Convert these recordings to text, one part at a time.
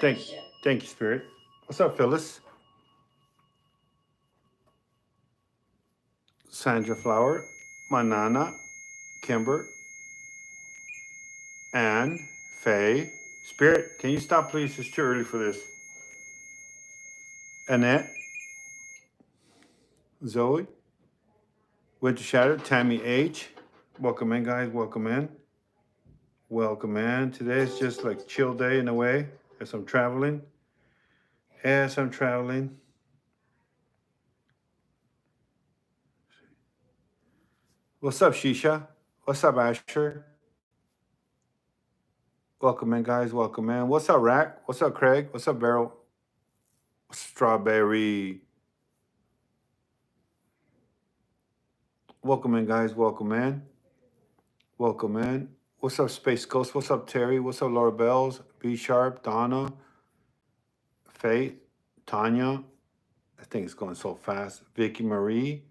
Thank, thank you, Spirit. What's up, Phyllis? Sandra Flower, Manana, Kimber, Anne, Faye. Spirit, can you stop, please? It's too early for this. Annette, Zoe, Winter Shadow, Tammy H. Welcome in, guys. Welcome in. Welcome in. Today is just like chill day in a way as I'm traveling. As I'm traveling. What's up, Shisha? What's up, Asher? Welcome in, guys. Welcome in. What's up, Rack? What's up, Craig? What's up, Beryl? Strawberry. Welcome in, guys. Welcome in. Welcome in. What's up, Space Ghost? What's up, Terry? What's up, Laura Bells? B Sharp, Donna, Faith, Tanya. I think it's going so fast. Vicky Marie,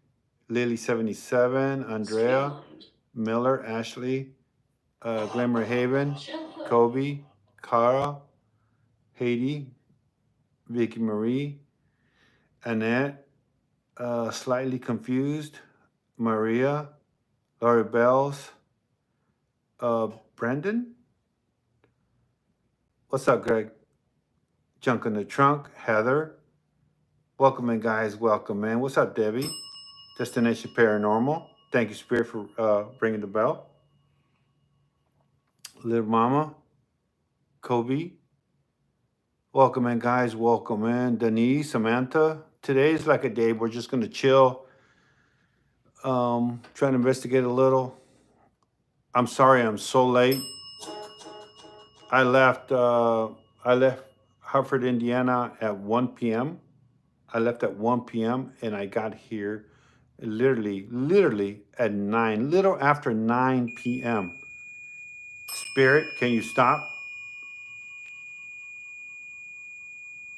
Lily 77, Andrea, Miller, Ashley, Glimmer Haven, Kobe, Cara, Haiti, Vicky Marie, Annette, Slightly Confused, Maria, Laura Bells, Brendan. What's up, Greg? Junk in the Trunk, Heather. Welcome in, guys. Welcome in. What's up, Debbie? Destination Paranormal. Thank you, Spirit, for bringing the bell. Little Mama, Kobe. Welcome in, guys. Welcome in. Denise, Samantha. Today's like a day we're just going to chill, trying to investigate a little. I'm sorry I'm so late. I left Hartford, Indiana at 1 p.m. I left at 1 p.m. and I got here literally at 9, little after 9 p.m. Spirit, can you stop?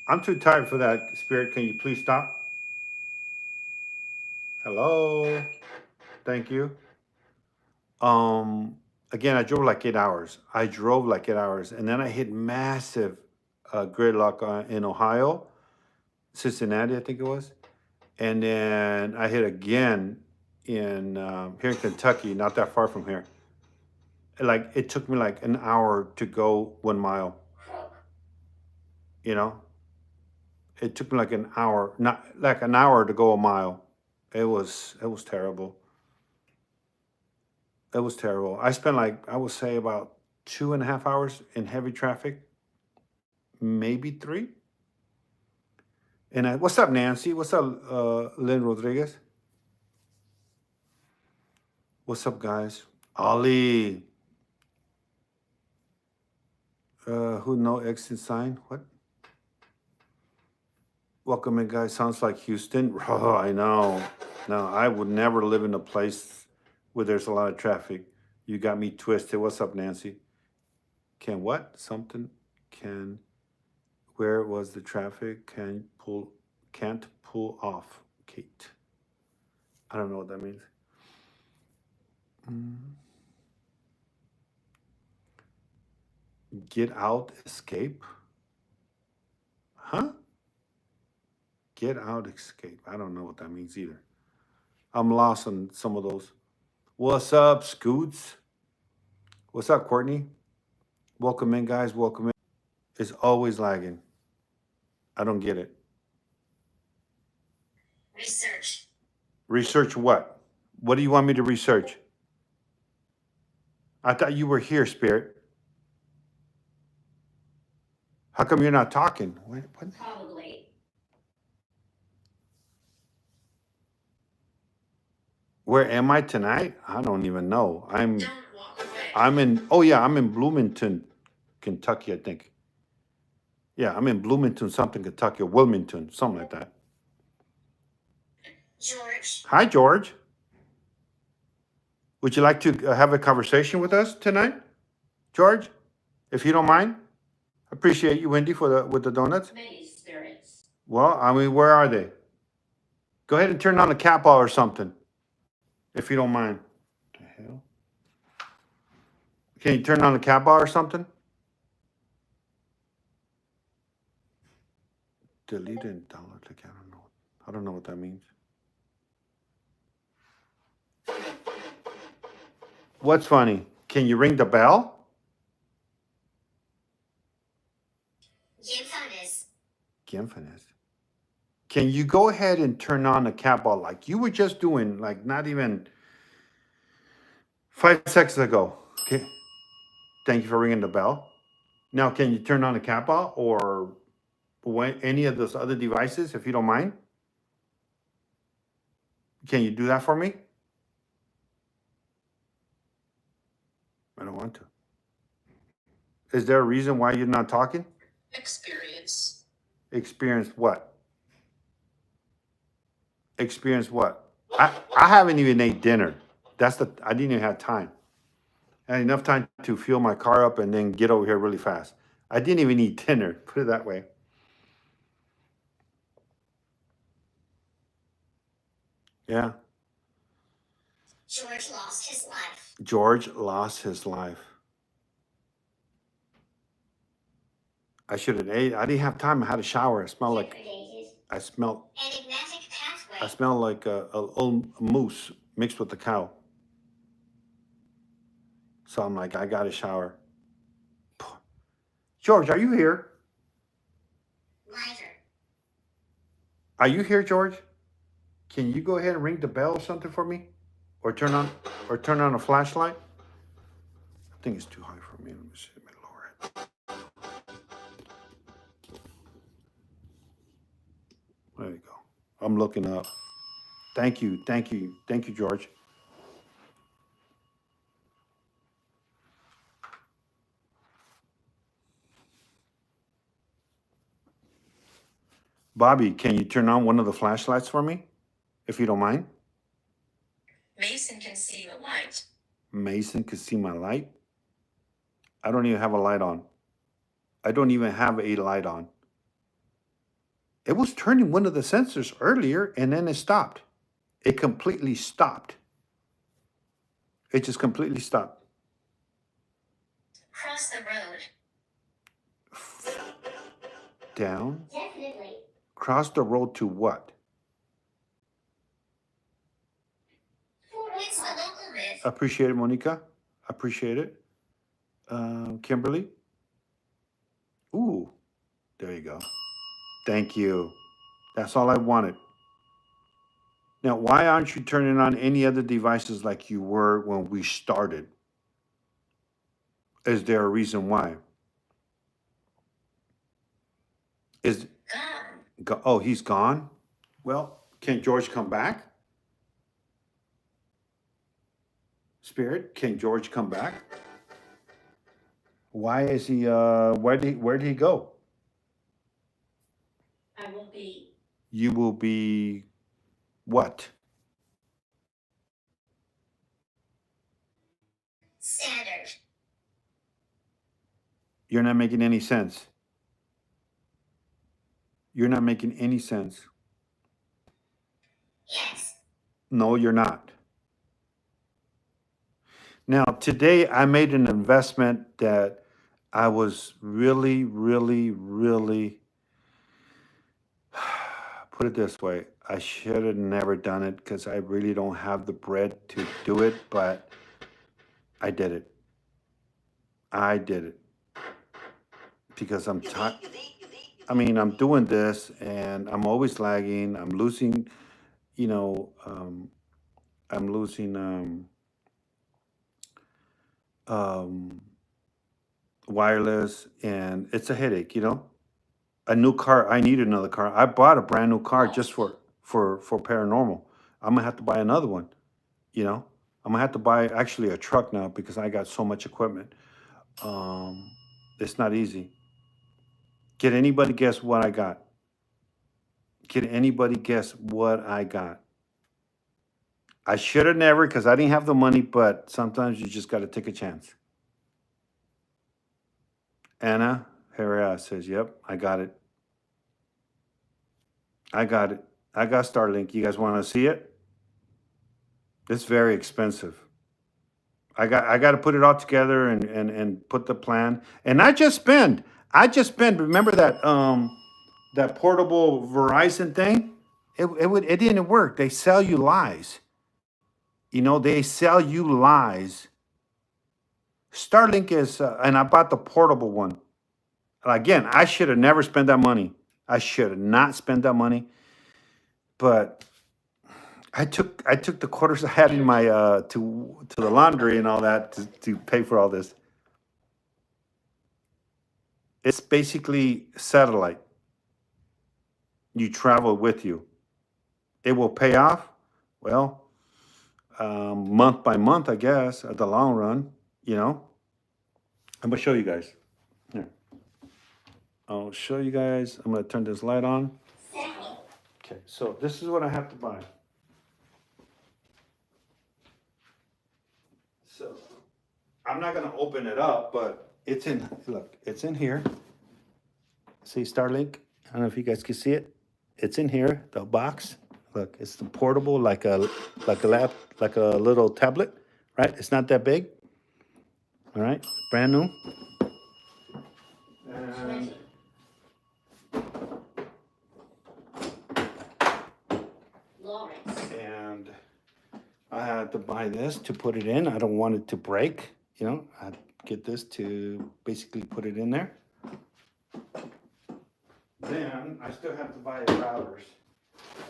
I'm too tired for that. Spirit, can you please stop? Hello. Thank you. Again, I drove like 8 hours. And then I hit massive gridlock in Ohio, Cincinnati, I think it was. And then I hit again in here in Kentucky, not that far from here. Like it took me like an hour to go 1 mile. You know, it took me like an hour, not like an hour to go a mile. It was terrible. It was terrible. I spent like I would say about 2.5 hours in heavy traffic, maybe 3. And what's up, Nancy? What's up, Lynn Rodriguez? What's up, guys? Ali. Who no exit sign? What? Welcome in, guys. Sounds like Houston. Oh, I know. No, I would never live in a place where there's a lot of traffic. You got me twisted. What's up, Nancy? Can what? Something can. Where was the traffic? Can't pull off, Kate. I don't know what that means. Get out, escape. Huh? Get out, escape. I don't know what that means either. I'm lost on some of those. What's up, Scoots? What's up, Courtney? Welcome in, guys. Welcome in. It's always lagging. I don't get it. Research. Research what? What do you want me to research? I thought you were here, Spirit. How come you're not talking? What? Probably. Where am I tonight? I don't even know. Don't walk away. I'm in Bloomington, Kentucky, I think. Yeah, I'm in Bloomington, something, Kentucky, or Wilmington, something like that. George. Hi, George. Would you like to have a conversation with us tonight, George? If you don't mind. Appreciate you, Wendy, with the donuts. Many spirits. Well, I mean, where are they? Go ahead and turn on the cat ball or something, if you don't mind. What the hell? Can you turn on the cat ball or something? delete and download again. I don't know. I don't know what that means. What's funny? Can you ring the bell? Gimfinus. Can you go ahead and turn on the cat ball like you were just doing, like not even 5 seconds ago? Okay. Thank you for ringing the bell. Now, can you turn on the cat ball or any of those other devices, if you don't mind? Can you do that for me? I don't want to. Is there a reason why you're not talking? Experience. Experience what? Experience what? I haven't even ate dinner. I didn't even have time. I had enough time to fuel my car up and then get over here really fast. I didn't even eat dinner, put it that way. Yeah. George lost his life. George lost his life. I should have ate. I didn't have time. I had a shower. I smelled like I smelled Enigmatic pathway. I smell like a moose mixed with the cow. So I'm like, I got to shower. George, are you here? Lighter. Are you here, George? Can you go ahead and ring the bell or something for me? Or turn on a flashlight? I think it's too high for me. Let me see. Let me lower it. There you go. I'm looking up. Thank you, George. Bobby, can you turn on one of the flashlights for me, if you don't mind? Mason can see the light. Mason can see my light? I don't even have a light on. I don't even have a light on. It was turning one of the sensors earlier and then it stopped. It completely stopped. It just completely stopped. Cross the road. Down? Definitely. Cross the road to what? It's the local myth. Appreciate it, Monica. Appreciate it. Kimberly? Ooh, there you go. Thank you. That's all I wanted. Now, why aren't you turning on any other devices like you were when we started? Is there a reason why? Oh, he's gone? Well, can George come back? Spirit, can George come back? Why is he, where did he go? I will be. You will be what? Standard. You're not making any sense. You're not making any sense. Yes. No, you're not. Now, today I made an investment that I was really, put it this way. I should have never done it because I really don't have the bread to do it, but I did it. I did it because I'm tired. I mean, I'm doing this and I'm always lagging. I'm losing, I'm losing wireless, and it's a headache. A new car. I need another car. I bought a brand new car just for paranormal. I'm gonna have to buy another one. I'm gonna have to buy actually a truck now because I got so much equipment. It's not easy. Can anybody guess what I got? Can anybody guess what I got? I should have never because I didn't have the money, but sometimes you just got to take a chance. Anna Herrera says, yep, I got it. I got it. I got Starlink. You guys want to see it? It's very expensive. I got to put it all together and put the plan. And I just spend. Remember that that portable Verizon thing, it didn't work. They sell you lies. You know, they sell you lies. Starlink is, and I bought the portable one. Again, I should have never spent that money. I should have not spent that money. But I took the quarters I had in my to the laundry and all that to pay for all this. It's basically satellite. You travel with you. It will pay off. Well, month by month, I guess, at the long run. You know, I'm gonna show you guys. Here, I'll show you guys. I'm gonna turn this light on. Okay, so this is what I have to buy. So I'm not gonna open it up, but it's in. Look, it's in here. See Starlink? I don't know if you guys can see it. It's in here. The box. Look, it's the portable, like a lap, like a little tablet, right? It's not that big. All right, brand new. And Lawrence. and I had to buy this to put it in. I don't want it to break. You know, I get this to basically put it in there. Then I still have to buy routers.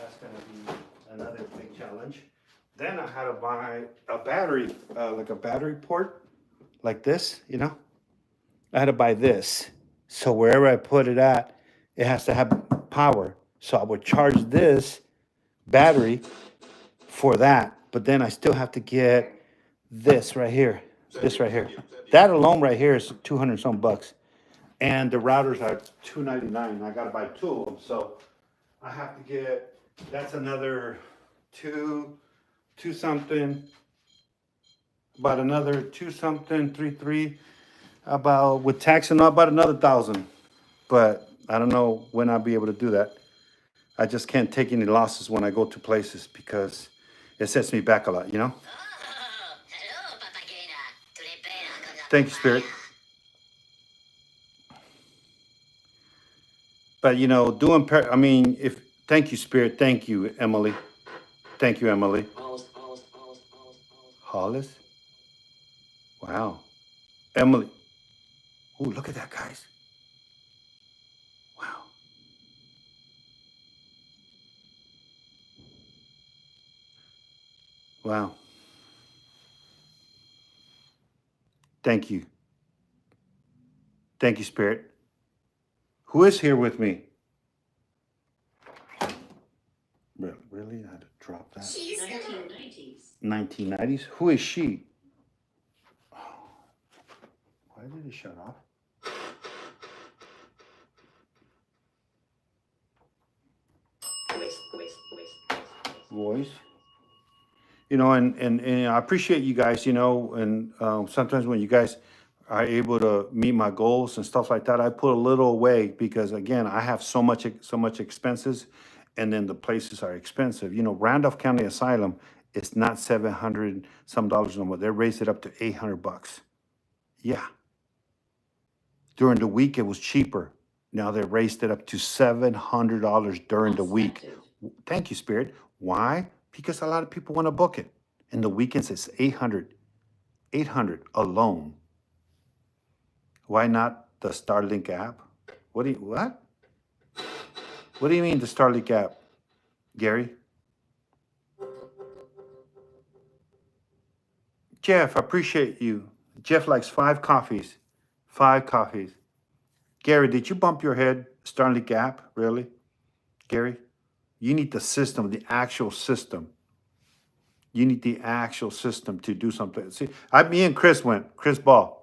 That's gonna be another big challenge. Then I had to buy a battery, like a battery port, like this. You know, I had to buy this. So wherever I put it at, it has to have power. So I would charge this battery for that, but then I still have to get this right here. This right here. That alone right here is 200 some bucks. And the routers are $299. I gotta buy two of them. So I have to get, that's another two something, about another two something, three, about with tax and all, about another 1,000. But I don't know when I'll be able to do that. I just can't take any losses when I go to places because it sets me back a lot, you know? Oh, hello, Papagena. Tu libera con la Thank you, Spirit. papaya. But you know, I mean, if thank you, Spirit. Thank you, Emily. Thank you, Emily. Hollis. Wow, Emily. Oh, look at that, guys. Wow. Wow. Thank you. Thank you, Spirit. Who is here with me? Really? I had to drop that. She's 1990s. 1990s. Who is she? Oh, why did it shut off? Voice. You know, and I appreciate you guys, you know, and sometimes when you guys are able to meet my goals and stuff like that, I put a little away because again, I have so much expenses, and then the places are expensive. You know, Randolph County Asylum is not 700 some dollars no more. They raised it up to 800 bucks. Yeah. During the week, it was cheaper. Now they raised it up to $700 during the week. Thank you, Spirit. Why? Because a lot of people want to book it. And the weekends it's 800 alone. Why not the Starlink app? What? What do you mean the Starlink app, Gary? Jeff, I appreciate you. Jeff likes 5 coffees. 5 coffees. Gary, did you bump your head? Starlink app? Really? Gary? You need the system, the actual system. You need the actual system to do something. See, me and Chris went, Chris Ball.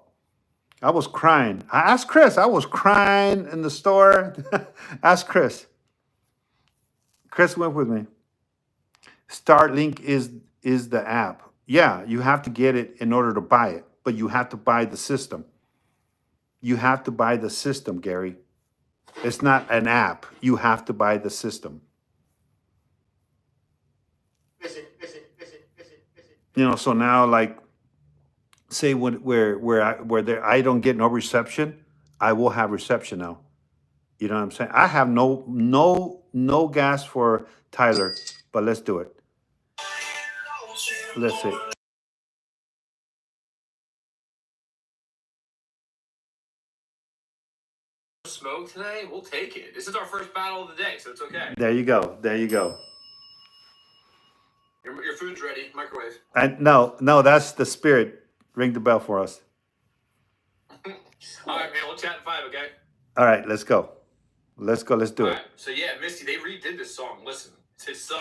I was crying. I asked Chris, I was crying in the store. Ask Chris. Chris went with me. Starlink is the app. Yeah, you have to get it in order to buy it, but you have to buy the system. You have to buy the system, Gary. It's not an app. You have to buy the system. You know, so now like say where I don't get no reception, I will have reception now. You know what I'm saying? I have no gas for Tyler, but let's do it. Let's see. Smoke today, we'll take it. This is our first battle of the day, so it's okay. There you go. There you go. Your food's ready. Microwave. No, that's the spirit. Ring the bell for us. All right, man. We'll chat in 5, okay? All right, let's go. Let's go. Let's do All it. right. So yeah, Misty, they redid this song. Listen, it's his son.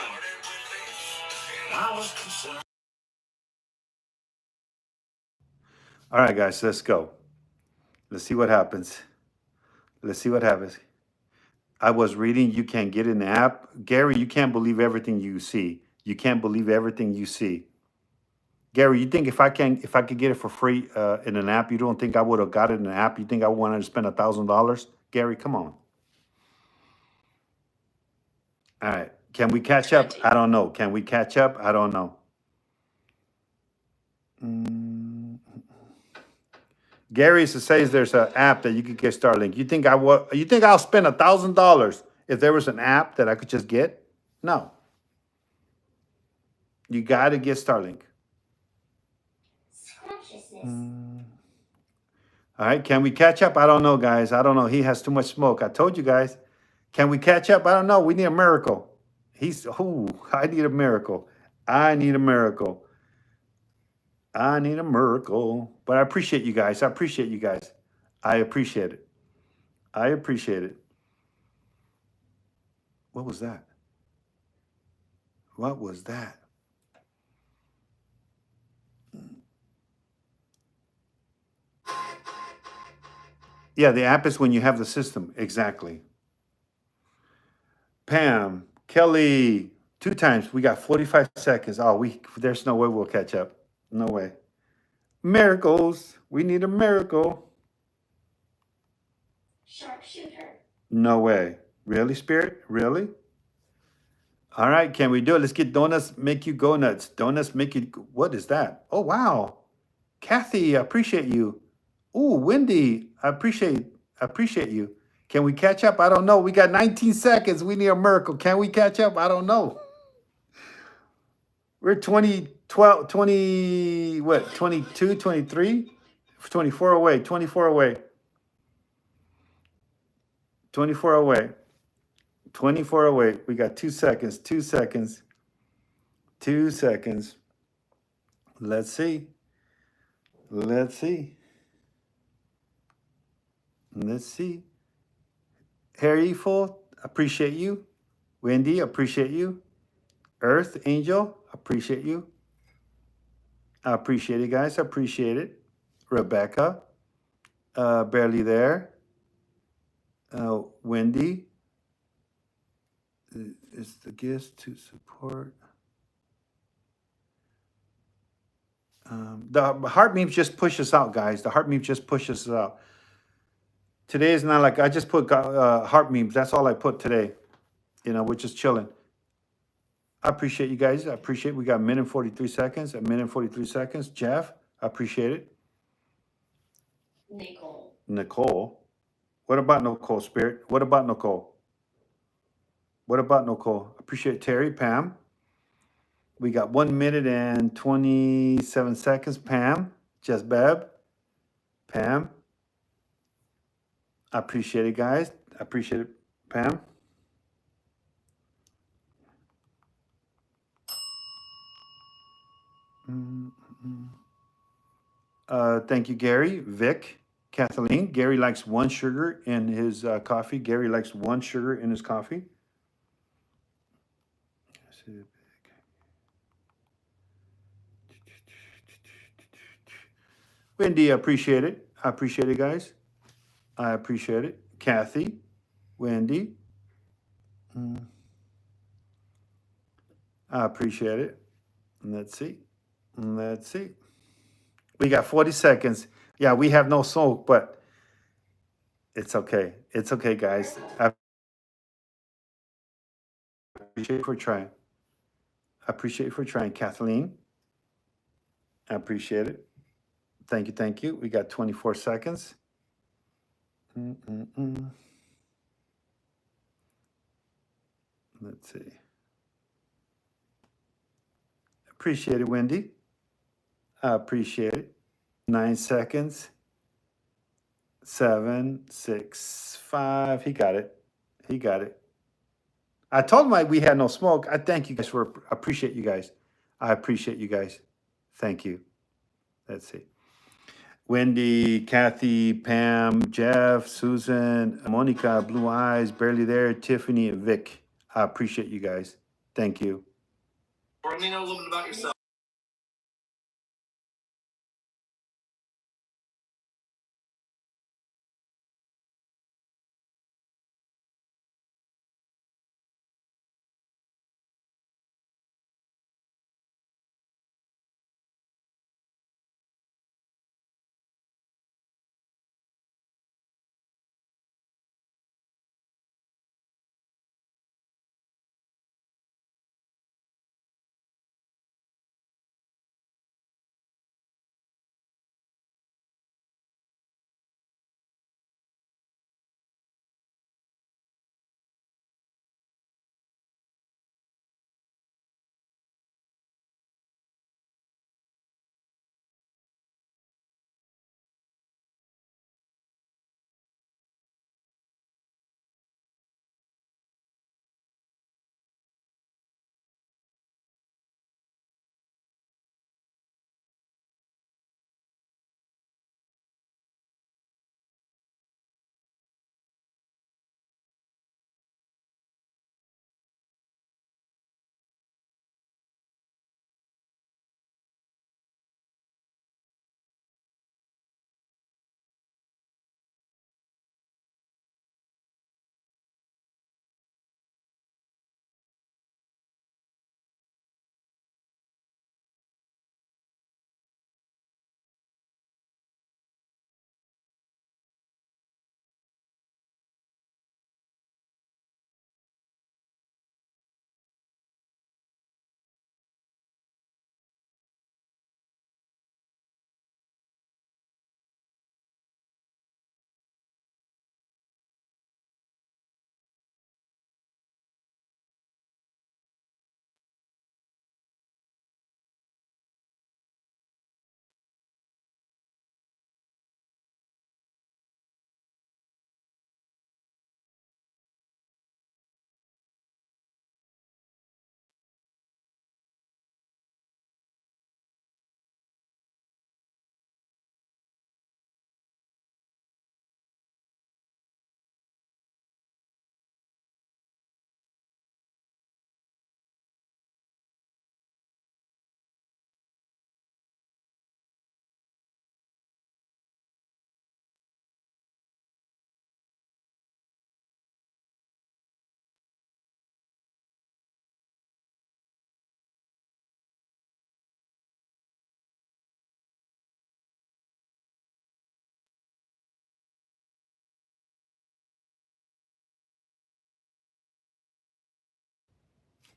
All right, guys, let's go. Let's see what happens. Let's see what happens. I was reading, you can't get in the app. Gary, you can't believe everything you see. You can't believe everything you see. Gary, you think if I could get it for free in an app, you don't think I would have got it in an app? You think I wanted to spend $1,000? Gary, come on. All right. Can we catch up? I don't know. Can we catch up? I don't know. Gary says there's an app that you could get Starlink. You think You think I'll spend $1,000 if there was an app that I could just get? No. You got to get Starlink. All right. Can we catch up? I don't know, guys. I don't know. He has too much smoke. I told you guys. Can we catch up? I don't know. We need a miracle. I need a miracle. I need a miracle. I need a miracle. But I appreciate you guys. I appreciate you guys. I appreciate it. I appreciate it. What was that? What was that? Yeah, the app is when you have the system. Exactly. Pam, Kelly, 2 times. We got 45 seconds. Oh, there's no way we'll catch up. No way. Miracles. We need a miracle. Sharpshooter. No way. Really, Spirit? Really? All right, can we do it? Let's get donuts make you go nuts. Donuts make you. What is that? Oh, wow. Kathy, I appreciate you. Ooh, Wendy, I appreciate you. Can we catch up? I don't know. We got 19 seconds. We need a miracle. Can we catch up? I don't know. We're 20, what, 22, 23, 24 away, 24 away. 24 away. 24 away. We got 2 seconds, 2 seconds, 2 seconds. Let's see. Let's see. Let's see. Harry Full, appreciate you. Wendy, appreciate you. Earth Angel, appreciate you. I appreciate it, guys. I appreciate it. Rebecca, barely there. Wendy is the guest to support. The heart memes just push us out, guys. The heart memes just push us out. Today is not like I just put heart memes. That's all I put today. We're just chilling. I appreciate you guys. I appreciate we got a minute and 43 seconds. A minute and 43 seconds. Jeff, I appreciate it. Nicole. What about Nicole, Spirit? What about Nicole? What about Nicole? Appreciate Terry, Pam. We got 1 minute and 27 seconds. Pam, Just Beb, Pam. I appreciate it, guys. I appreciate it, Pam. Thank you, Gary, Vic, Kathleen. Gary likes 1 sugar in his coffee. Gary likes 1 sugar in his coffee. Wendy, I appreciate it. I appreciate it, guys. I appreciate it. Kathy, Wendy. I appreciate it. Let's see. Let's see. We got 40 seconds. Yeah, we have no smoke, but it's okay. It's okay, guys. I appreciate you for trying. I appreciate you for trying, Kathleen. I appreciate it. Thank you, thank you. We got 24 seconds. Let's see. Appreciate it, Wendy. I appreciate it. 9 seconds. 7, 6, 5. He got it. He got it. I told him we had no smoke. I thank you guys for appreciate you guys. I appreciate you guys. Thank you. Let's see. Wendy, Kathy, Pam, Jeff, Susan, Monica, Blue Eyes, Barely There, Tiffany, and Vic. I appreciate you guys. Thank you. Let me know a little bit about yourself.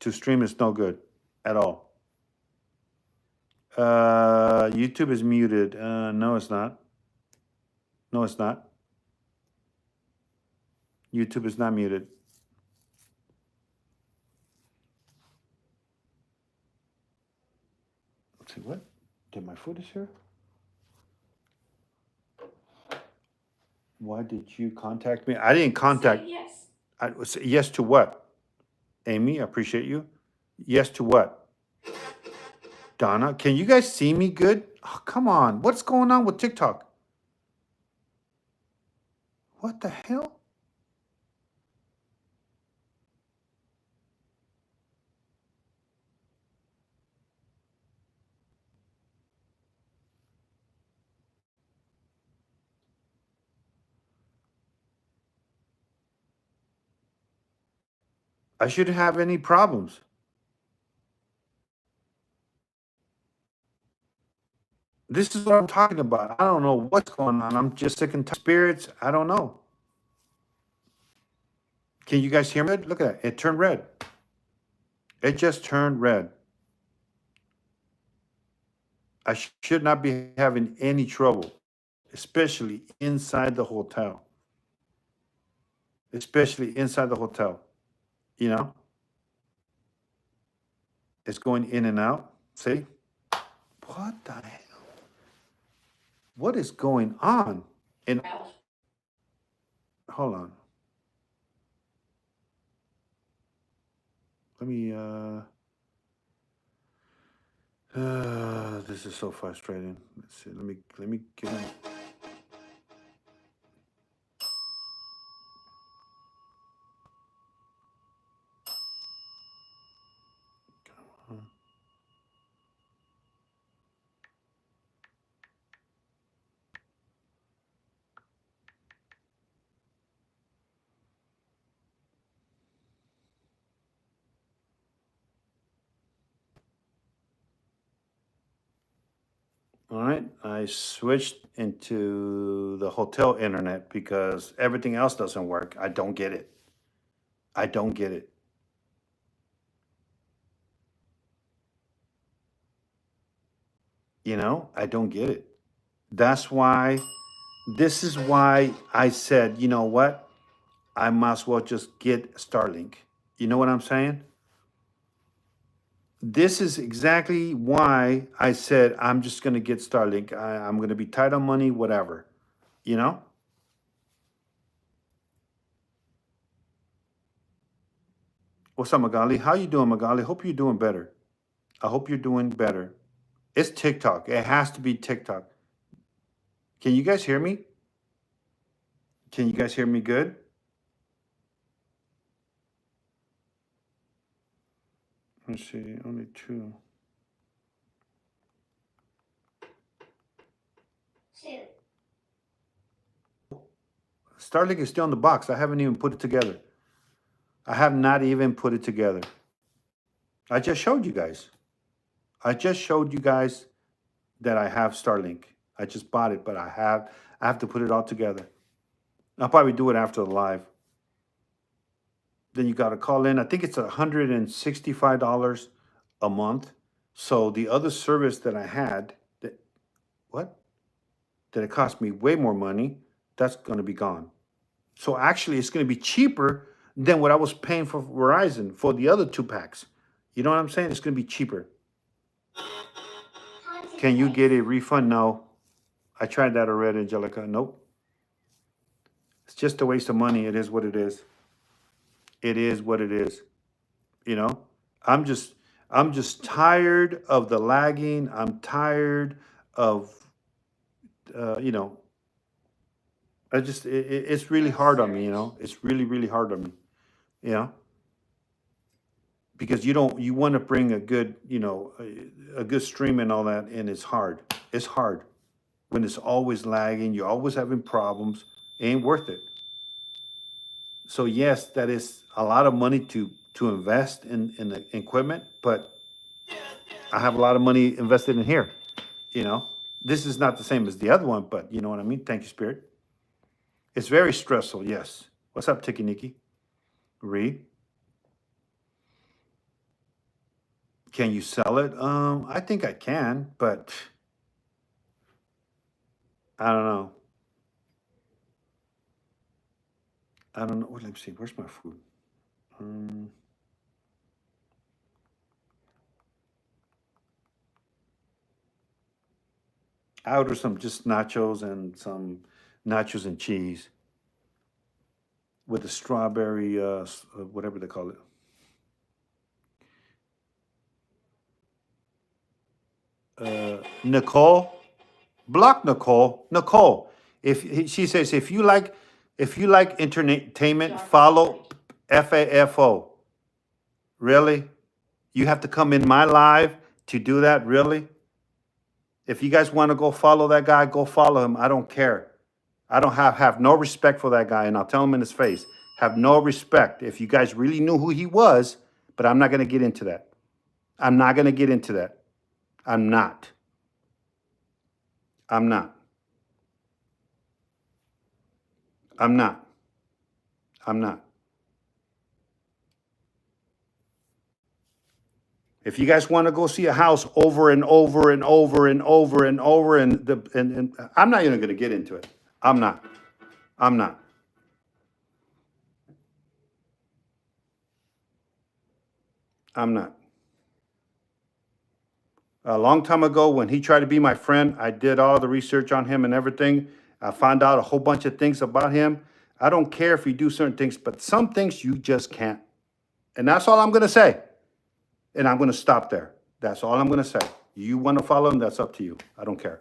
To stream is no good at all. YouTube is muted. No, it's not. No, it's not. YouTube is not muted. Let's see what? Did my foot is here? Why did you contact me? I didn't contact. Say yes. Yes to what? Amy, I appreciate you. Yes to what? Donna, can you guys see me good? Oh, come on. What's going on with TikTok? What the hell? I shouldn't have any problems. This is what I'm talking about. I don't know what's going on. I'm just sick and tired of spirits. I don't know. Can you guys hear me? Look at that. It turned red. It just turned red. I should not be having any trouble, especially inside the hotel. Especially inside the hotel. You know? It's going in and out. See? What the hell? What is going on? And hold on. Let me this is so frustrating. Let's see. Let me get in. Come on. All right, I switched into the hotel internet because everything else doesn't work. I don't get it. I don't get it. You know, I don't get it. That's why, this is why I said, you know what? I might as well just get Starlink. You know what I'm saying? This is exactly why I said I'm just going to get Starlink. I'm going to be tight on money, whatever. You know? What's up, Magali? How you doing, Magali? Hope you're doing better. I hope you're doing better. It's TikTok. It has to be TikTok. Can you guys hear me? Can you guys hear me good? Let's see, only two. Starlink is still in the box. I haven't even put it together. I have not even put it together. I just showed you guys. I just showed you guys that I have Starlink. I just bought it, but I have to put it all together. I'll probably do it after the live. Then you got to call in. I think it's $165 a month. So the other service that I had, that it cost me way more money, that's going to be gone. So actually, it's going to be cheaper than what I was paying for Verizon for the other 2 packs. You know what I'm saying? It's going to be cheaper. Can you get a refund? No. I tried that already, Angelica. Nope. It's just a waste of money. It is what it is. It is what it is. You know, I'm just tired of the lagging. I'm tired of, you know, it's really hard on me. You know, it's really, really hard on me. You know, because you want to bring a good, you know, a good stream and all that, and it's hard. It's hard when it's always lagging. You're always having problems. It ain't worth it. So yes, that is a lot of money to invest in the equipment, but I have a lot of money invested in here. You know, this is not the same as the other one, but you know what I mean. Thank you, Spirit. It's very stressful. Yes. What's up, Tiki Niki? Reed, can you sell it? I think I can, but I don't know. I don't know. Let me see. Where's my food? I ordered some just nachos and some nachos and cheese with the strawberry, whatever they call it. Nicole, block Nicole. Nicole, if she says if you like entertainment, follow FAFO. Really? You have to come in my live to do that? Really? If you guys want to go follow that guy, go follow him. I don't care. I don't have no respect for that guy, and I'll tell him in his face. Have no respect. If you guys really knew who he was, but I'm not going to get into that. I'm not going to get into that. I'm not. I'm not. I'm not. I'm not. If you guys want to go see a house over and over and over and over and over and I'm not even going to get into it. I'm not. I'm not. I'm not. A long time ago, when he tried to be my friend, I did all the research on him and everything. I found out a whole bunch of things about him. I don't care if you do certain things, but some things you just can't. And that's all I'm going to say. And I'm going to stop there. That's all I'm going to say. You want to follow him, that's up to you. I don't care.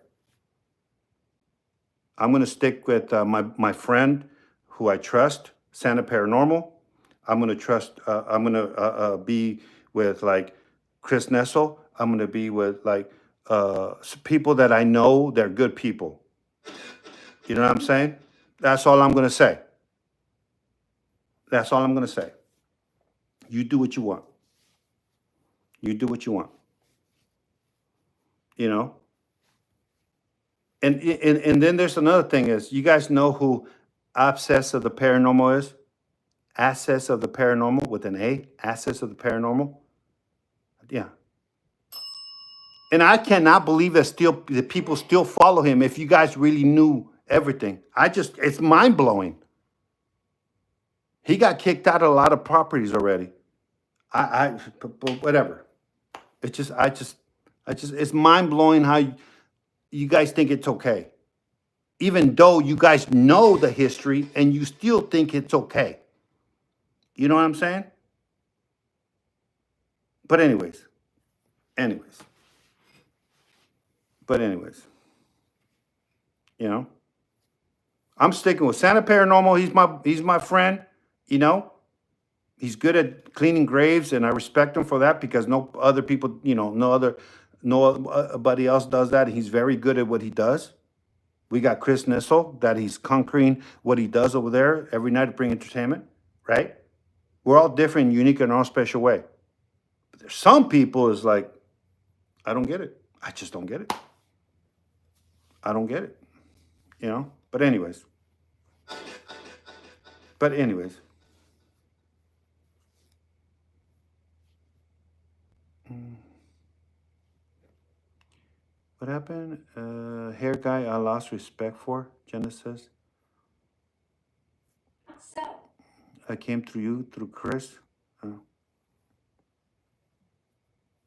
I'm going to stick with my friend who I trust, Santa Paranormal. I'm going to be with like Chris Nessel. I'm going to be with like people that I know they're good people. You know what I'm saying? That's all I'm going to say. That's all I'm going to say. You do what you want. You do what you want. You know? And then there's another thing is, you guys know who Access of the Paranormal is? Access of the Paranormal with an A? Access of the Paranormal? Yeah. And I cannot believe that people still follow him if you guys really knew everything. It's mind blowing. He got kicked out of a lot of properties already. But whatever. It's mind blowing how you guys think it's okay. Even though you guys know the history and you still think it's okay. You know what I'm saying? But anyways. You know, I'm sticking with Santa Paranormal. He's my friend. You know, he's good at cleaning graves, and I respect him for that because no other people, nobody else does that. He's very good at what he does. We got Chris Nissel that he's conquering what he does over there every night to bring entertainment. Right? We're all different, and unique in our own special way. But there's some people is like, I don't get it. I just don't get it. I don't get it. You know. But anyways. What happened? Hair guy I lost respect for, Genesis. So, I came through you, through Chris.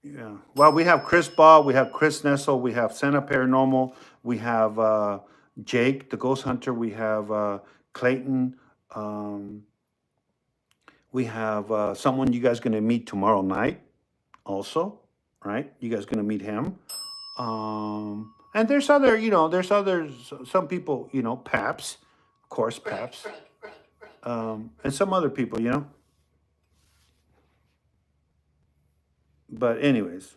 Yeah. Well, we have Chris Ball, we have Chris Nessel, we have Santa Paranormal, we have Jake, the Ghost Hunter, we have Clayton. We have someone you guys going to meet tomorrow night also, right? You guys going to meet him. And there's some people, Paps, of course, Paps. And some other people, But anyways,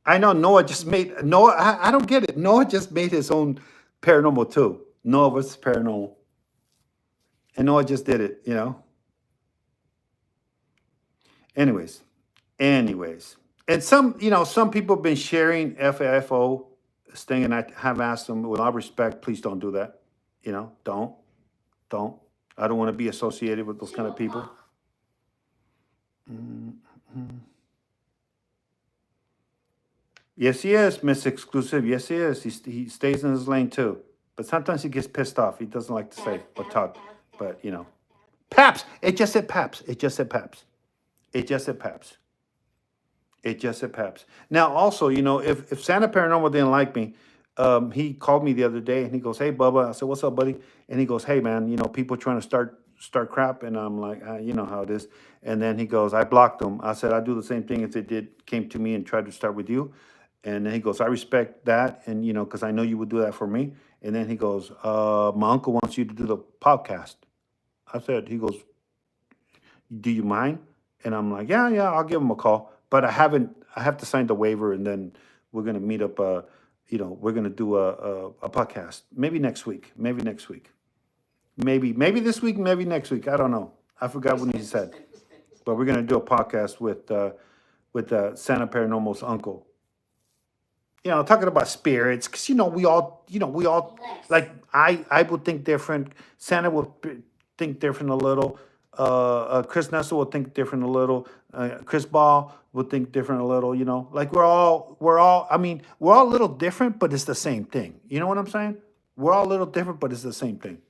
I know Noah just made Noah. I don't get it. Noah just made his own paranormal too. Noah versus paranormal, and Noah just did it. Anyways, and some people have been sharing FAFO thing, and I have asked them with all respect, please don't do that. Don't. I don't want to be associated with those kind of people. Yes, he is, Miss Exclusive. Yes, he is. He stays in his lane too. But sometimes he gets pissed off. He doesn't like to say or talk. But Paps. It just said Paps. It just said Paps. It just said Paps. It just said Paps. Now, also, if Santa Paranormal didn't like me, he called me the other day and he goes, "Hey, Bubba." I said, "What's up, buddy?" And he goes, "Hey, man, people trying to start crap," and I'm like, "You know how it is." And then he goes, "I blocked them." I said, "I do the same thing if they came to me and tried to start with you." And then he goes, "I respect that, and because I know you would do that for me." And then he goes, "My uncle wants you to do the podcast." He goes, "Do you mind?" And I'm like, "Yeah, I'll give him a call." But I have to sign the waiver, and then we're gonna meet up. We're gonna do a podcast. Maybe next week. Maybe this week. Maybe next week. I don't know. I forgot when he said. But we're gonna do a podcast with Santa Paranormal's uncle. Talking about spirits, because we all like I would think different. Santa would think different a little. Chris Nessel would think different a little. Chris Ball would think different a little. Like we're all. I mean, we're all a little different, but it's the same thing. You know what I'm saying? We're all a little different, but it's the same thing.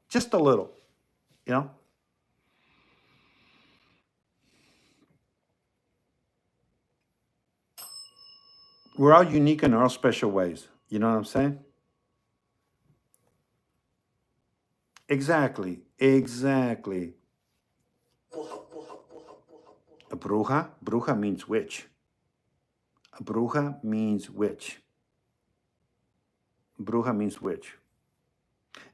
Just a little. You know. We're all unique in our own special ways. You know what I'm saying? Exactly. Exactly. A bruja? Bruja means witch. A bruja means witch. Bruja means witch.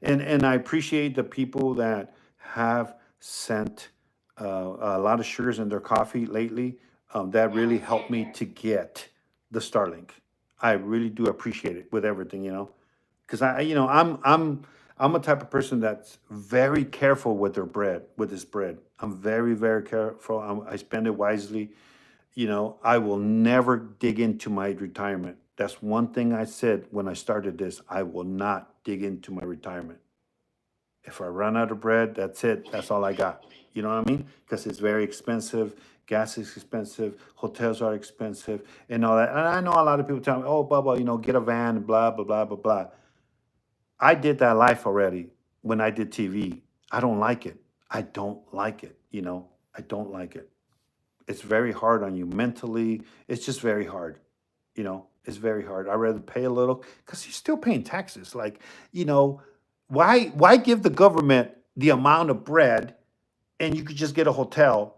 And I appreciate the people that have sent a lot of sugars in their coffee lately. That really helped me to get the Starlink. I really do appreciate it with everything, because I'm a type of person that's very careful with their bread, with this bread. I'm very very careful. I spend it wisely. I will never dig into my retirement. That's one thing I said when I started this. I will not dig into my retirement. If I run out of bread, that's it. That's all I got. You know what I mean? Because it's very expensive. Gas is expensive. Hotels are expensive, and all that. And I know a lot of people tell me, "Oh, Bubba, get a van, blah blah blah blah blah." I did that life already when I did TV. I don't like it. I don't like it. I don't like it. It's very hard on you mentally. It's just very hard. It's very hard. I'd rather pay a little because you're still paying taxes. Like, why give the government the amount of bread and you could just get a hotel?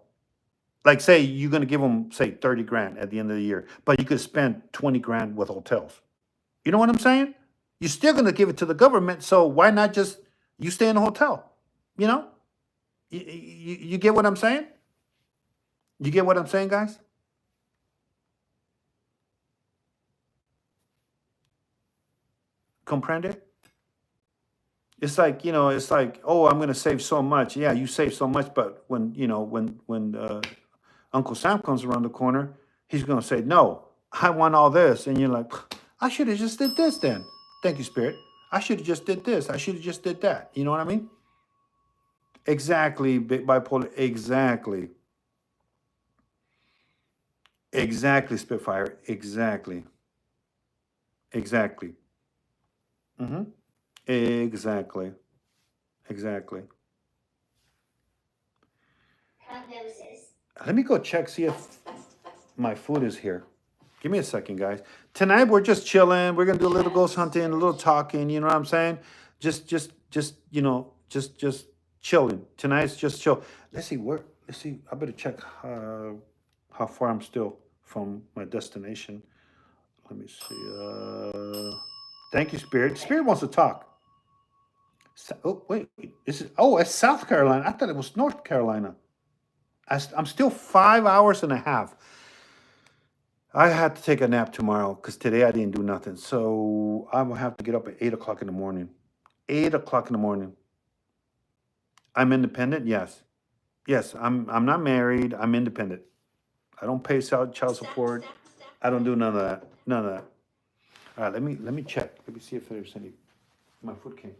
Like, say you're gonna give them, say, 30 grand at the end of the year, but you could spend 20 grand with hotels. You know what I'm saying? You're still gonna give it to the government, so why not just you stay in a hotel? You know? You get what I'm saying? You get what I'm saying, guys? Comprende? It's like, oh, I'm going to save so much. Yeah, you save so much, but when Uncle Sam comes around the corner, he's going to say, no, I want all this, and you're like, I should have just did this then. Thank you, Spirit. I should have just did this. I should have just did that. You know what I mean? Exactly, big bipolar. Exactly, exactly, Spitfire. Exactly, exactly. Mm-hmm. Exactly, exactly. Let me go check, see if my food is here. Give me a second, guys. Tonight we're just chilling. We're gonna do a little ghost hunting, a little talking. You know what I'm saying? Just chilling. Tonight's just chill. Let's see where. Let's see. I better check how far I'm still from my destination. Let me see. Thank you, Spirit. Spirit wants to talk. Oh wait, this is. Oh, it's South Carolina. I thought it was North Carolina. I'm still 5 hours and a half. I had to take a nap tomorrow because today I didn't do nothing. So I'm gonna have to get up at 8 o'clock in the morning. 8 o'clock in the morning. I'm independent. Yes, yes. I'm not married. I'm independent. I don't pay child support. I don't do none of that. None of that. All right. Let me check. Let me see if there's any. My food came.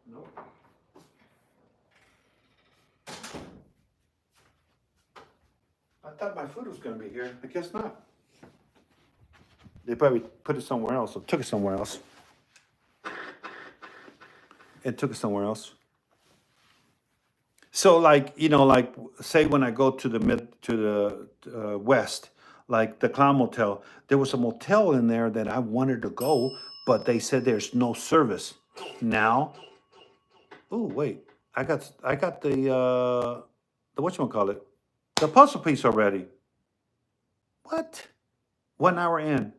Nope. I thought my food was gonna be here. I guess not. They probably put it somewhere else or took it somewhere else. It took it somewhere else. So, like, like, say when I go to the west, like the Clown Motel, there was a motel in there that I wanted to go, but they said there's no service. Now, oh wait, I got the whatchamacallit, the puzzle piece already. What? 1 hour in.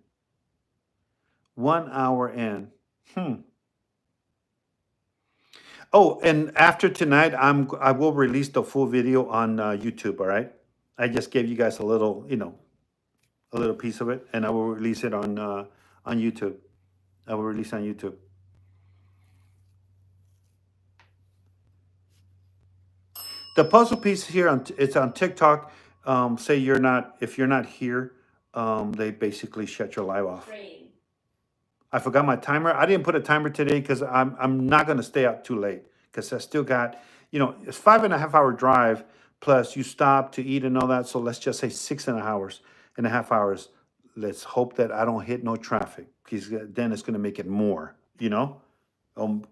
1 hour in. Oh, and after tonight, I will release the full video on YouTube. All right. I just gave you guys a little piece of it, and I will release it on YouTube. I will release on YouTube. The puzzle piece here it's on TikTok. Say if you're not here, they basically shut your live off. I forgot my timer. I didn't put a timer today because I'm not gonna stay out too late because I still got it's 5.5 hour drive plus you stop to eat and all that. So let's just say 6.5 hours. Let's hope that I don't hit no traffic because then it's gonna make it more.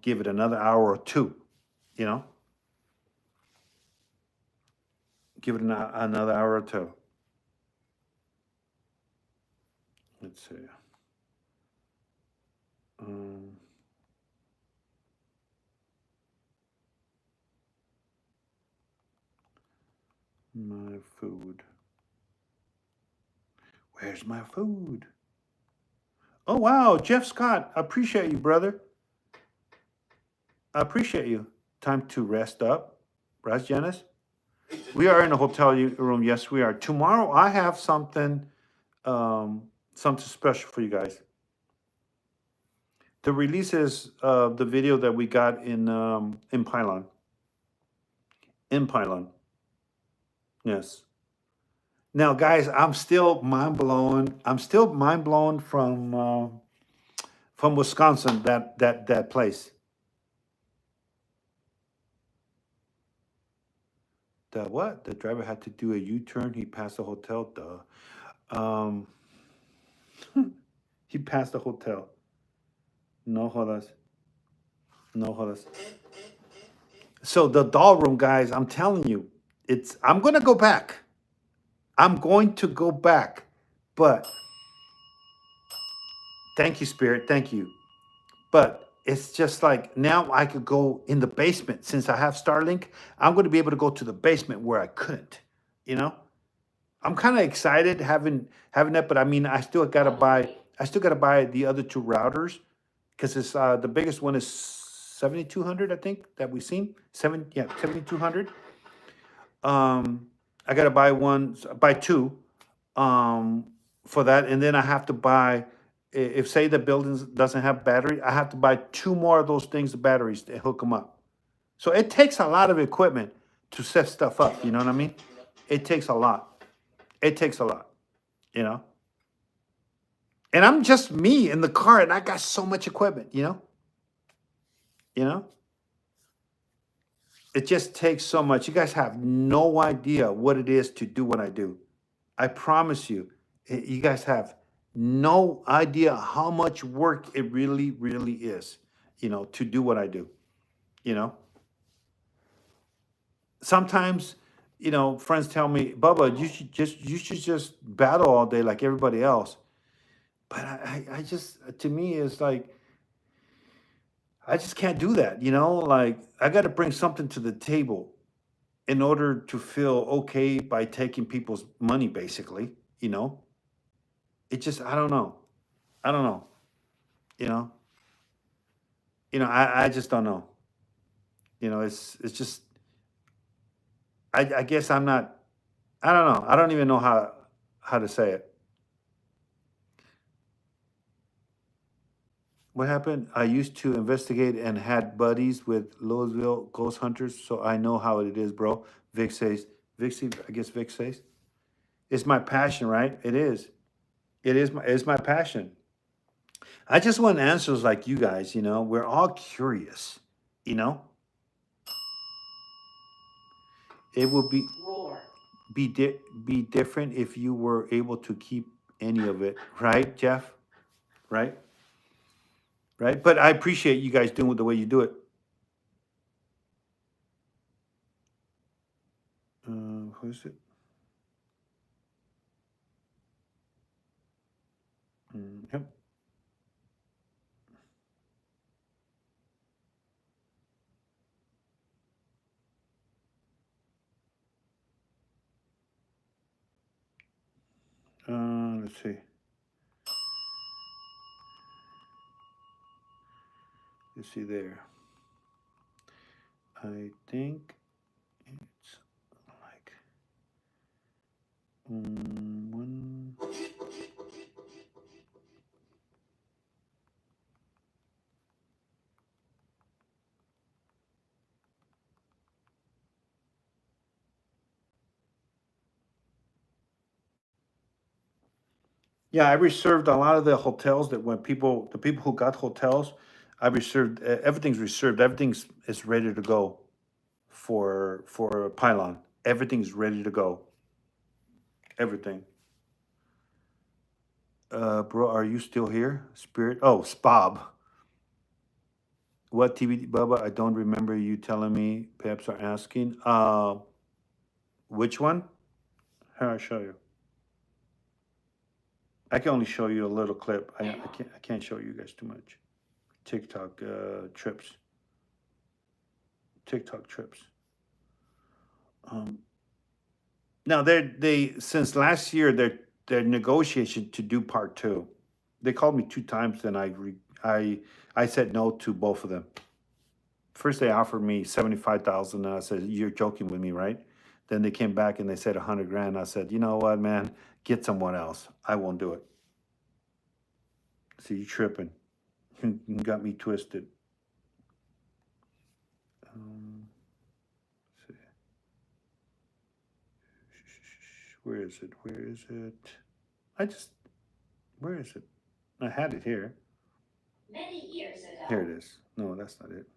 give it another hour or two, you know? Give it another hour or two. Let's see. Um, my food. Where's my food? Oh, wow. Jeff Scott. I appreciate you, brother. I appreciate you. Time to rest up. Right, Janice? We are in a hotel room. Yes, we are. Tomorrow, I have something special for you guys. The release is the video that we got in Pylon. In Pylon. Yes. Now, guys, I'm still mind blown. I'm still mind blown from Wisconsin. That place. The what? The driver had to do a U-turn. He passed the hotel. Duh. He passed the hotel. No jodas. No jodas. So the doll room, guys, I'm telling you, I'm gonna go back. I'm going to go back. But thank you, Spirit. Thank you. But it's just like now I could go in the basement since I have Starlink. I'm going to be able to go to the basement where I couldn't. You know, I'm kind of excited having that, but I mean, I still got to buy the other two routers because it's the biggest one is 7,200, I think, that we've seen. 7,200. I got to buy two, for that, and then I have to buy. If say the building doesn't have battery, I have to buy two more of those things, the batteries, to hook them up. So it takes a lot of equipment to set stuff up. You know what I mean? It takes a lot. It takes a lot. You know. And I'm just me in the car, and I got so much equipment. You know. You know. It just takes so much. You guys have no idea what it is to do what I do. I promise you, you guys have no idea how much work it really, really is, to do what I do, you know. Sometimes, friends tell me, Bubba, you should just battle all day like everybody else. But I just, to me, it's like, I just can't do that, like I got to bring something to the table in order to feel okay by taking people's money, basically, you know. It just, I don't know. I don't know. You know. I just don't know. It's just, I guess I'm not. I don't know. I don't even know how to say it. What happened? I used to investigate and had buddies with Louisville ghost hunters, so I know how it is, bro. Vic says. I guess Vic says. It's my passion, right? It is. It's my passion. I just want answers like you guys. We're all curious. You know. It would be different if you were able to keep any of it, right, Jeff? Right? Right? But I appreciate you guys doing it the way you do it. Who is it? Yep. Let's see. Let's see there. I think it's like one. Yeah, I reserved a lot of the hotels that the people who got hotels, I reserved. Everything's reserved. Everything's is ready to go for Pylon. Everything's ready to go. Everything. Bro, are you still here? Spirit. Oh, Spob. What TV, Bubba? I don't remember you telling me. Peps are asking. Which one? Here, I'll show you. I can only show you a little clip. I can't show you guys too much. TikTok trips. TikTok trips. Now they since last year they're negotiation to do part two. They called me 2 times, and I said no to both of them. First they offered me 75,000, and I said, "You're joking with me, right?" Then they came back and they said 100 grand. I said, "You know what, man? Get someone else. I won't do it." See, you tripping? You got me twisted. See. Where is it? Where is it? Where is it? I had it here. Many years ago. Here it is. No, that's not it.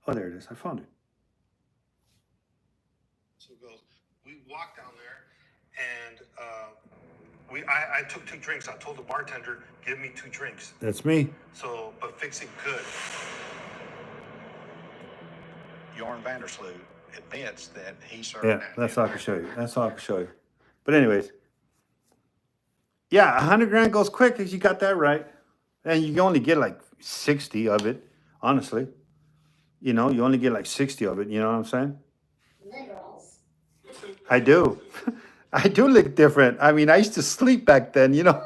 Oh, there it is. I found it. So it goes, we walked down there, and I took 2 drinks. I told the bartender, "Give me 2 drinks." That's me. So, but fix it good. Jorn Vandersloot admits that he served. Yeah, that's all I can show you. That's all I can show you. But anyways, yeah, 100 grand goes quick if you got that right, and you only get like 60 of it. Honestly, you know, you only get like 60 of it. You know what I'm saying? Liberals. I do. I do look different. I mean, I used to sleep back then, you know.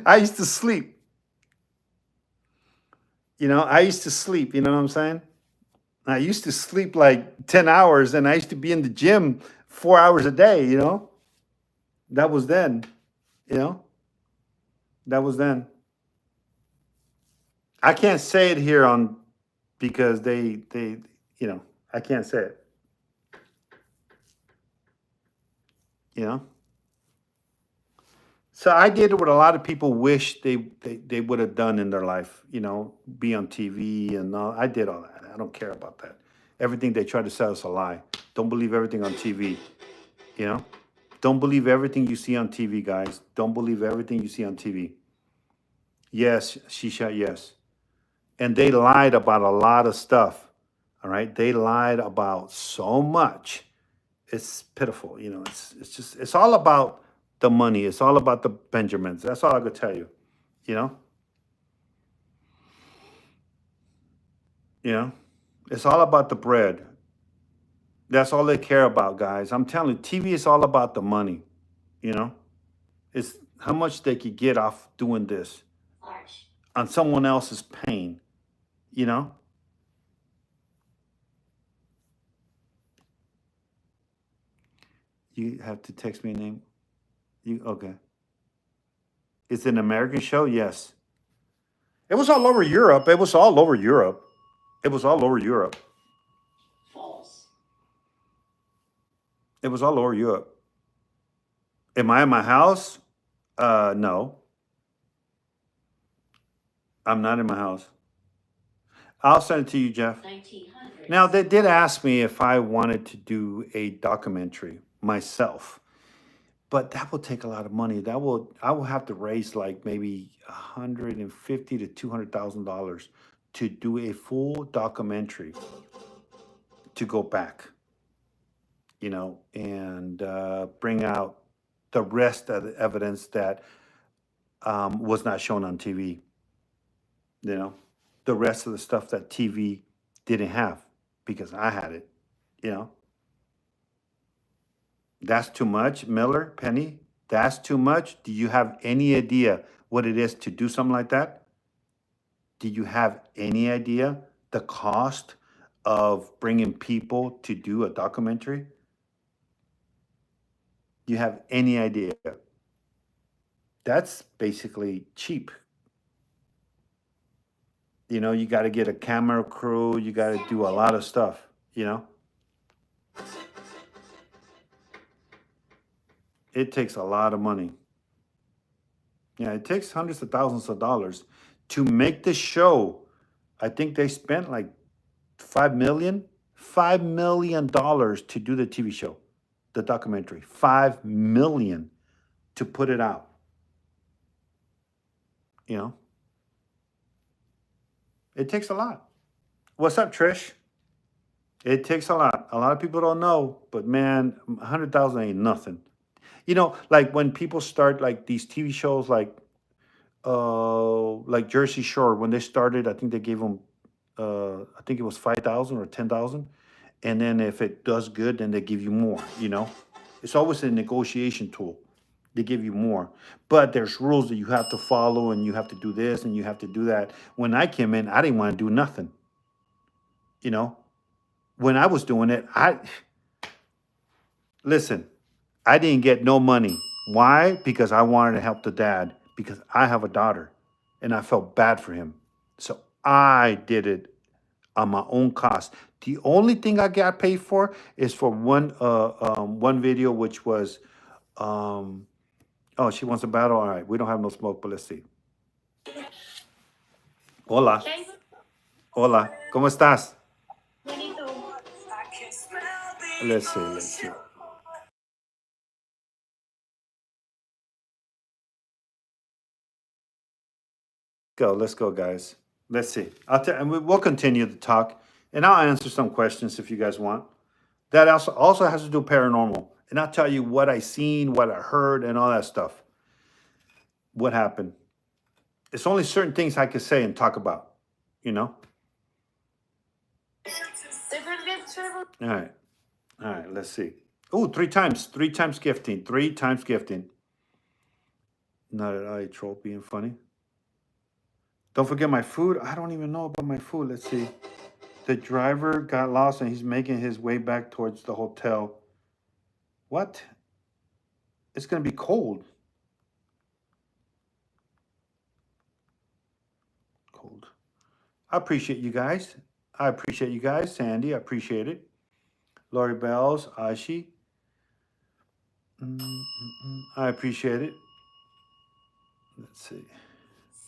I used to sleep. You know, I used to sleep, you know what I'm saying? I used to sleep like 10 hours, and I used to be in the gym 4 hours a day, you know? That was then, you know? That was then. I can't say it here on because they you know, I can't say it. You know? So I did what a lot of people wish they would have done in their life, you know, be on TV and all. I did all that. I don't care about that. Everything they try to sell us a lie. Don't believe everything on TV, you know? Don't believe everything you see on TV, guys. Don't believe everything you see on TV. Yes, Shisha, yes. And they lied about a lot of stuff, all right? They lied about so much. It's pitiful, you know. It's all about the money. It's all about the Benjamins. That's all I could tell you, you know? You know? It's all about the bread. That's all they care about, guys. I'm telling you, TV is all about the money, you know? It's how much they could get off doing this Arch. on someone else's pain, you know? You have to text me a name. You okay? It's an American show. Yes. It was all over Europe. It was all over Europe. It was all over Europe. False. It was all over Europe. Am I in my house? No. I'm not in my house. I'll send it to you, Jeff. 1900s. Now, they did ask me if I wanted to do a documentary myself, but that will take a lot of money. I will have to raise like maybe $150 to $200,000 to do a full documentary to go back, you know, and bring out the rest of the evidence that was not shown on TV. You know, the rest of the stuff that TV didn't have because I had it, you know. That's too much, Miller, Penny. That's too much. Do you have any idea what it is to do something like that? Do you have any idea the cost of bringing people to do a documentary? Do you have any idea? That's basically cheap. You know, you got to get a camera crew, you got to do a lot of stuff, you know? It takes a lot of money. Yeah, it takes hundreds of thousands of dollars to make the show. I think they spent like $5 million to do the TV show, the documentary. $5 million to put it out. You know, it takes a lot. What's up, Trish? It takes a lot. A lot of people don't know, but man, 100,000 ain't nothing. You know, like when people start like these TV shows, like Jersey Shore, when they started, I think they gave them, I think it was 5,000 or 10,000, and then if it does good, then they give you more. You know, it's always a negotiation tool. They give you more, but there's rules that you have to follow, and you have to do this, and you have to do that. When I came in, I didn't want to do nothing. You know, when I was doing it, listen, I didn't get no money. Why? Because I wanted to help the dad, because I have a daughter and I felt bad for him. So I did it on my own cost. The only thing I got paid for is for one video, which was oh, she wants a battle. All right, we don't have no smoke, but let's see. Hola. Hola. ¿Cómo estás? Let's see. Let's go, guys. Let's see. And we'll continue to talk, and I'll answer some questions if you guys want. That also has to do paranormal, and I'll tell you what I seen, what I heard, and all that stuff. What happened? It's only certain things I can say and talk about. You know. All right. Let's see. Oh, three times gifting. 3 times gifting. Not at all a troll being funny. Don't forget my food. I don't even know about my food. Let's see. The driver got lost and he's making his way back towards the hotel. What? It's going to be cold. Cold. I appreciate you guys. Sandy, I appreciate it. Lori Bells, Ashi. I appreciate it. Let's see.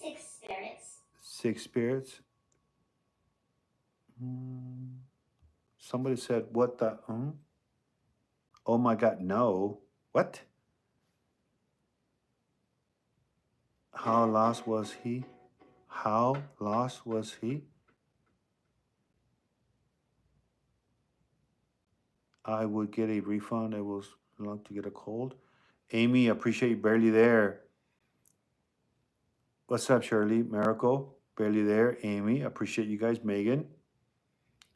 6 spirits. 6 spirits. Somebody said, what the? Oh my God, no. What? How lost was he? How lost was he? I would get a refund. I was long to get a cold. Amy, appreciate you. Barely there. What's up, Shirley? Miracle, barely there. Amy, appreciate you guys. Megan,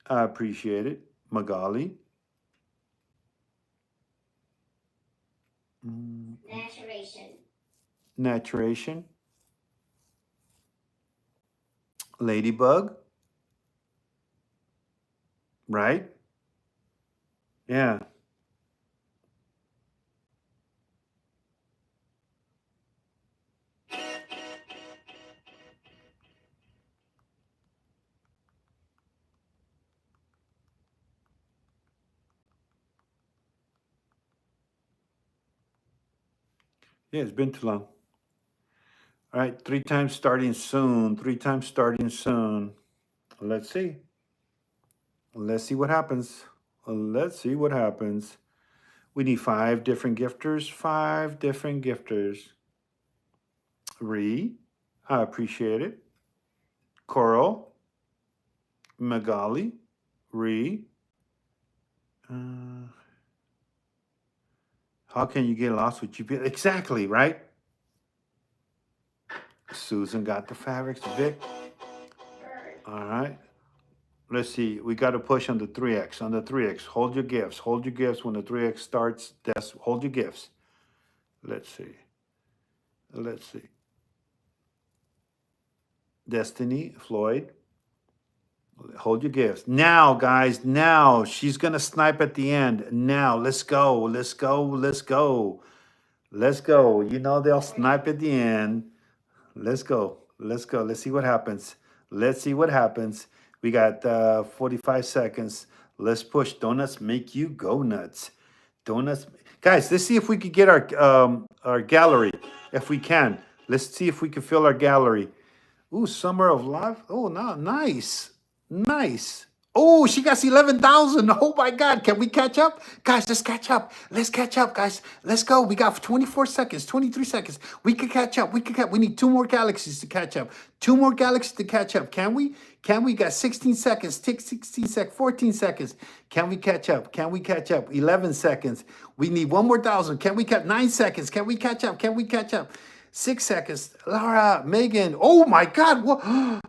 I appreciate it. Magali. Naturation. Ladybug. Right? Yeah. Yeah, it's been too long. All right, 3 times starting soon. 3 times starting soon. Let's see. Let's see what happens. Let's see what happens. We need 5 different gifters. 5 different gifters. Ree, I appreciate it. Coral, Magali, Ree. How can you get lost with GPS? Exactly, right? Susan got the fabrics. Vic. All right. Let's see. We got to push on the 3X. On the 3X. Hold your gifts. Hold your gifts when the 3X starts. Hold your gifts. Let's see. Let's see. Destiny, Floyd. Hold your gifts. Now, guys, now. She's going to snipe at the end. Now, let's go. Let's go. Let's go. Let's go. You know they'll snipe at the end. Let's go. Let's go. Let's see what happens. Let's see what happens. We got 45 seconds. Let's push. Donuts make you go nuts. Donuts. Guys, let's see if we could get our gallery. If we can. Let's see if we can fill our gallery. Ooh, Summer of Love. Oh, no, nice. Nice. Oh, she got 11,000. Oh my God. Can we catch up? Guys, let's catch up. Let's catch up, guys. Let's go. We got 24 seconds, 23 seconds. We can catch up. We need 2 more galaxies to catch up. 2 more galaxies to catch up. Can we? Can we? Got 16 seconds. Tick 16 seconds, 14 seconds. Can we catch up? Can we catch up? 11 seconds. We need 1 more thousand. Can we catch 9 seconds? Can we catch up? Can we catch up? 6 seconds. Laura, Megan. Oh my God. What?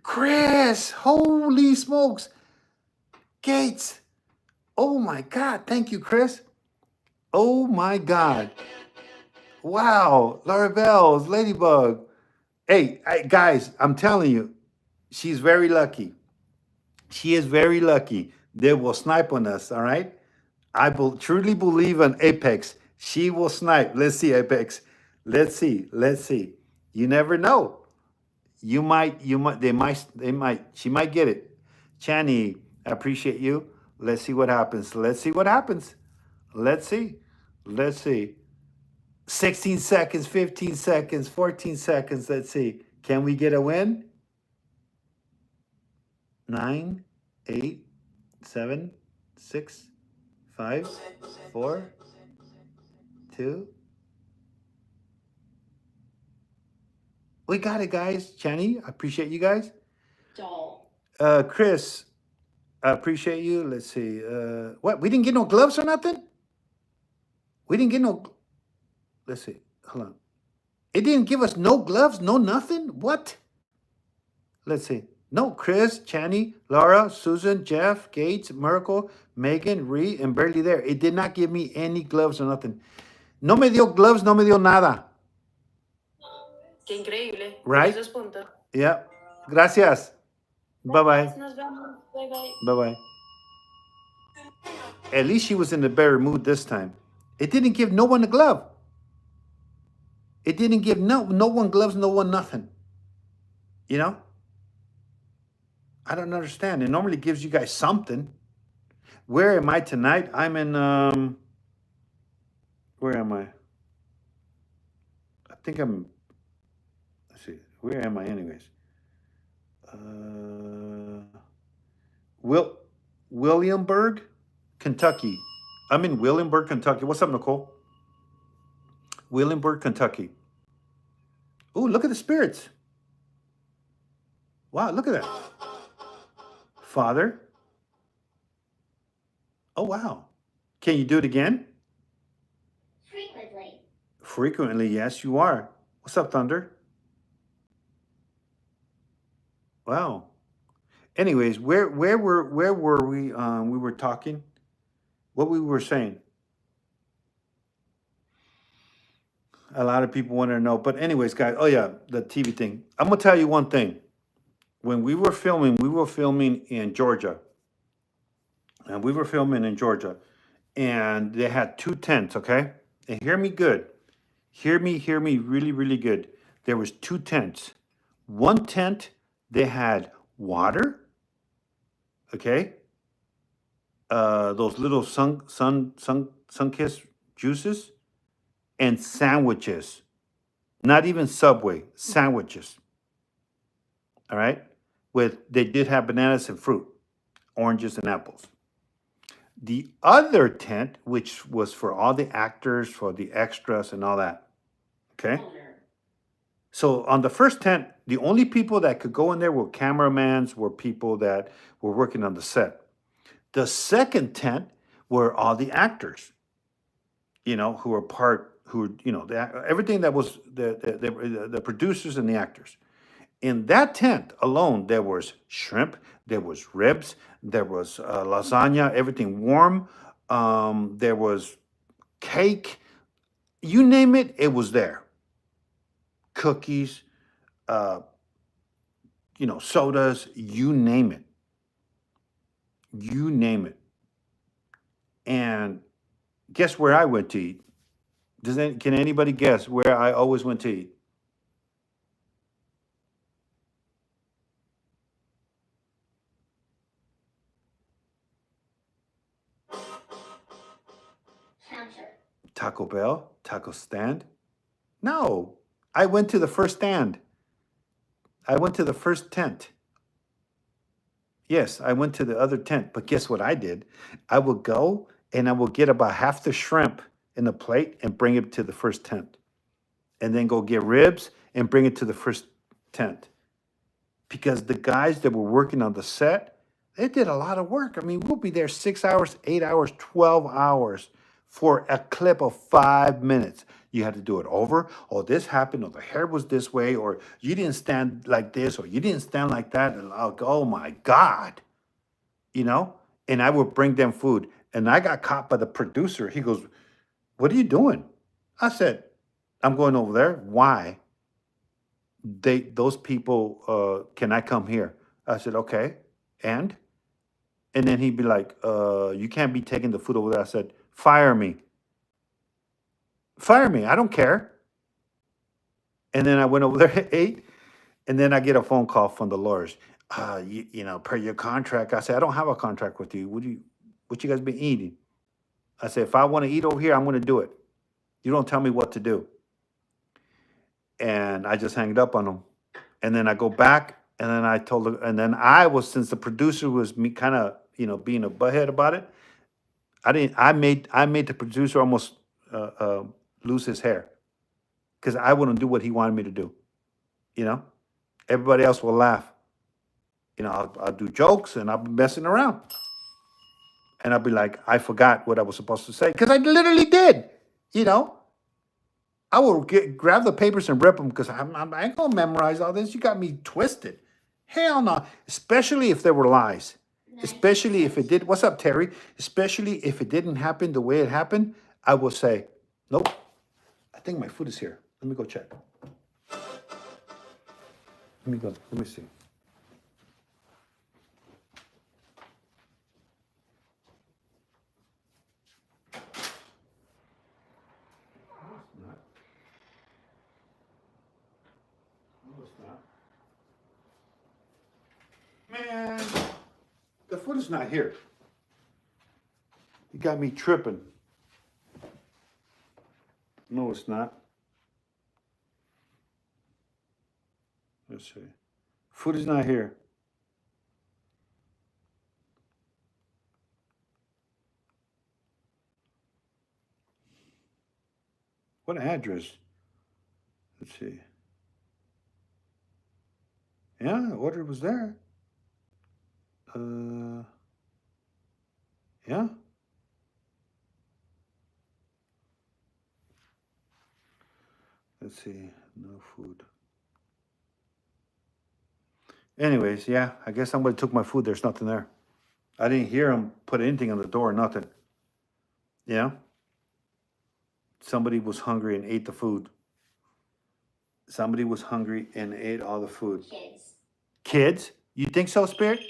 Chris, holy smokes. Gates. Oh my God. Thank you, Chris. Oh my God. Wow. Laura Bells, Ladybug. Hey, guys, I'm telling you, she's very lucky. She is very lucky. They will snipe on us, all right? I truly believe in Apex. She will snipe. Let's see, Apex. Let's see. Let's see. You never know. You might, she might get it. Chani, I appreciate you. Let's see what happens. Let's see what happens. Let's see. Let's see. 16 seconds, 15 seconds, 14 seconds. Let's see. Can we get a win? 9, 8, 7, 6, 5, 4, 2. We got it, guys. Chani, I appreciate you guys. Doll. Chris, I appreciate you. Let's see. What? We didn't get no gloves or nothing? We didn't get no. Let's see. Hold on. It didn't give us no gloves, no nothing? What? Let's see. No, Chris, Chani, Laura, Susan, Jeff, Gates, Miracle, Megan, Ree, and Barely There. It did not give me any gloves or nothing. No me dio gloves, no me dio nada. Qué increíble. Right? Esos puntos. Yeah. Gracias. Bye-bye. Nos vemos. Bye bye. Bye-bye. At least she was in a better mood this time. It didn't give no one a glove. It didn't give no one gloves, no one nothing. You know? I don't understand. It normally gives you guys something. Where am I tonight? I'm in where am I? I think I'm, let's see, where am I anyways? Williamburg, Kentucky. I'm in Williamburg, Kentucky. What's up, Nicole? Williamburg, Kentucky. Oh, look at the spirits. Wow, look at that. Father. Oh, wow. Can you do it again? Frequently. Frequently, yes, you are. What's up, Thunder? Wow. Anyways, where were we? We were talking. What we were saying. A lot of people want to know. But anyways, guys. Oh yeah, the TV thing. I'm gonna tell you one thing. When we were filming in Georgia. And we were filming in Georgia, and they had 2 tents. Okay, and hear me good. Hear me really, really good. There was 2 tents. One tent, they had water. Okay. Those little sun-kissed juices and sandwiches. Not even Subway, sandwiches. All right. They did have bananas and fruit, oranges and apples. The other tent, which was for all the actors, for the extras and all that. Okay. So on the first tent, the only people that could go in there were cameramans, were people that were working on the set. The second tent were all the actors, who were, everything that was the producers and the actors. In that tent alone, there was shrimp, there was ribs, there was lasagna, everything warm. There was cake, you name it, it was there. Cookies, sodas, you name it. You name it. And guess where I went to eat? Can anybody guess where I always went to eat? Counter. Taco Bell? Taco stand? No. I went to the first stand. I went to the first tent. Yes, I went to the other tent, but guess what I did? I would go and I would get about half the shrimp in a plate and bring it to the first tent, and then go get ribs and bring it to the first tent. Because the guys that were working on the set, they did a lot of work. I mean, we'll be there 6 hours, 8 hours, 12 hours for a clip of 5 minutes. You had to do it over. Oh, this happened, or the hair was this way, or you didn't stand like this, or you didn't stand like that. And I'll go, oh my God, you know? And I would bring them food. And I got caught by the producer. He goes, what are you doing? I said, I'm going over there. Why? Those people, can I come here? I said, okay. And then he'd be like, you can't be taking the food over there. I said, fire me. Fire me. I don't care. And then I went over there, ate, and then I get a phone call from the lawyers. Per your contract. I said, I don't have a contract with you. What you guys been eating? I said, if I want to eat over here, I'm going to do it. You don't tell me what to do. And I just hanged up on them. And then I go back, and then I told her, and then I was, since the producer was me kind of, being a butthead about it, I made the producer almost lose his hair, because I wouldn't do what he wanted me to do. Everybody else will laugh. I'll do jokes and I'll be messing around. And I'll be like, I forgot what I was supposed to say, because I literally did. I will grab the papers and rip them, because I ain't gonna memorize all this. You got me twisted. Hell no. Especially if there were lies. Especially if it did. What's up, Terry? Especially if it didn't happen the way it happened, I will say, nope. I think my food is here. Let me go check. Let me see. No, it's not. Man, the food is not here. You got me tripping. No, it's not. Let's see. Food is not here. What address? Let's see. Yeah, the order was there. Yeah. Let's see. No food. Anyways, yeah, I guess somebody took my food. There's nothing there. I didn't hear them put anything on the door, nothing. Yeah. Somebody was hungry and ate the food. Somebody was hungry and ate all the food. Kids. Kids? You think so, Spirit?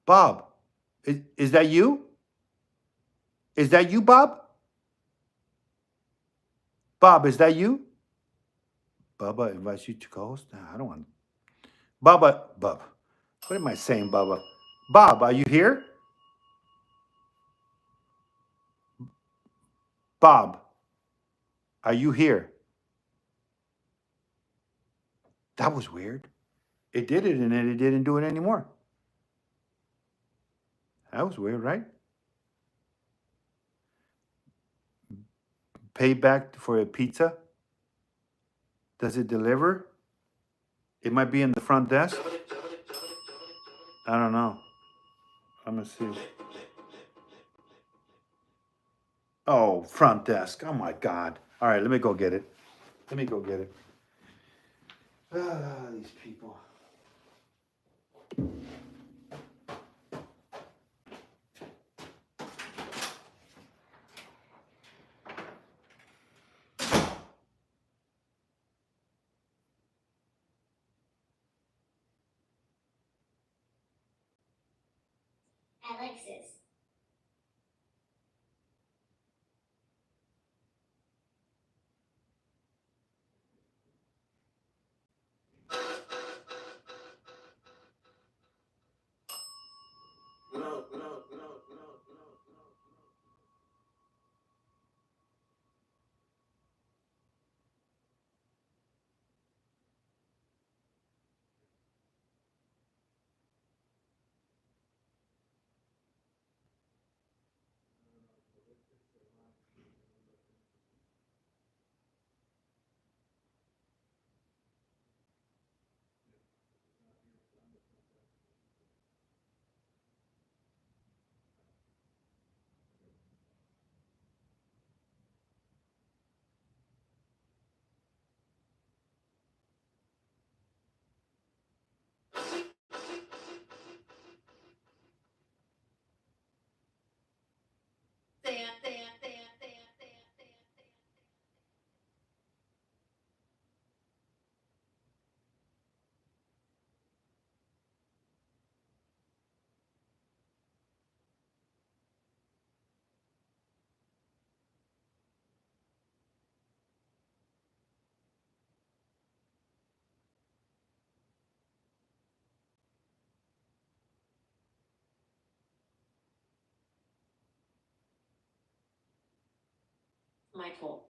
Bob, is that you? Is that you, Bob? Bob, is that you? Bubba invites you to co-host? Nah, I don't want. Bob. What am I saying, Bubba? Bob, are you here? Bob, are you here? That was weird. It did it, and then it didn't do it anymore. That was weird, right? Pay back for a pizza? Does it deliver? It might be in the front desk. I don't know. I'm gonna see. Oh, front desk. Oh my God. All right, let me go get it. Let me go get it. Ah, these people. Alexis. Michael.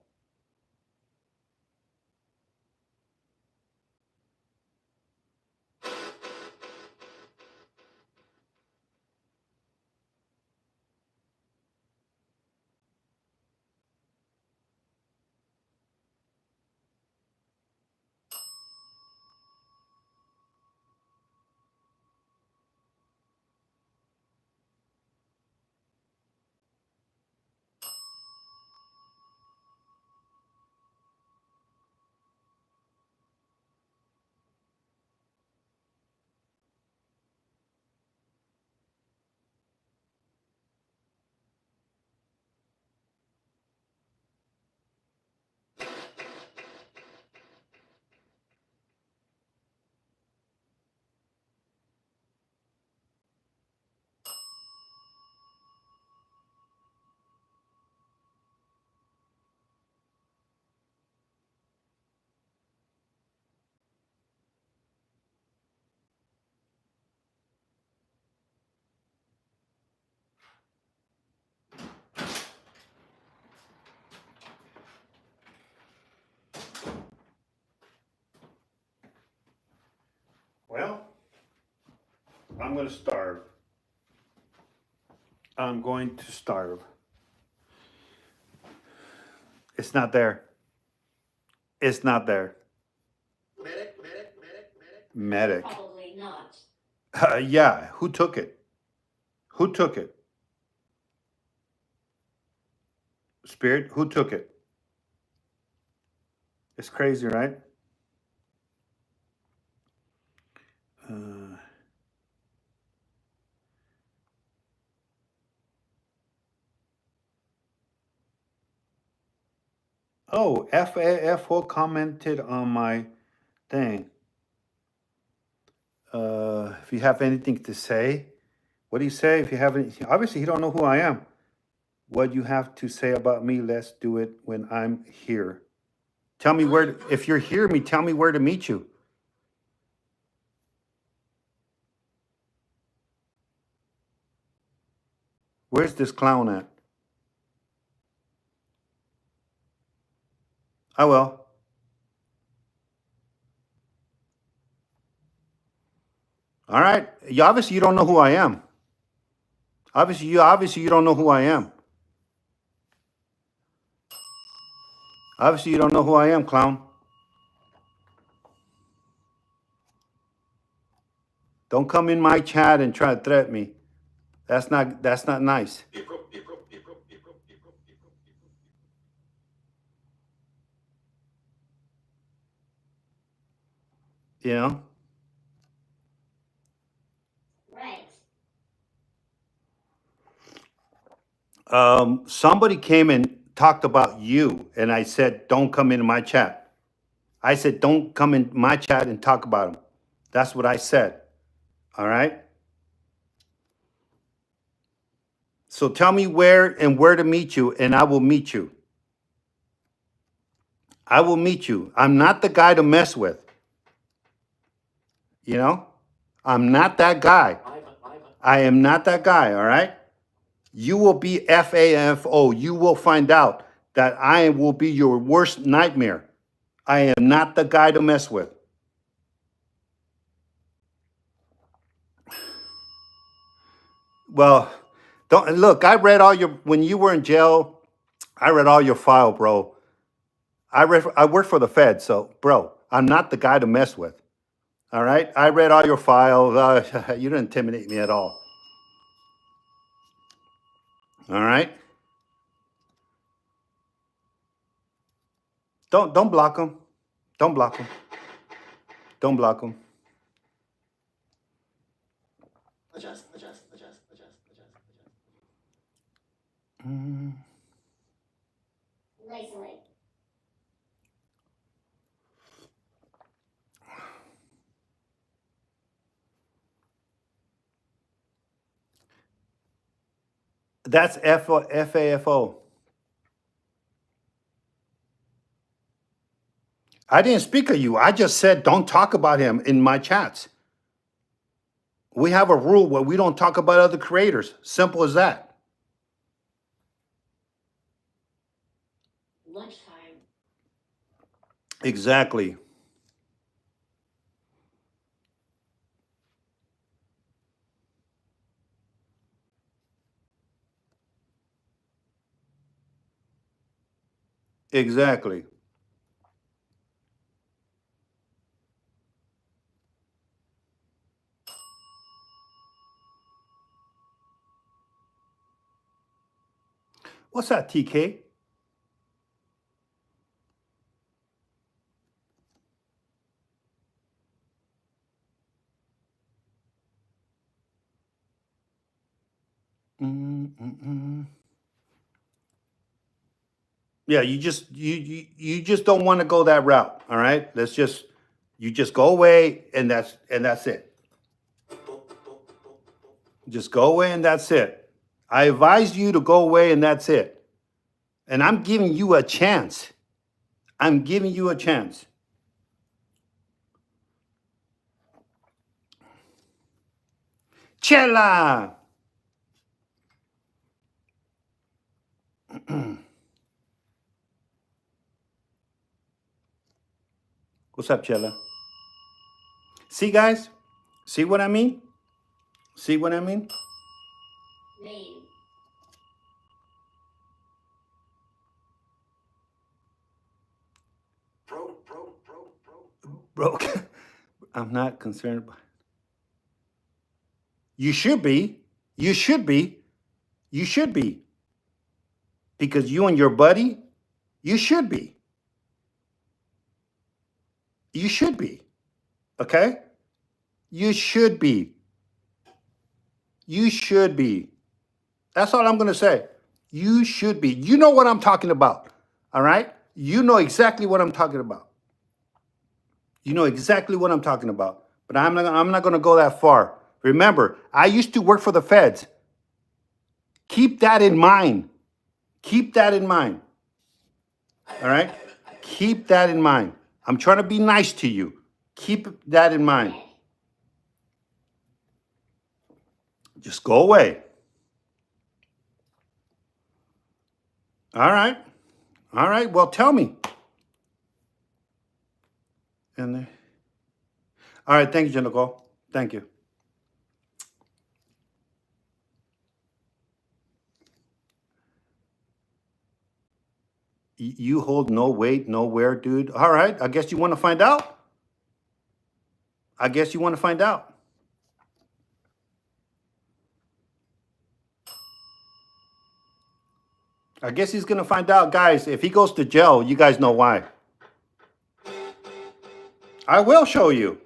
Well, I'm going to starve. I'm going to starve. It's not there. It's not there. Medic. Probably not. Yeah, who took it? Who took it? Spirit, who took it? It's crazy, right? Oh, FAFO commented on my thing. If you have anything to say, what do you say? If you have any, obviously you don't know who I am. What you have to say about me, let's do it when I'm here. Tell me where, if you're here, tell me where to meet you. Where's this clown at? I will. All right. Obviously you don't know who I am. Obviously you don't know who I am. Obviously you don't know who I am, clown. Don't come in my chat and try to threaten me. That's not nice. You know? Right. Somebody came and talked about you, and I said, don't come into my chat. I said, don't come in my chat and talk about him. That's what I said. All right? So tell me where to meet you, and I will meet you. I will meet you. I'm not the guy to mess with. You know? I'm not that guy. I am not that guy, all right? You will be FAFO. You will find out that I will be your worst nightmare. I am not the guy to mess with. Well, don't look, I read all your when you were in jail, I read all your file, bro. I work for the Fed, so bro, I'm not the guy to mess with. All right? I read all your files. You didn't intimidate me at all. All right? Don't block him. Don't block him. Don't block him. Lazily. That's FAFO. I didn't speak of you. I just said don't talk about him in my chats. We have a rule where we don't talk about other creators. Simple as that. Exactly. Exactly. What's that, TK? Mm-mm-mm. Yeah, you just don't want to go that route. All right, let's just you just go away, and that's it. Just go away, and that's it. I advise you to go away, and that's it. And I'm giving you a chance. I'm giving you a chance. Chela. What's up, Chela? See, guys? See what I mean? See what I mean? Name. Broke. I'm not concerned about. You should be. You should be. You should be. Because you and your buddy, you should be. You should be. Okay? You should be. You should be. That's all I'm going to say. You should be. You know what I'm talking about. All right? You know exactly what I'm talking about. You know exactly what I'm talking about. But I'm not going to go that far. Remember, I used to work for the feds. Keep that in mind. Keep that in mind. All right? Keep that in mind. I'm trying to be nice to you. Keep that in mind. Just go away. All right. All right. Well, tell me. And all right. Thank you, Nicole. Thank you. You hold no weight nowhere, dude. All right. I guess you want to find out. I guess you want to find out. I guess he's going to find out, guys. If he goes to jail, you guys know why. I will show you.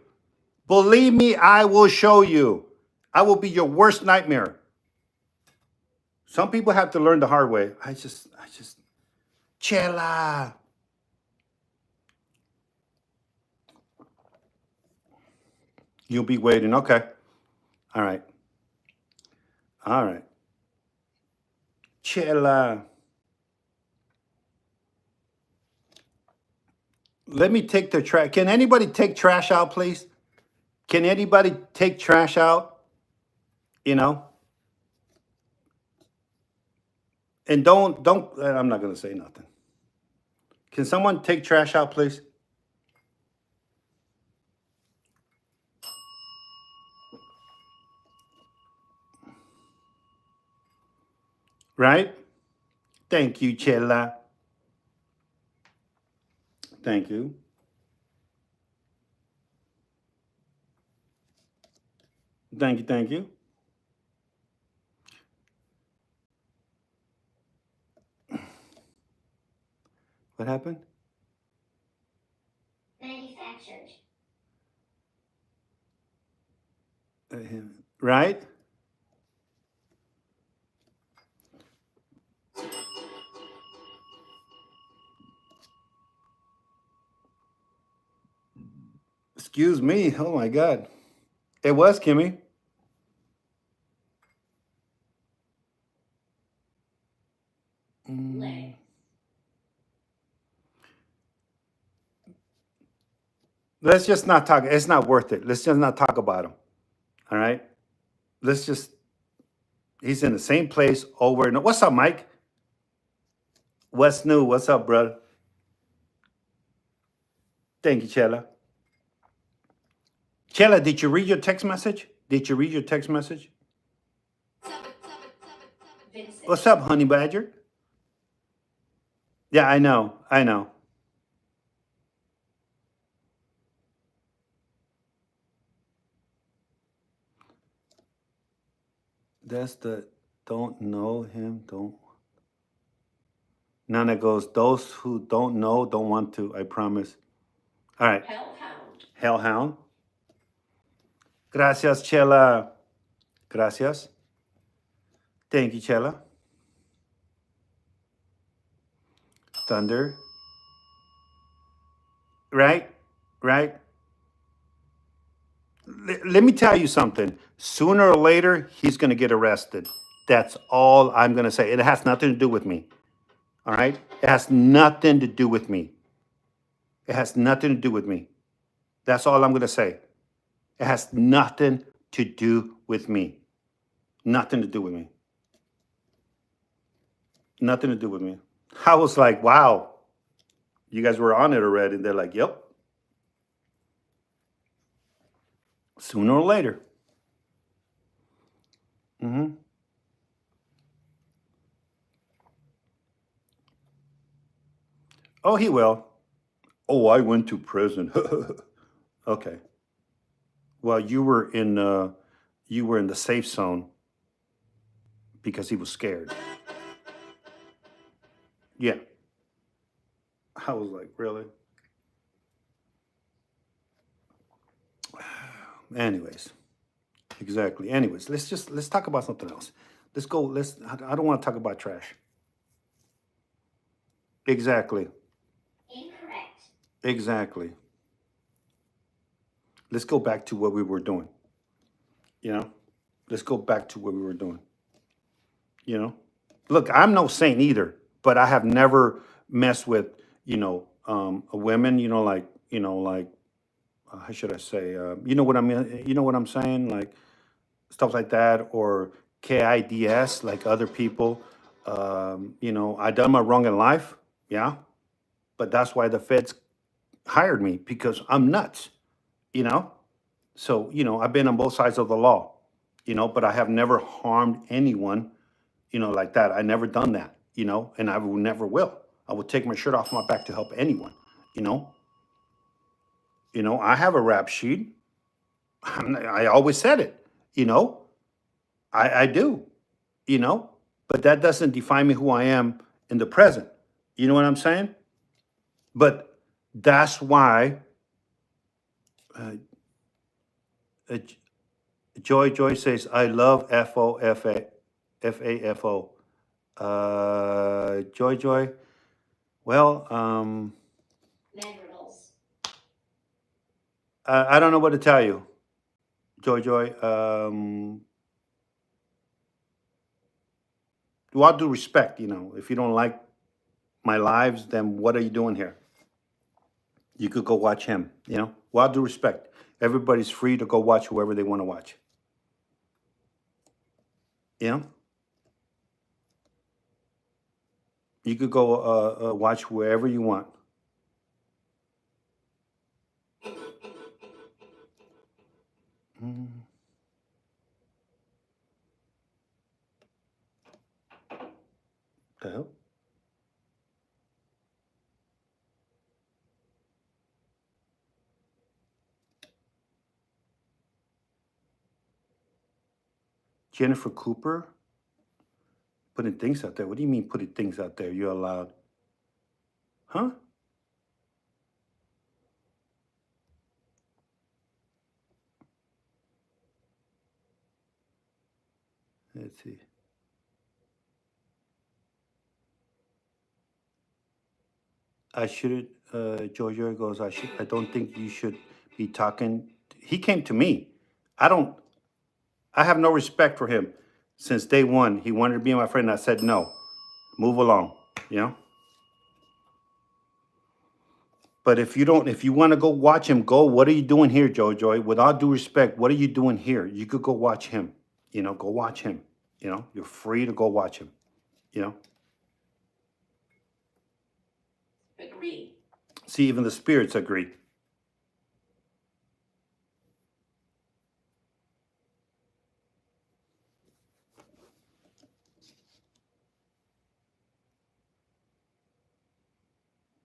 Believe me, I will show you. I will be your worst nightmare. Some people have to learn the hard way. Chela. You'll be waiting. Okay. All right. All right. Chela. Let me take the trash. Can anybody take trash out, please? Can anybody take trash out? You know? And don't, I'm not going to say nothing. Can someone take trash out, please? Right? Thank you, Chela. Thank you. Thank you. Thank you. What happened? Manufactured. Right? Excuse me. Oh my God. It was Kimmy. Leg. Let's just not talk. It's not worth it. Let's just not talk about him. All right? Let's just, he's in the same place over and what's up, Mike? What's new? What's up, brother? Thank you, Chela. Chela, did you read your text message? Did you read your text message? Vincent. What's up, honey badger? Yeah, I know. I know. That's the don't know him, don't. Nana goes, those who don't know don't want to, I promise. All right. Hellhound. Hellhound. Gracias, Chela. Gracias. Thank you, Chela. Thunder. Right? Right? Let me tell you something. Sooner or later, he's going to get arrested. That's all I'm going to say. It has nothing to do with me. All right? It has nothing to do with me. It has nothing to do with me. That's all I'm going to say. It has nothing to do with me. Nothing to do with me. Nothing to do with me. I was like, wow, you guys were on it already. And they're like, yep. Sooner or later. Mm-hmm. Oh, he will. Oh, I went to prison. Okay. Well, you were in the safe zone because he was scared. Yeah. I was like, really? Anyways, exactly. Anyways, let's talk about something else. Let's go. I don't want to talk about trash. Exactly. Incorrect. Exactly. Let's go back to what we were doing. You know, let's go back to what we were doing. You know, look, I'm no saint either, but I have never messed with, a women, like, how should I say, you know what I mean? You know what I'm saying? Like stuff like that, or KIDS, like other people. I done my wrong in life. Yeah. But that's why the feds hired me because I'm nuts, you know? So, I've been on both sides of the law, but I have never harmed anyone, like that. I never done that, and I will never will. I would take my shirt off my back to help anyone, you know? I have a rap sheet. I always said it, you know? I do, you know? But that doesn't define me who I am in the present. You know what I'm saying? But that's why uh, uh, Joy says, I love FAFO. Joy. Well, Mandrels. I don't know what to tell you, Joy. With all due respect, if you don't like my lives, then what are you doing here? You could go watch him, With all due respect, everybody's free to go watch whoever they want to watch. You know? You could go watch wherever you want. Mm, the hell? Jennifer Cooper putting things out there. What do you mean putting things out there? You're allowed, huh? Let's see. I shouldn't. Jojo goes. I don't think you should be talking. He came to me. I don't. I have no respect for him since day one. He wanted to be my friend. I said no. Move along. You know. But if you want to go watch him, go. What are you doing here, Jojo? With all due respect, what are you doing here? You could go watch him. Go watch him. You're free to go watch him. You know. Agree. See, even the spirits agree.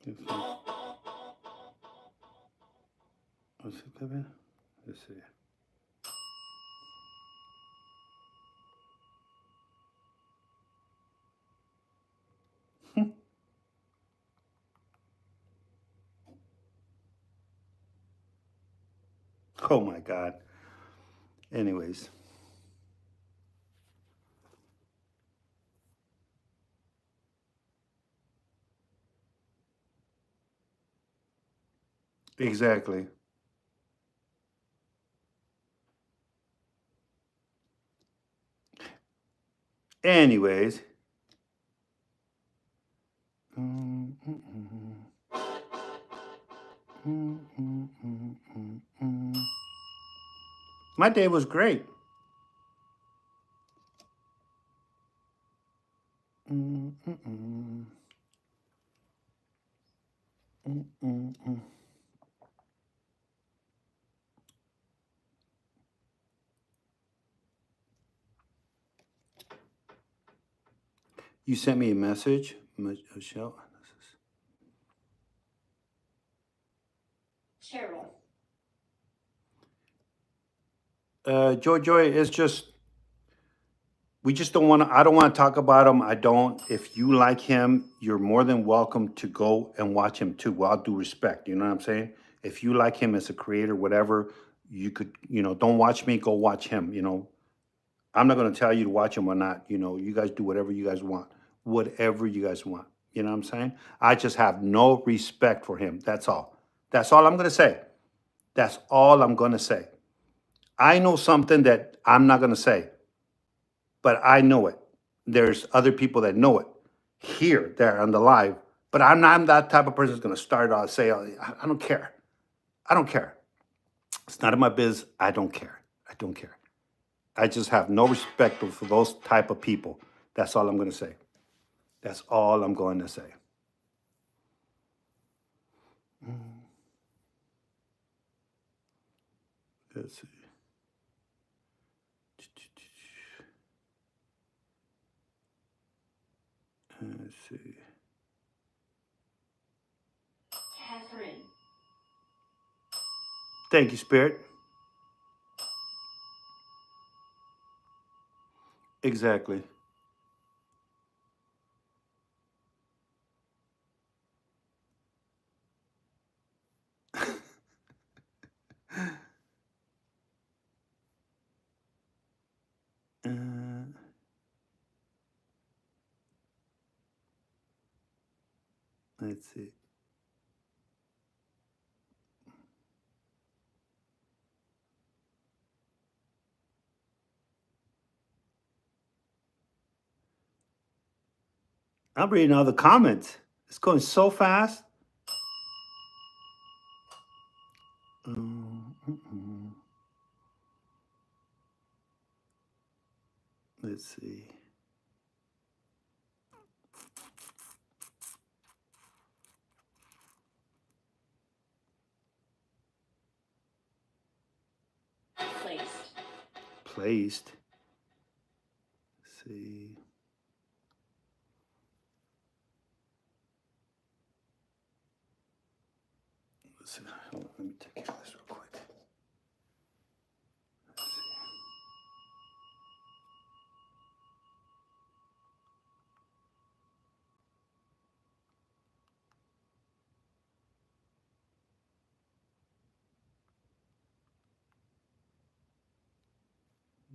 What's it coming? Let's see. Oh my God. Anyways. Exactly. Anyways. My day was great. You sent me a message, Michelle. Carol. Joy, it's just we just don't want to. I don't want to talk about him. I don't. If you like him, you're more than welcome to go and watch him too. With all due respect, you know what I'm saying? If you like him as a creator, whatever, you could, don't watch me. Go watch him. I'm not going to tell you to watch him or not. You guys do whatever you guys want. Whatever you guys want. You know what I'm saying? I just have no respect for him. That's all. That's all I'm going to say. That's all I'm going to say. I know something that I'm not going to say, but I know it. There's other people that know it here, there on the live, but I'm not that type of person that's going to start out and say, "Oh, I don't care. I don't care. It's none of my biz. I don't care. I don't care. I just have no respect for those type of people. That's all I'm going to say. That's all I'm going to say. Let's see. Let's see. Catherine. Thank you, Spirit. Exactly. Let's see. I'm reading all the comments. It's going so fast. Let's see. Placed. Placed. Let's see. Let's see. Hold on, let me take care of this real quick.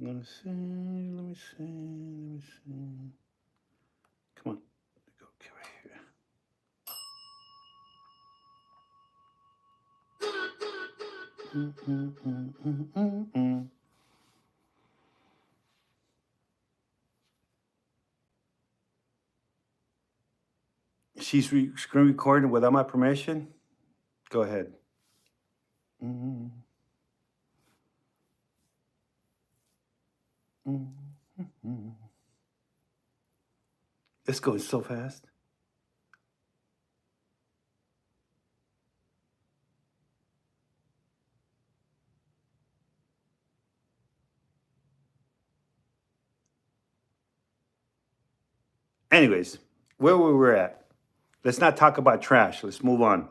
Let's see. Let me see. Let me see. Let me see. Come on. Go right here. She's screen recording without my permission. Go ahead. It's going so fast. Anyways, where we were at. Let's not talk about trash. Let's move on.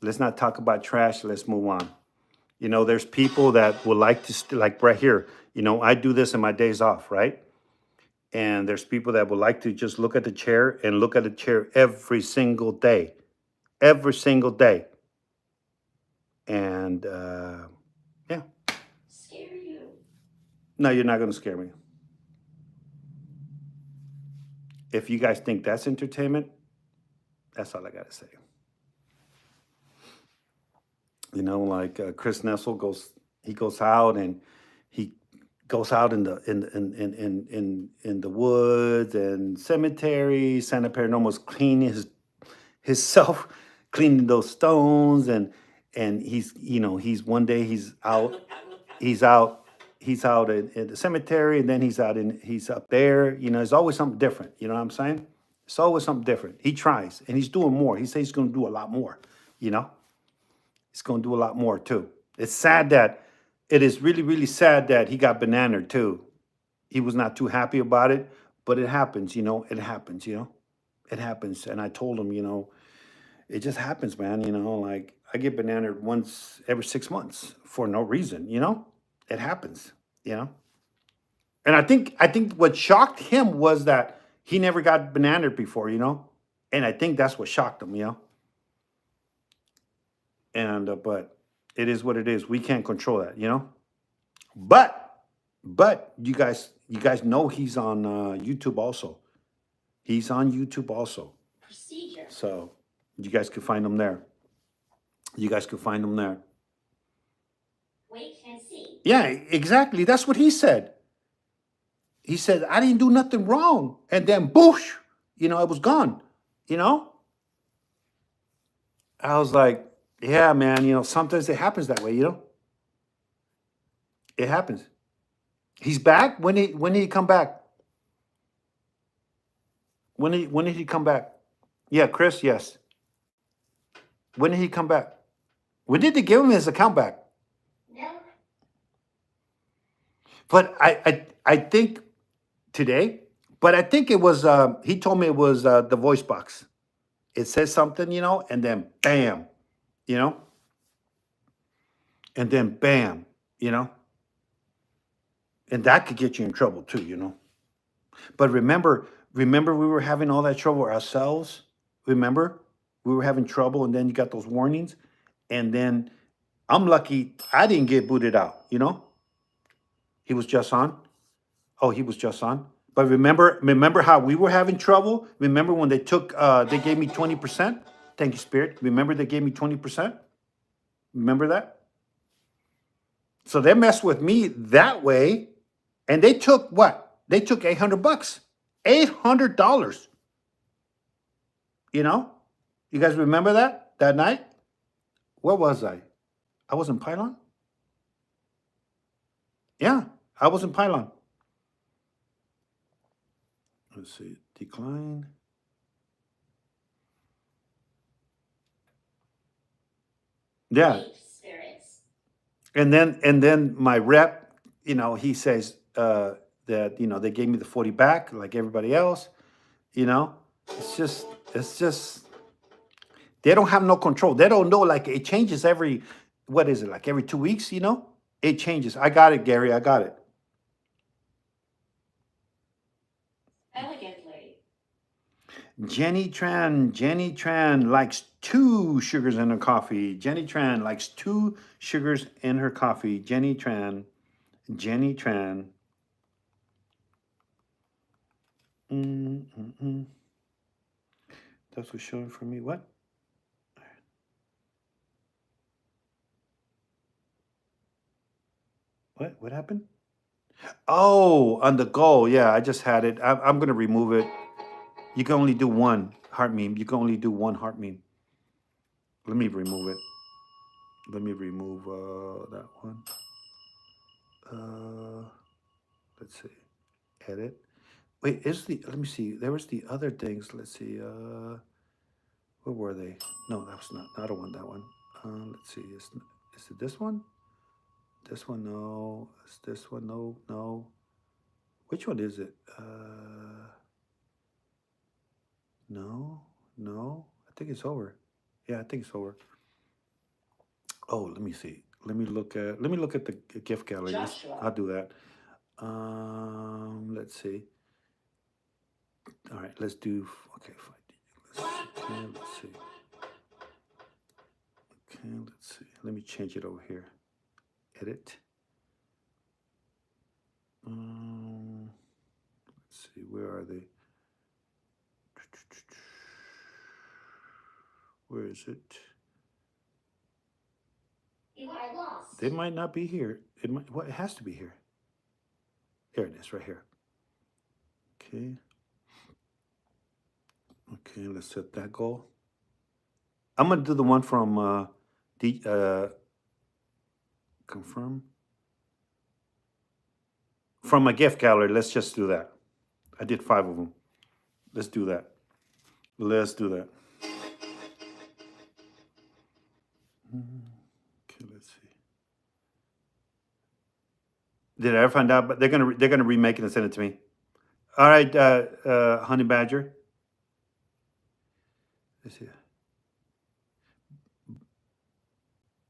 Let's not talk about trash. Let's move on. You know, there's people that would like to, like right here, you know, I do this in my days off, right? And there's people that would like to just look at the chair and look at the chair every single day. Every single day. And yeah. Scare you. No, you're not going to scare me. If you guys think that's entertainment, that's all I got to say. You know, like Chris Nessel he goes out and he goes out in the woods and cemeteries. Santa Paranormal's cleaning his self, cleaning those stones, and he's, you know, he's out in the cemetery, and then he's up there. You know, there's always something different. You know what I'm saying? It's always something different. He tries, and he's doing more. He says he's going to do a lot more. You know, he's going to do a lot more too. It's sad that it is really, really sad that he got bananaed too. He was not too happy about it, but it happens. You know, it happens. You know, it happens. And I told him, you know, it just happens, man. You know, like I get bananaed once every 6 months for no reason. You know, it happens. You know. And I think what shocked him was that he never got bananaed before, you know? And I think that's what shocked him, you know? And but it is what it is. We can't control that, you know? But you guys know he's on YouTube also. He's on YouTube also. Procedure. So you guys can find him there. You guys can find him there. Wait and see. Yeah, exactly. That's what he said. He said, I didn't do nothing wrong. And then boosh, you know, it was gone, you know? I was like, yeah, man, you know, sometimes it happens that way, you know? It happens. He's back? When did he come back? When did he come back? Yeah, Chris, yes. When did he come back? When did they give him his account back? No. But I think today, but I think it was he told me it was the voice box. It says something, you know, and then bam, you know? And then bam, you know? And that could get you in trouble too, you know? But remember we were having all that trouble ourselves. Remember? We were having trouble, and then you got those warnings. And then I'm lucky I didn't get booted out, you know? He was just on. Oh, he was just on. But remember how we were having trouble? Remember when they gave me 20%? Thank you, Spirit. Remember they gave me 20%? Remember that? So they messed with me that way, and they took what? They took $800. $800. You know? You guys remember that night? Where was I? I was in Pylon? Yeah, I was in Pylon. Let's see. Decline. Yeah. Wait, spirits. And then my rep, you know, he says that, you know, they gave me the 40 back like everybody else. You know, it's just they don't have no control. They don't know, like it changes every, what is it, like every 2 weeks, you know? It changes. I got it, Gary. I got it. Elegantly. Jenny Tran likes 2 sugars in her coffee. Jenny Tran likes 2 sugars in her coffee. Jenny Tran. That's what's showing for me. What? What happened? Oh, on the go. Yeah, I just had it. I'm gonna remove it. You can only do one heart meme. You can only do one heart meme. Let me remove it. Let me remove that one. Let's see. Edit. Wait, let me see. There was the other things. Let's see. Where were they? No, that was not. I don't want that one. Let's see. Is it this one? This one, no. Is this one? No, no. Which one is it? No, No, I think it's over. Yeah, I think it's over. Oh, let me see. Let me look at the gift gallery. I'll do that. Let's see. All right, let's do. Okay, fine. Let's see. Okay, let's see. Let me change it over here. Edit. Let's see. Where are they? Where is it? You are lost. They might not be here. It might. Well, it has to be here. There it is, right here. Okay. Okay, let's set that goal. I'm gonna do the one from confirm from my gift gallery. Let's just do that. I did 5 of them. Let's do that. Let's do that. Okay, let's see. Did I ever find out? But they're gonna remake it and send it to me. All right, Honey Badger. Let's see.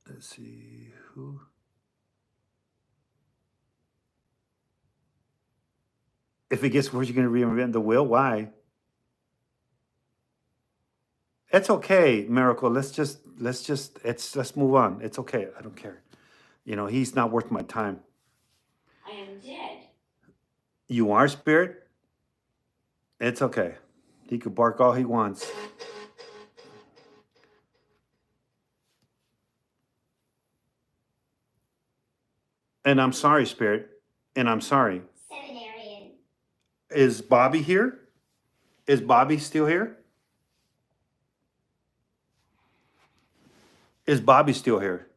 Let's see who. If it gets worse, you're gonna reinvent the wheel. Why? It's okay, Miracle. Let's move on. It's okay. I don't care. You know, he's not worth my time. I am dead. You are, Spirit? It's okay. He could bark all he wants. And I'm sorry, Spirit. And I'm sorry. Seminarian. Is Bobby here? Is Bobby still here? Is Bobby still here?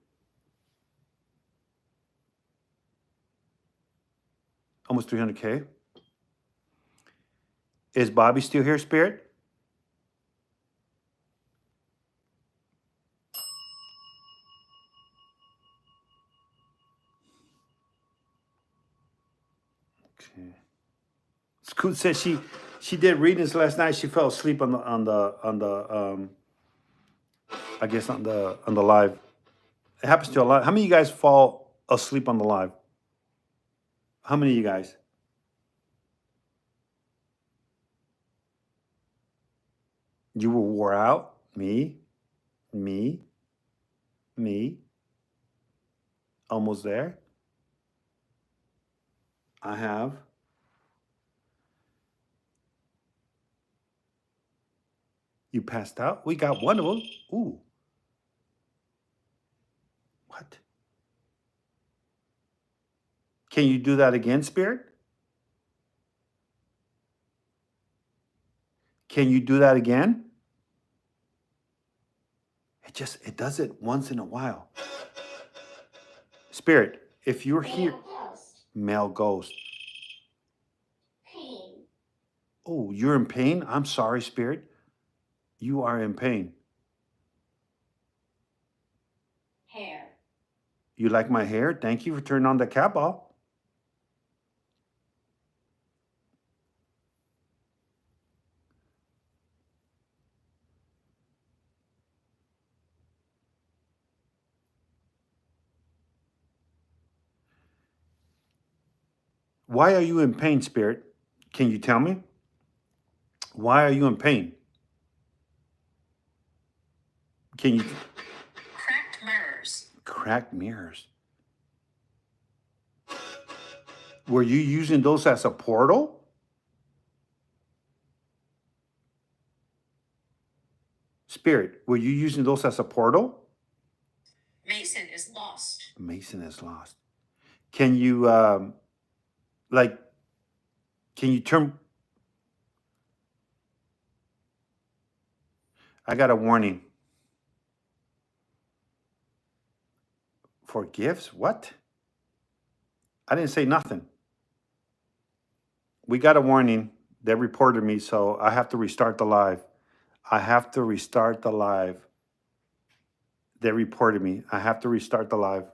Almost 300K. Is Bobby still here, Spirit? Okay. Scoot said she did readings last night. She fell asleep on the I guess on the live. It happens to a lot. How many of you guys fall asleep on the live? How many of you guys? You were wore out? Me? Almost there. I have. You passed out? We got one of them. Ooh. What? Can you do that again, Spirit? Can you do that again? It does it once in a while. Spirit, if you're here, male ghost. Pain. Oh, you're in pain? I'm sorry, Spirit. You are in pain. Hair. You like my hair? Thank you for turning on the cat ball. Why are you in pain, Spirit? Can you tell me? Why are you in pain? Can you? Cracked mirrors. Cracked mirrors. Were you using those as a portal? Spirit, were you using those as a portal? Mason is lost. Mason is lost. Can you, can you turn? I got a warning. For gifts? What? I didn't say nothing. We got a warning. They reported me, so I have to restart the live. I have to restart the live. They reported me. I have to restart the live.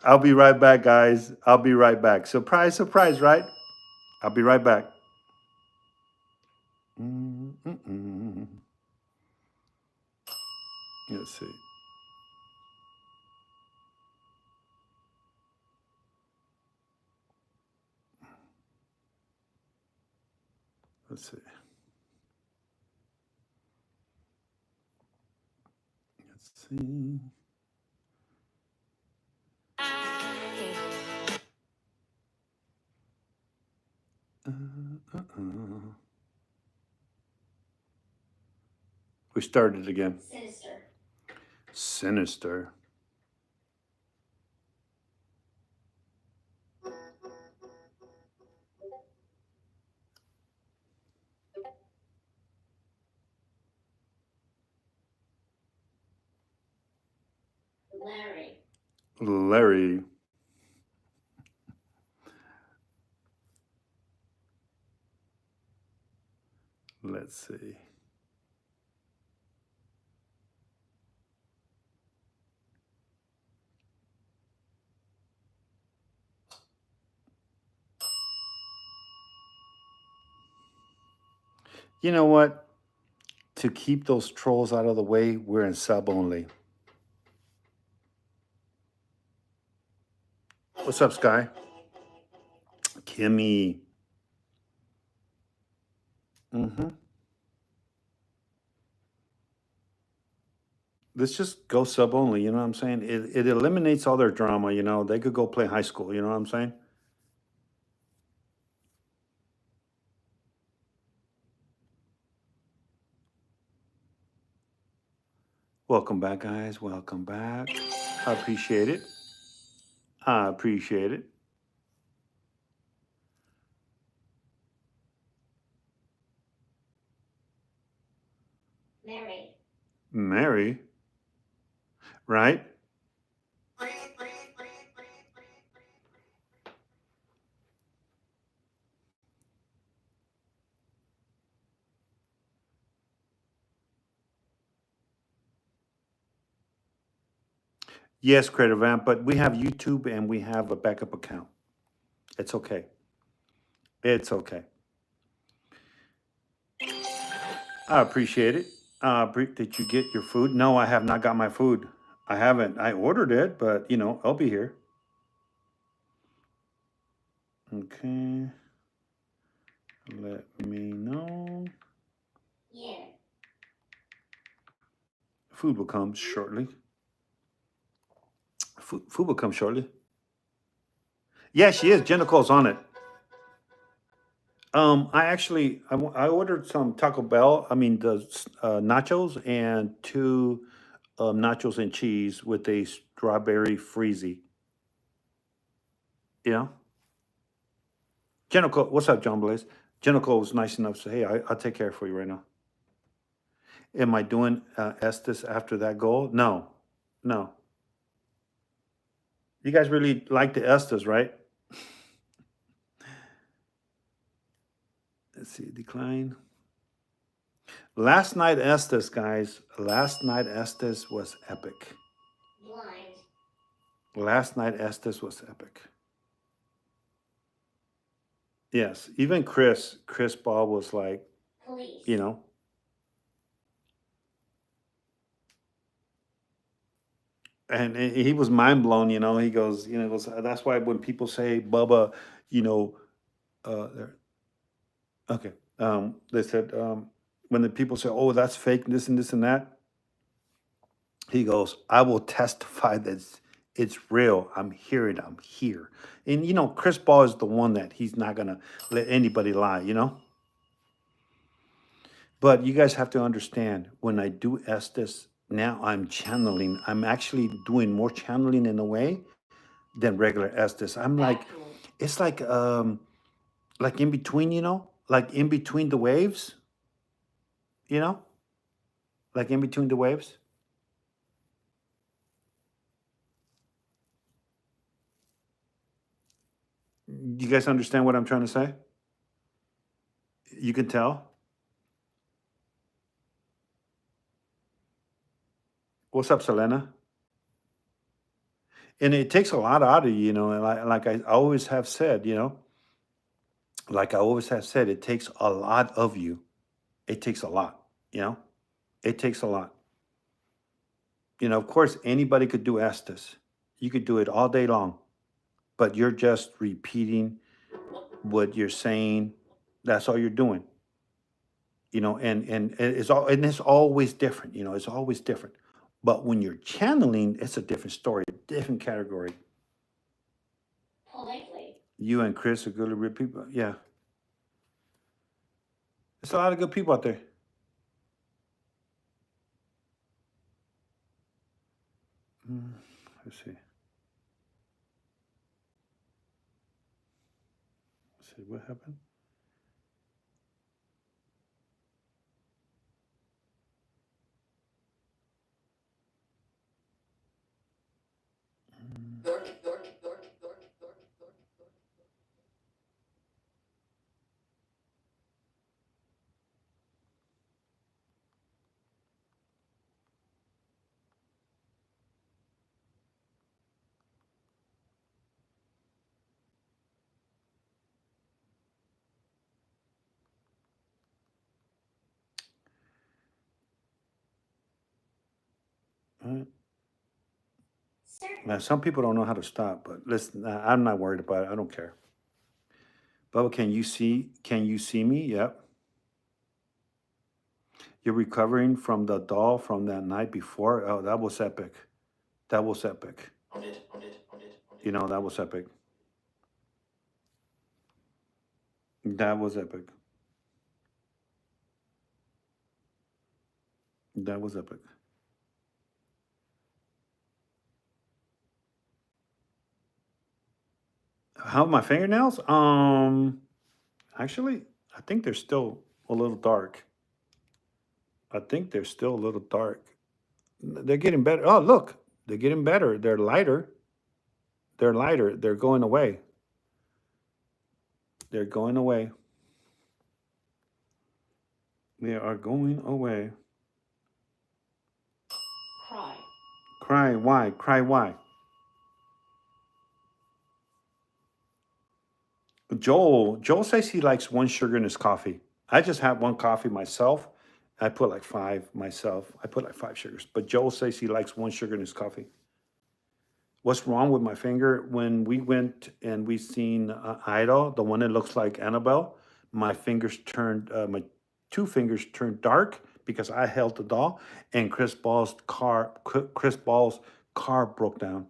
I'll be right back, guys. I'll be right back. Surprise, surprise, right? I'll be right back. Let's see. Let's see. Let's see. We started again. Sinister. Sinister. Larry. Larry. Let's see. You know what? To keep those trolls out of the way, we're in sub only. What's up, Sky? Kimmy. Let's just go sub only. You know what I'm saying? It eliminates all their drama. You know, they could go play high school. You know what I'm saying? Welcome back, guys. Welcome back. I appreciate it. I appreciate it. Mary. Mary. Right? Yes, Creative Vamp, but we have YouTube and we have a backup account. It's okay. It's okay. I appreciate it. Did you get your food? No, I have not got my food. I haven't. I ordered it, but you know, I'll be here. Okay. Let me know. Yeah. Food will come shortly. Food will come shortly. Yeah, she is. Jennicole's on it. I ordered some Taco Bell. I mean the nachos and two nachos and cheese with a strawberry freezy. You know, Jennico, what's up, John Blaze? Jennico was nice enough to say, "Hey, I'll take care for you right now." Am I doing Estes after that goal? No, no. You guys really like the Estes, right? Let's see, decline. Last night Estes, guys. Last night Estes was epic. Blind. Last night Estes was epic. Yes, even Chris Ball was like, Police. you know, and he was mind blown. You know, he goes, you know, that's why when people say Bubba, you know, they're- okay, they said when the people say, oh, that's fake, this and this and that, he goes, I will testify that it's real. I'm hearing, I'm here, and you know, Chris Ball is the one that he's not gonna let anybody lie. You know. But you guys have to understand when I do Estes, now I'm channeling. I'm actually doing more channeling in a way than regular Estes. I'm like, Vacuum. it's like in between, you know, like in between the waves, you know, like in between the waves. You guys understand what I'm trying to say? You can tell. What's up, Selena? And it takes a lot out of you, you know, and like I always have said, you know, like I always have said, it takes a lot of you. It takes a lot, you know? It takes a lot. You know, of course, anybody could do Estes. You could do it all day long, but you're just repeating what you're saying. That's all you're doing. You know, and it's always different. You know, it's always different. But when you're channeling, it's a different story, different category. Politely. You and Chris are good people. Yeah, there's a lot of good people out there. Hmm, let's see. Let's see what happened. All right. Now, some people don't know how to stop, but listen, I'm not worried about it. I don't care. Bubba, can you see? Can you see me? Yep. You're recovering from the doll from that night before. Oh, that was epic. That was epic. You know, that was epic. That was epic. That was epic. How my fingernails? Actually, I think they're still a little dark. I think they're still a little dark. They're getting better. Oh, look, they're getting better. They're lighter. They're lighter. They're going away. They're going away. They are going away. Cry. Cry, why? Cry, why? Joel says he likes one sugar in his coffee. I just have one coffee myself. I put like five myself. I put like five sugars. But Joel says he likes one sugar in his coffee. What's wrong with my finger? When we went and we seen Idol, the one that looks like Annabelle, my fingers turned, my two fingers turned dark because I held the doll, and Chris Ball's car broke down.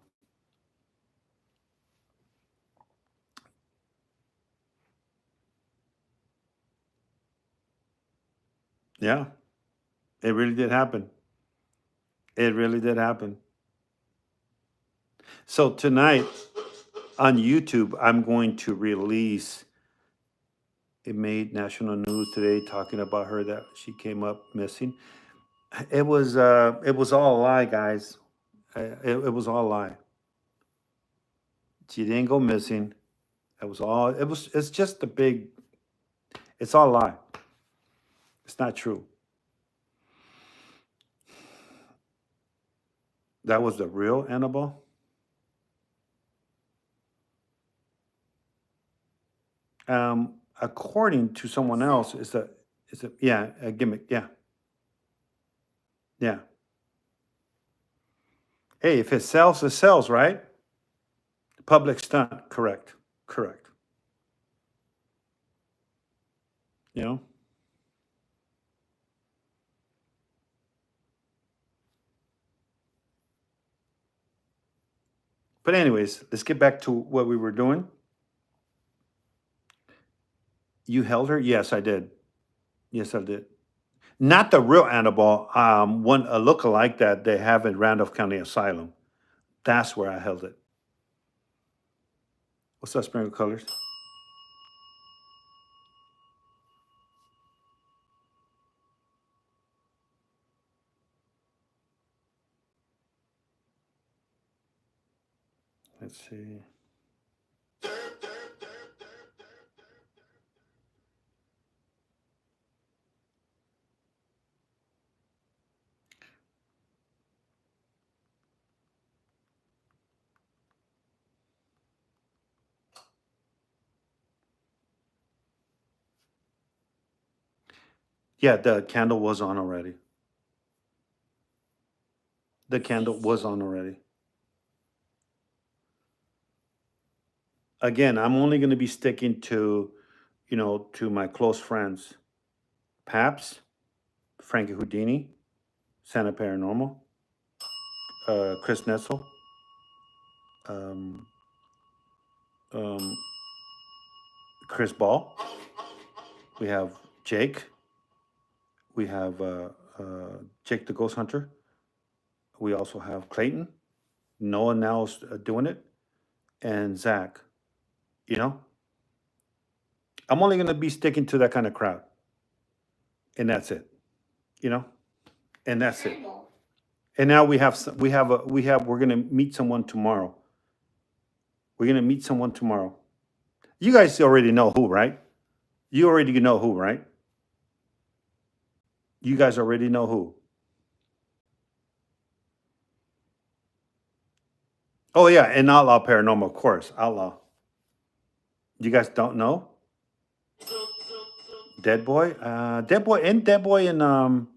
Yeah, it really did happen. It really did happen. So tonight on YouTube, I'm going to release. It made national news today talking about her that she came up missing. It was all a lie, guys. It was all a lie. She didn't go missing. It's just a big, it's all a lie. It's not true. That was the real Annabelle. According to someone else, yeah, a gimmick. Yeah, yeah. Hey, if it sells, right? Public stunt, correct, correct. You know. But anyways, let's get back to what we were doing. You held her? Yes, I did. Yes, I did. Not the real Annabelle. One a lookalike that they have in Randolph County Asylum. That's where I held it. What's up, Sprinkle Colors? Let's see. Yeah, the candle was on already. The candle was on already. Again, I'm only going to be sticking to, to my close friends. Paps, Frankie Houdini, Santa Paranormal, Chris Netzel, um, um, Chris Ball. We have Jake. We have Jake the Ghost Hunter. We also have Clayton. Noah now is doing it. And Zach. You know, I'm only going to be sticking to that kind of crowd. And that's it. You know, and that's it. And now we're going to meet someone tomorrow. We're going to meet someone tomorrow. You guys already know who, right? You already know who, right? You guys already know who. Oh yeah, and Outlaw Paranormal, of course. Outlaw. You guys don't know? Dead Boy? Dead Boy and Dead Boy um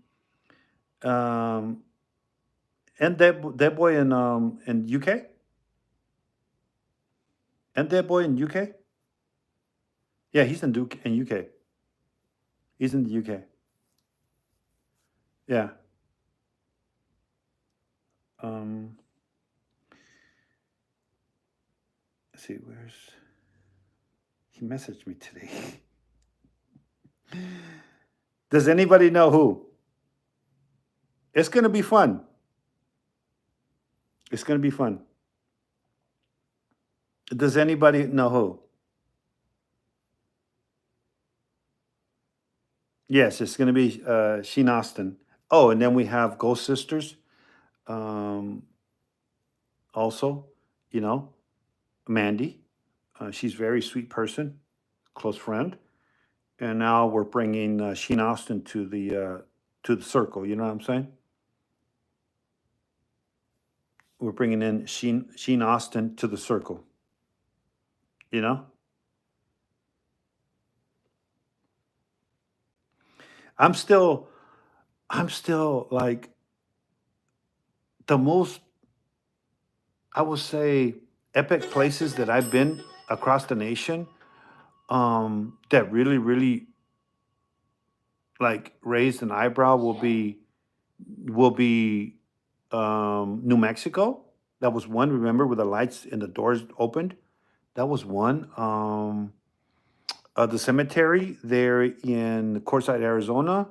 and Dead Boy in UK? And Dead Boy in UK? Yeah, he's in UK. He's in the UK. Yeah. Um let's see, he messaged me today. Does anybody know who? It's gonna be fun. It's gonna be fun. Does anybody know who? Yes, it's gonna be Sheen Austin. Oh, and then we have Ghost Sisters. Um, also, you know, Mandy. She's a very sweet person, close friend. And now we're bringing Sheen Austin to the circle. You know what I'm saying? We're bringing in Sheen Austin to the circle. You know, I'm still like the most, I would say, epic places that I've been across the nation. That really like raised an eyebrow will be New Mexico. That was one. Remember, with the lights and the doors opened. That was one. The cemetery there in Courtside, Arizona.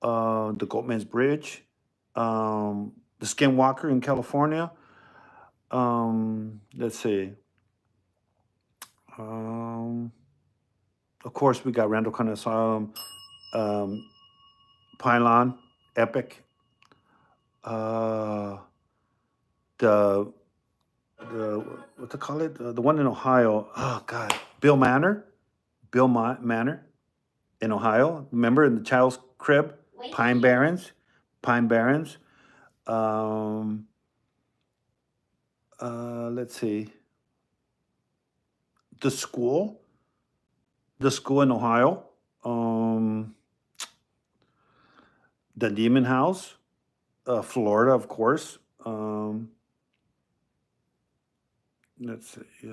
The Goatman's Bridge. The Skinwalker in California. Let's see. Um, of course, we got Randall County Asylum, Pylon, Epic. Uh, the what's it call it? The one in Ohio. Oh God, Manor in Ohio. Remember in the child's crib, Pine Barrens, Pine Barrens. Um, let's see, the school, the school in Ohio. Um, the Demon House, Florida, of course. Let's see.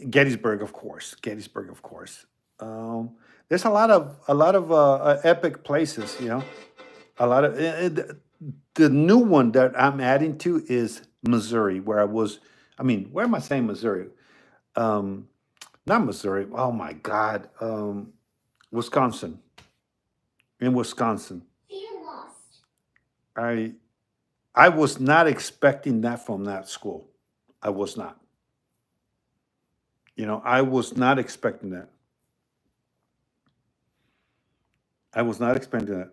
Gettysburg, of course. Gettysburg, of course. There's a lot of epic places. You know, a lot of the new one that I'm adding to is Missouri, where I was. I mean, where am I saying Missouri? Um, Not Missouri. Oh my God, Wisconsin. In Wisconsin, I I was not expecting that from that school. I was not. I was not expecting that. I was not expecting that.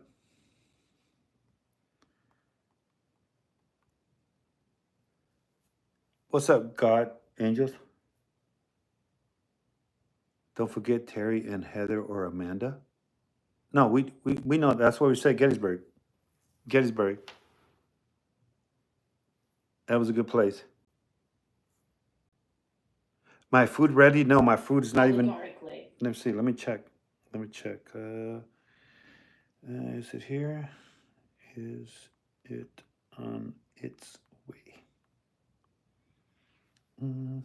What's up, God Angels? Don't forget Terry and Heather or Amanda. No, we know that's what we said. Gettysburg. Gettysburg. That was a good place. My food ready? No, my food is not even. Categorically. Let me see. Let me check. Let me check. Is it here? Is it on its way? Mm,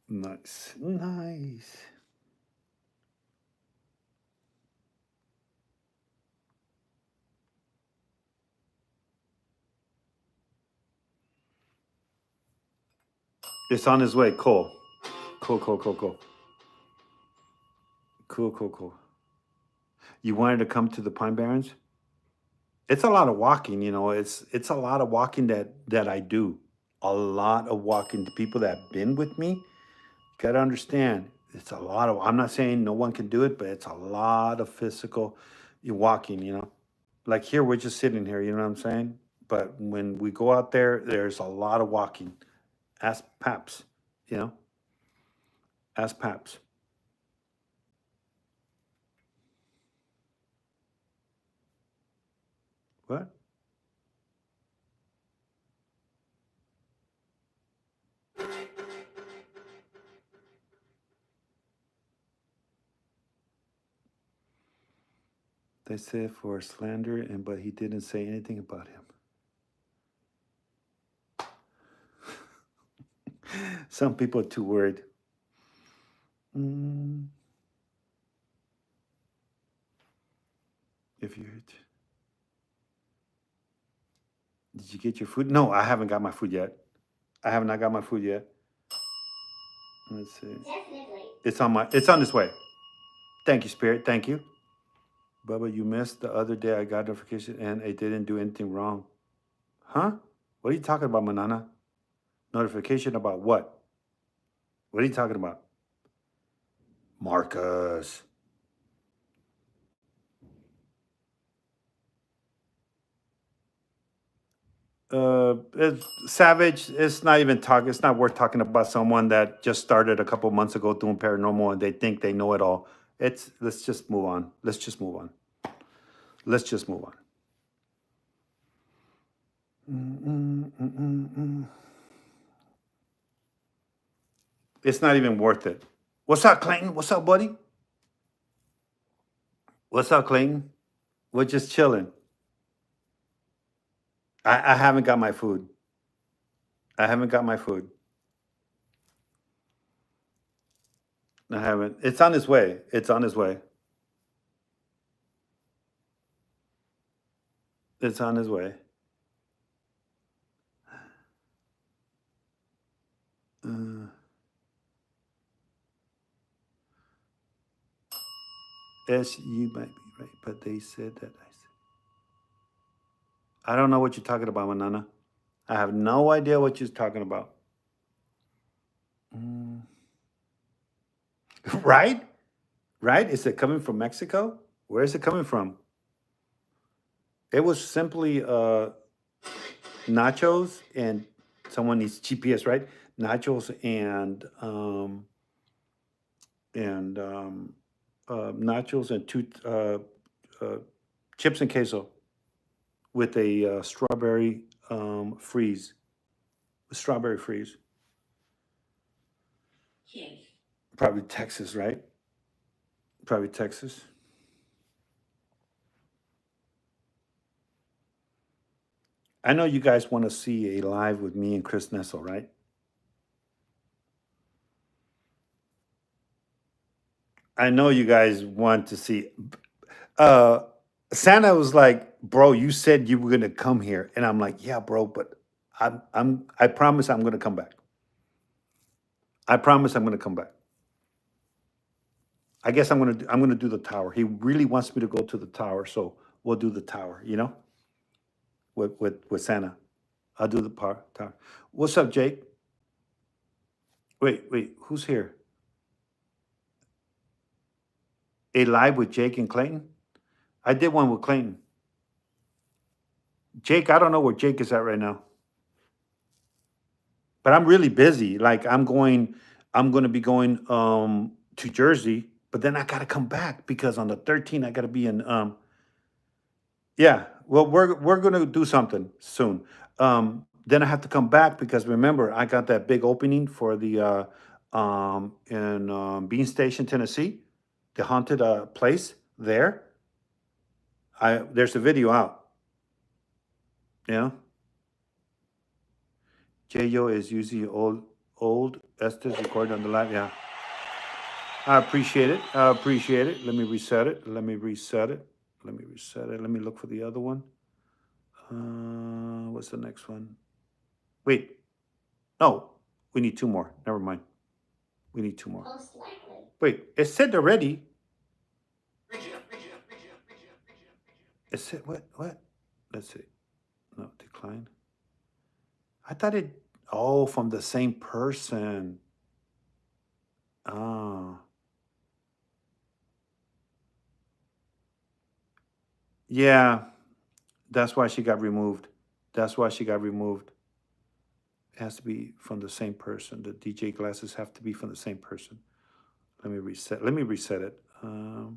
nice. Nice. It's on its way. Cool. Cool, cool, cool, cool. Cool, cool, cool. You wanted to come to the Pine Barrens? It's a lot of walking, you know. It's a lot of walking that I do. A lot of walking. The people that have been with me gotta understand. It's a lot of. I'm not saying no one can do it, but it's a lot of physical walking. You know, like here we're just sitting here. You know what I'm saying? But when we go out there, there's a lot of walking. Ask Paps. You know, ask Paps. What? They said for slander, and but he didn't say anything about him. Some people are too worried. Mm, if you did you get your food? No, I haven't got my food yet. I have not got my food yet. Let's see. Definitely. It's on its way. Thank you, Spirit. Thank you. Bubba, you missed the other day. I got notification and I didn't do anything wrong. Huh? What are you talking about, Manana? Notification about what? What are you talking about? Marcus. It's Savage. It's not even talk. It's not worth talking about someone that just started a couple months ago doing paranormal and they think they know it all. Let's just move on. Let's just move on. Let's just move on. It's not even worth it. What's up, Clayton? What's up, buddy? What's up, Clayton? We're just chilling. I haven't got my food. I haven't got my food. I haven't. It's on its way. It's on its way. It's on its way. Yes, you might be right, but they said that I don't know what you're talking about, Manana. I have no idea what you're talking about. Right? Right? Is it coming from Mexico? Where is it coming from? It was simply nachos and someone needs GPS, right? Nachos and nachos and two chips and queso with a strawberry freeze. Strawberry freeze. Yes. Probably Texas, right? Probably Texas. I know you guys want to see a live with me and Chris Nessel, right? I know you guys want to see. Uh, Santa was like, "Bro, you said you were gonna come here," and I'm like, "Yeah, bro, but I promise I'm gonna come back. I promise I'm gonna come back. I guess I'm gonna do the tower. He really wants me to go to the tower, so we'll do the tower. You know, with Santa, I'll do the tower. What's up, Jake? Wait, who's here? A live with Jake and Clayton? I did one with Clayton. Jake, I don't know where Jake is at right now. But I'm really busy. Like I'm gonna be going to Jersey, but then I gotta come back because on the 13th I gotta be in Yeah, well, we're gonna do something soon. Then I have to come back because remember I got that big opening for the in Bean Station, Tennessee, the haunted place there. I there's a video out. Yeah, Jo is usually old Esther's recorded on the live. Yeah, I appreciate it. I appreciate it. Let me reset it. Let me reset it. Let me reset it. Let me look for the other one. What's the next one? Wait, no, we need two more. Never mind. We need two more. Most likely. Wait, it said already. It said what? What? Let's see. No, decline. I thought it. Oh, from the same person. Ah, yeah. That's why she got removed. That's why she got removed. It has to be from the same person. The DJ glasses have to be from the same person. Let me reset. Let me reset it. Let's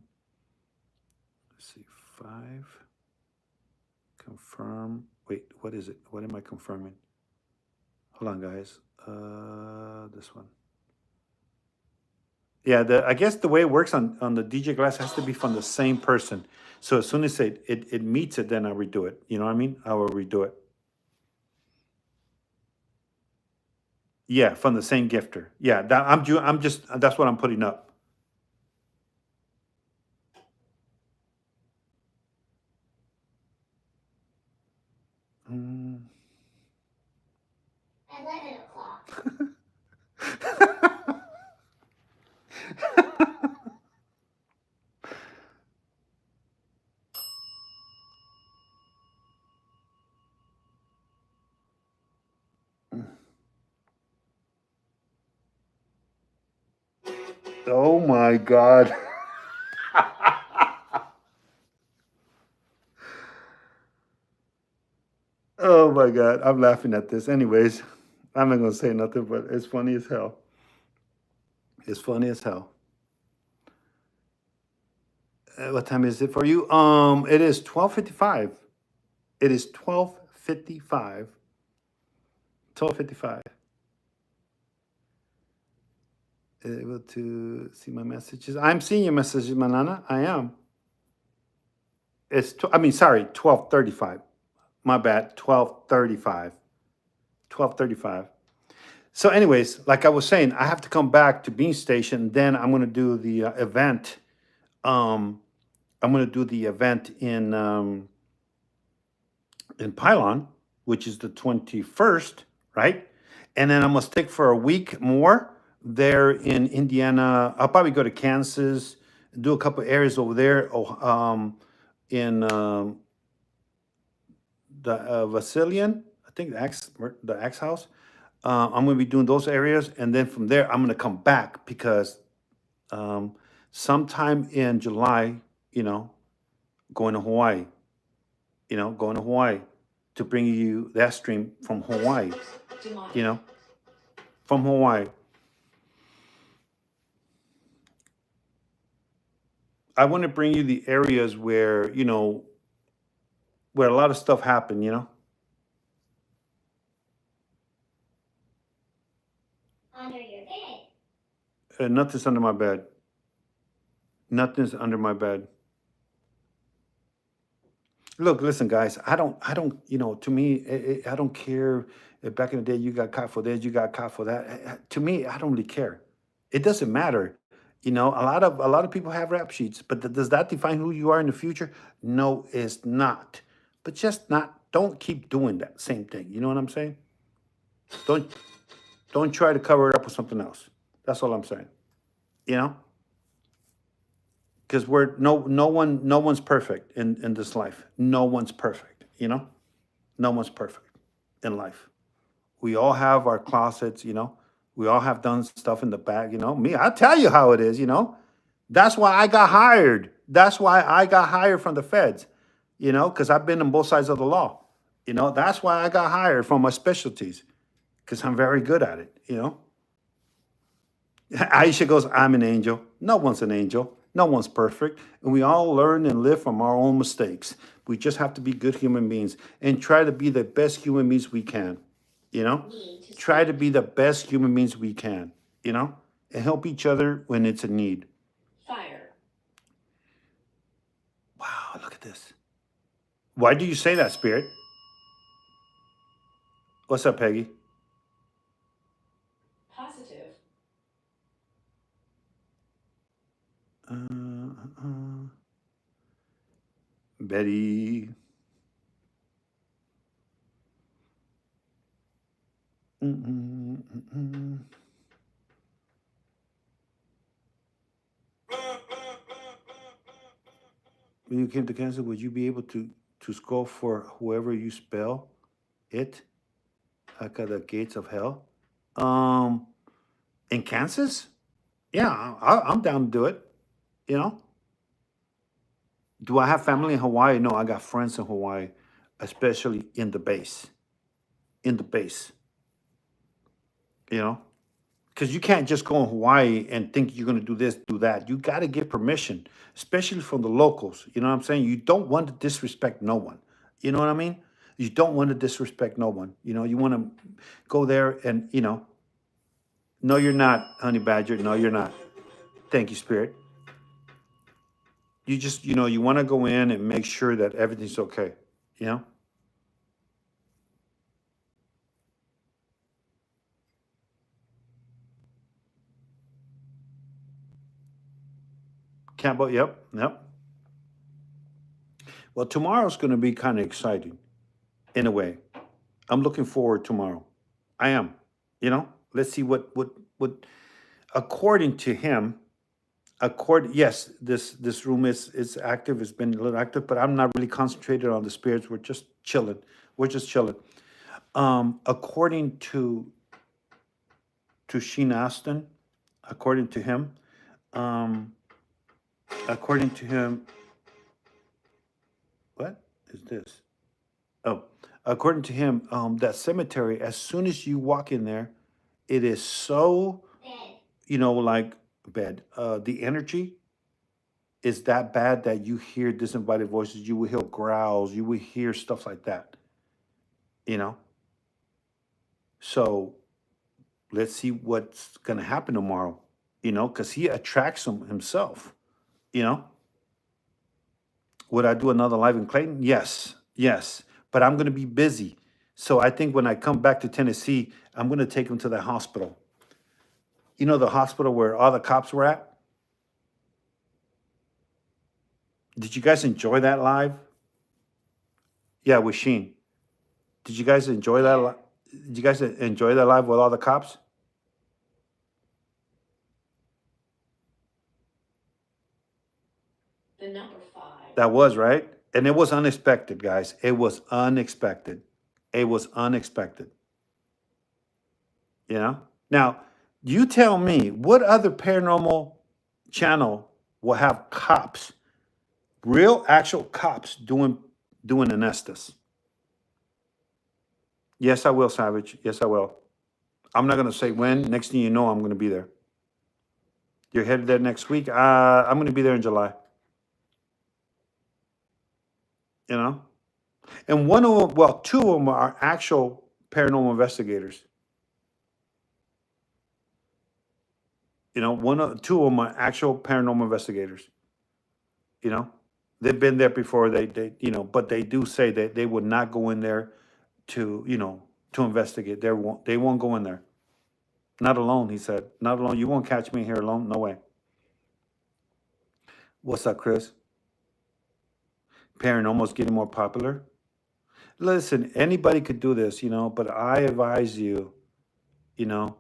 see. 5. Confirm. Wait, what is it? What am I confirming? Hold on, guys. This one. Yeah, I guess the way it works on the DJ glass has to be from the same person. So as soon as it meets it, then I redo it. You know what I mean? I will redo it. Yeah, from the same gifter. Yeah, I'm just that's what I'm putting up. Mm. 11 o'clock. Oh my God. Oh my God. I'm laughing at this. Anyways, I'm not gonna say nothing, but it's funny as hell. It's funny as hell. What time is it for you? It is 12:55. It is 12:55. 12:55. Able to see my messages. I'm seeing your messages, Manana. I am. I mean, sorry, 12:35. My bad. 12:35. 12:35. So, anyways, like I was saying, I have to come back to Bean Station. Then I'm gonna do the event. I'm gonna do the event in Pylon, which is the 21st, right? And then I must stick for a week more there in Indiana. I'll probably go to Kansas, do a couple areas over there. In the Vasilian, I think the Axe House. I'm going to be doing those areas, and then from there, I'm going to come back because sometime in July, going to Hawaii, going to Hawaii to bring you that stream from Hawaii, from Hawaii. I want to bring you the areas where, where a lot of stuff happened, Under your bed. Nothing's under my bed. Nothing's under my bed. Look, listen, guys. I don't. To me, I don't care if back in the day you got caught for this, you got caught for that. To me, I don't really care. It doesn't matter. A lot of people have rap sheets, but does that define who you are in the future? No, it's not. But just not. Don't keep doing that same thing. You know what I'm saying? Don't don't try to cover it up with something else. That's all I'm saying. You know, because we're no one's perfect in this life. No one's perfect. No one's perfect in life. We all have our closets. We all have done stuff in the back. Me, I'll tell you how it is. That's why I got hired. That's why I got hired from the feds. Because I've been on both sides of the law. That's why I got hired from my specialties because I'm very good at it. Aisha goes, I'm an angel. No one's an angel. No one's perfect, and we all learn and live from our own mistakes. We just have to be good human beings and try to be the best human beings we can, you know? Try to be the best human beings we can, you know? And help each other when it's a need. Fire. Wow, look at this. Why do you say that, Spirit? What's up, Peggy? Positive. Betty. When you came to Kansas, would you be able to scroll for whoever you spell it? Like at the gates of hell? In Kansas? Yeah, I'm down to do it. You know? Do I have family in Hawaii? No, I got friends in Hawaii, especially in the base. In the base. You know? Because you can't just go in Hawaii and think you're going to do this, do that. You got to get permission, especially from the locals. You know what I'm saying? You don't want to disrespect no one. You know what I mean? You don't want to disrespect no one. You know, you want to go there and, you know, no, you're not, Honey Badger. No, you're not. Thank you, Spirit. You just, you know, you want to go in and make sure that everything's okay. You know? Campbell, yep, yep. Well, tomorrow's going to be kind of exciting in a way. I'm looking forward tomorrow. I am. You know, let's see what according to him, yes, this room is active, it's been a little active, but I'm not really concentrated on the spirits. We're just chilling. We're just chilling. According to Sheen Aston, according to him, according to him, what is this? Oh, according to him, that cemetery, as soon as you walk in there, it is so, you know, like bad. The energy is that bad that you hear disinvited voices, you will hear growls, you will hear stuff like that, you know? So let's see what's going to happen tomorrow, you know, because he attracts them himself, you know? Would I do another live in Clayton? Yes, yes, but I'm going to be busy. So I think when I come back to Tennessee, I'm going to take him to the hospital. You know, the hospital where all the cops were at? Did you guys enjoy that live? Yeah, with Sheen. Did you guys enjoy that? Did you guys enjoy that live with all the cops? The number 5. That was right. And it was unexpected, guys. It was unexpected. It was unexpected. You know? Now, you tell me what other paranormal channel will have cops, real actual cops doing an Estes? Yes, I will, Savage. Yes, I will. I'm not gonna say when. Next thing you know, I'm gonna be there. You're headed there next week. I'm gonna be there in July. You know? And one of them, well, two of them are actual paranormal investigators. You know, two of them are actual paranormal investigators. You know, they've been there before. You know, but they do say that they would not go in there to, you know, to investigate. They won't go in there. Not alone, he said. Not alone. You won't catch me here alone. No way. What's up, Chris? Paranormal's getting more popular. Listen, anybody could do this, you know, but I advise you, you know,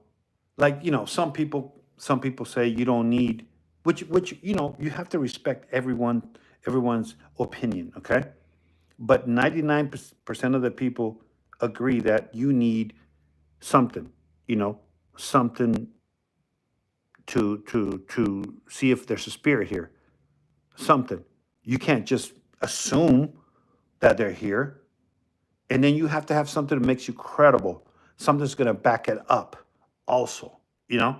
like, you know, some people say you don't need, which you know, you have to respect everyone's opinion, okay? But 99% of the people agree that you need something, you know, something to see if there's a spirit here. Something. You can't just assume that they're here. And then you have to have something that makes you credible. Something's going to back it up also, you know?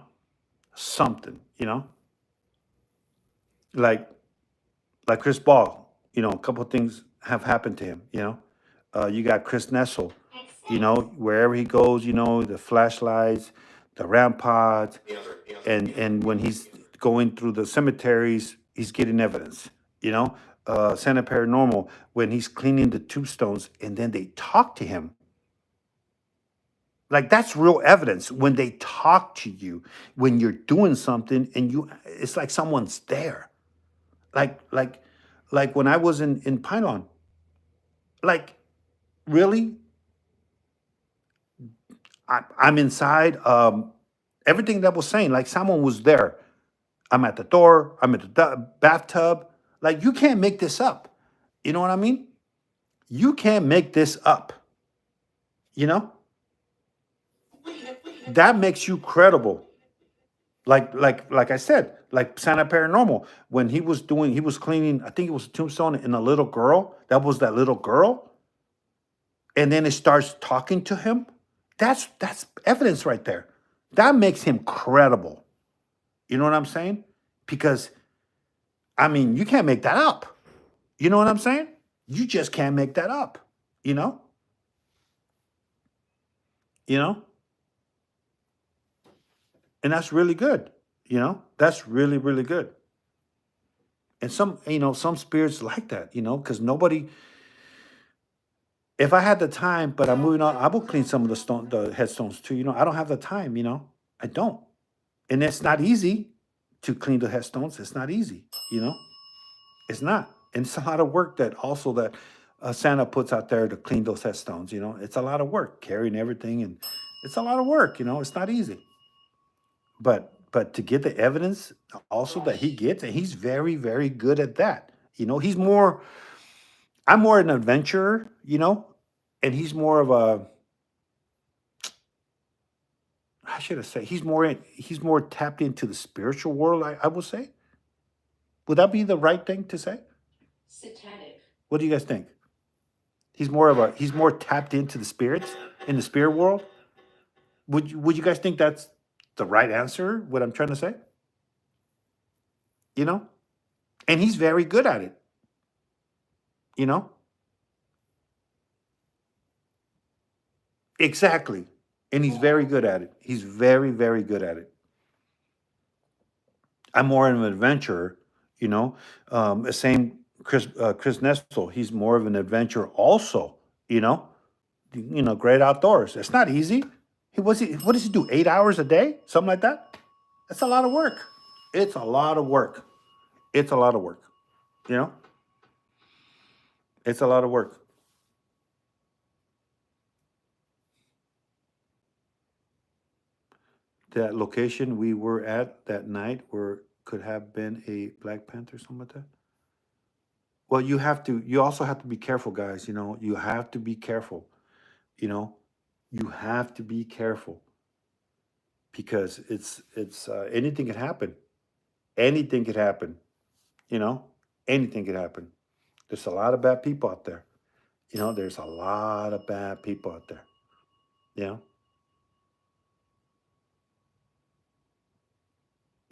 Something, you know? like Chris Ball, a couple of things have happened to him. You got Chris Nessel, wherever he goes, the flashlights, the ramparts, and when he's going through the cemeteries, he's getting evidence. Santa Paranormal, when he's cleaning the tombstones, and then they talk to him. Like, that's real evidence when they talk to you, when you're doing something, and it's like someone's there. Like like like when I was in Pylon, like, really, I'm inside. Everything that was saying, like, someone was there. I'm at the door. I'm at the bathtub. Like, you can't make this up. You know what I mean? You can't make this up. You know that makes you credible. Like I said, like Santa Paranormal, when he was cleaning. I think it was a tombstone, and a little girl. That was that little girl, and then it starts talking to him. That's evidence right there. That makes him credible. You know what I'm saying? Because, I mean, you can't make that up. You know what I'm saying? You just can't make that up. You know? You know? And that's really good. That's really, really good. And some spirits like that, because nobody, if I had the time, but I'm moving on, I will clean some of the headstones too. I don't have the time, I don't. And it's not easy to clean the headstones. It's not easy, It's not. And it's a lot of work that Santa puts out there to clean those headstones. It's a lot of work carrying everything, and it's a lot of work. It's not easy. But to get the evidence also that he gets, and he's very, very good at that. I'm more an adventurer, and he's more of a, how should I say, he's more tapped into the spiritual world, I would say. Would that be the right thing to say? Satanic. What do you guys think? He's more tapped into the spirits in the spirit world. Would you guys think that's the right answer? What I'm trying to say, you know, and he's very good at it. You know, exactly, and he's very good at it. He's very, very good at it. I'm more of an adventurer. The same Chris Nestle. He's more of an adventurer also. Great outdoors. It's not easy. What does he do? 8 hours a day, something like that. That's a lot of work. It's a lot of work. It's a lot of work. You know, it's a lot of work. That location we were at that night, where could have been a Black Panther, something like that. Well, you also have to be careful, guys. You have to be careful. You know, you have to be careful, because it's anything could happen. Anything could happen. You know, anything could happen. There's a lot of bad people out there. There's a lot of bad people out there. You know,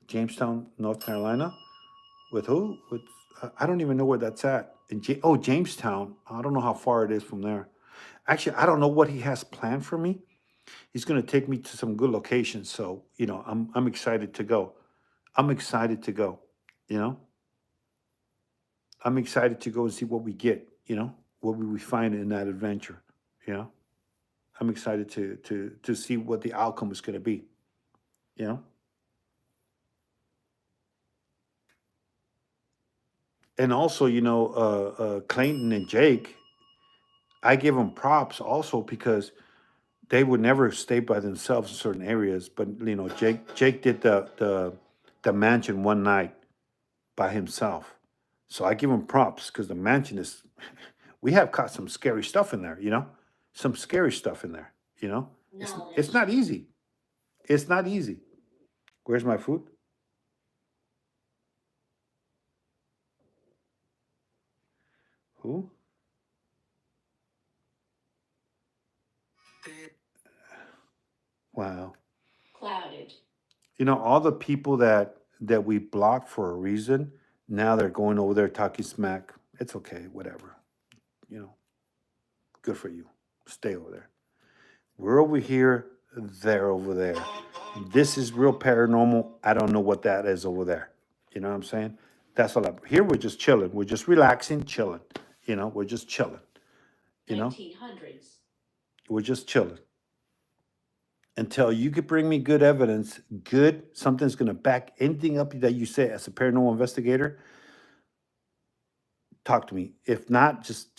Jamestown, North Carolina. With who? With I don't even know where that's at. Jamestown. I don't know how far it is from there. Actually, I don't know what he has planned for me. He's going to take me to some good locations, so I'm excited to go. I'm excited to go. You know, I'm excited to go and see what we get. What we find in that adventure. You know, I'm excited to see what the outcome is going to be. You know, and also, Clayton and Jake, I give them props also, because they would never stay by themselves in certain areas. But Jake did the mansion one night by himself. So I give him props, because the mansion is, we have caught some scary stuff in there. Some scary stuff in there. It's not easy. It's not easy. Where's my food? Who? Wow. Clouded. All the people that we block for a reason, Now they're going over there talking smack. It's okay, whatever. You know, good for you. Stay over there. We're over here, they're over there. This is real paranormal. I don't know what that is over there. You know what I'm saying? That's all up. Here we're just chilling. We're just relaxing, chilling. You know, we're just chilling. You know? 1900s. We're just chilling. Until you could bring me good evidence, good, something's gonna back anything up that you say as a paranormal investigator, talk to me. If not, just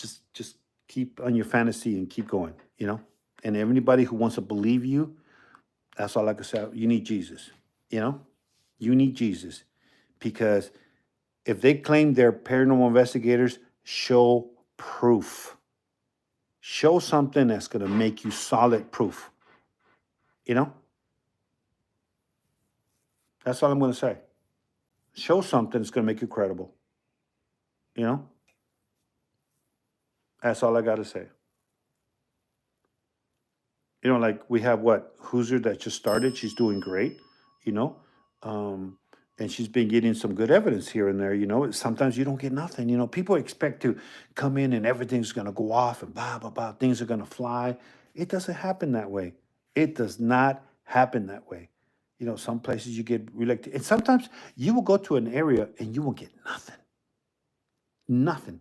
keep on your fantasy and keep going, you know? And anybody who wants to believe you, that's all I can say. You need Jesus, you know? You need Jesus. Because if they claim they're paranormal investigators, show proof. Show something that's gonna make you solid proof. You know? That's all I'm gonna say. Show something that's gonna make you credible. You know? That's all I gotta say. You know, like we have what Hoosier that just started. She's doing great, you know, and she's been getting some good evidence here and there. You know, sometimes you don't get nothing. You know, people expect to come in and everything's gonna go off and blah blah blah. Things are gonna fly. It doesn't happen that way. It does not happen that way. You know, some places you get reelected, and sometimes you will go to an area and you will get nothing, nothing,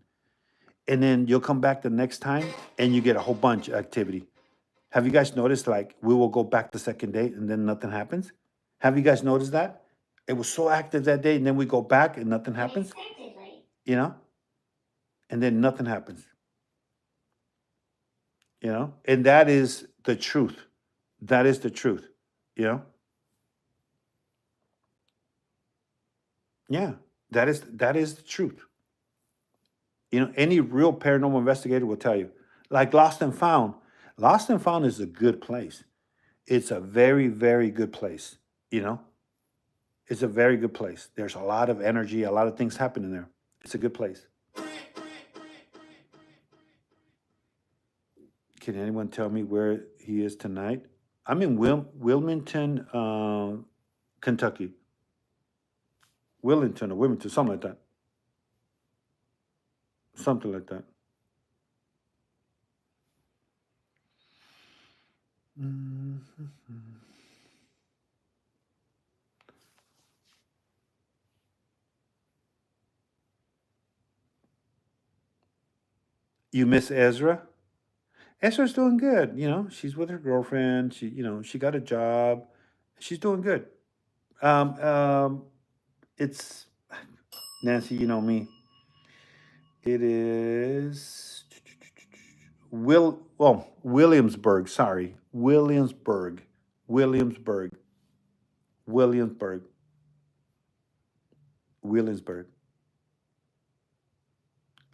and then you'll come back the next time and you get a whole bunch of activity. Have you guys noticed, like, we will go back the second day and then nothing happens? Have you guys noticed that? It was so active that day, and then we go back and nothing happens, you know? And then nothing happens, you know? And that is the truth. That is the truth, you know? Yeah, that is the truth. You know, any real paranormal investigator will tell you. Like Lost and Found. Lost and Found is a good place. It's a very, very good place, you know? It's a very good place. There's a lot of energy, a lot of things happening there. It's a good place. Can anyone tell me where he is tonight? I'm in Wilmington, Kentucky. Wilmington or Wilmington, something like that. Something like that. Mhm. You miss Ezra? Ezra's doing good. You know, she's with her girlfriend. She got a job. She's doing good. Um, um, it's Nancy. You know me. It is Williamsburg. Sorry, Williamsburg, Williamsburg, Williamsburg.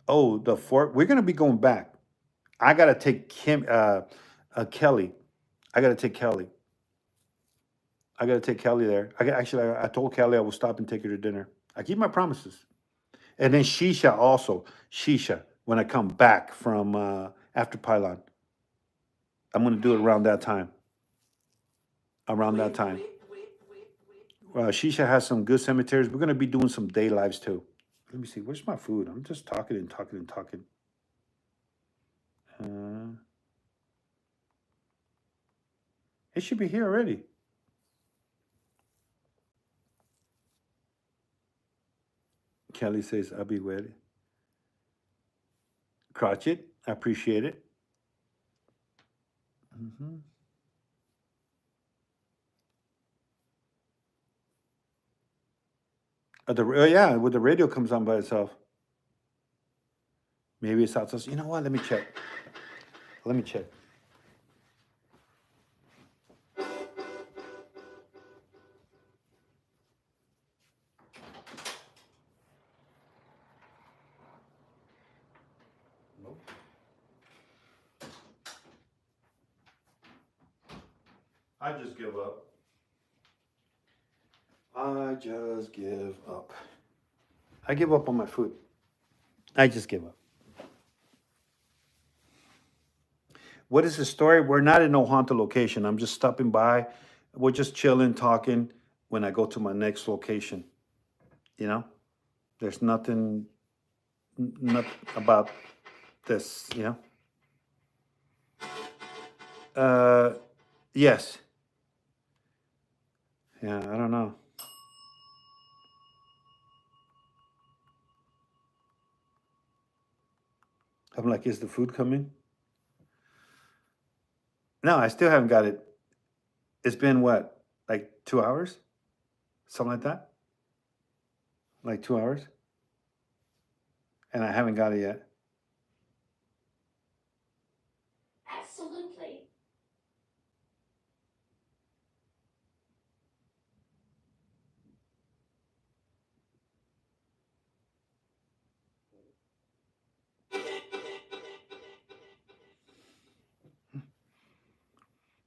Oh, the fort. We're gonna be going back. I gotta take Kelly. I gotta take Kelly. I gotta take Kelly there. I told Kelly I will stop and take her to dinner. I keep my promises. And then Shisha also. Shisha, when I come back from after Pylon, I'm gonna do it around that time. Around that time. Shisha has some good cemeteries. We're gonna be doing some day lives too. Let me see. Where's my food? I'm just talking and talking and talking. It should be here already. Kelly says, I'll be ready. Crotchet, I appreciate it. Mm-hmm. Yeah, when the radio comes on by itself. Maybe it's outside. You know what? Let me check. Let me check. Nope. I just give up. I just give up. I give up on my food. I just give up. What is the story? We're not in no haunted location. I'm just stopping by. We're just chilling, talking when I go to my next location. You know? There's nothing not about this, you know. Yes. Yeah, I don't know. I'm like, is the food coming? No, I still haven't got it. It's been what, like 2 hours? Something like that? Like 2 hours? And I haven't got it yet. Absolutely.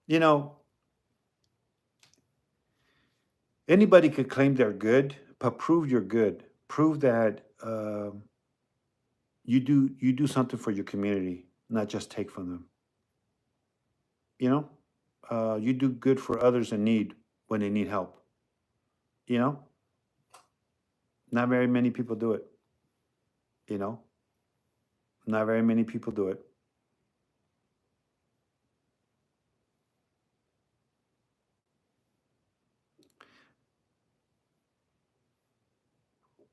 You know, anybody could claim they're good, but prove you're good. Prove that you do something for your community, not just take from them. You know, you do good for others in need when they need help. You know, not very many people do it. You know, not very many people do it.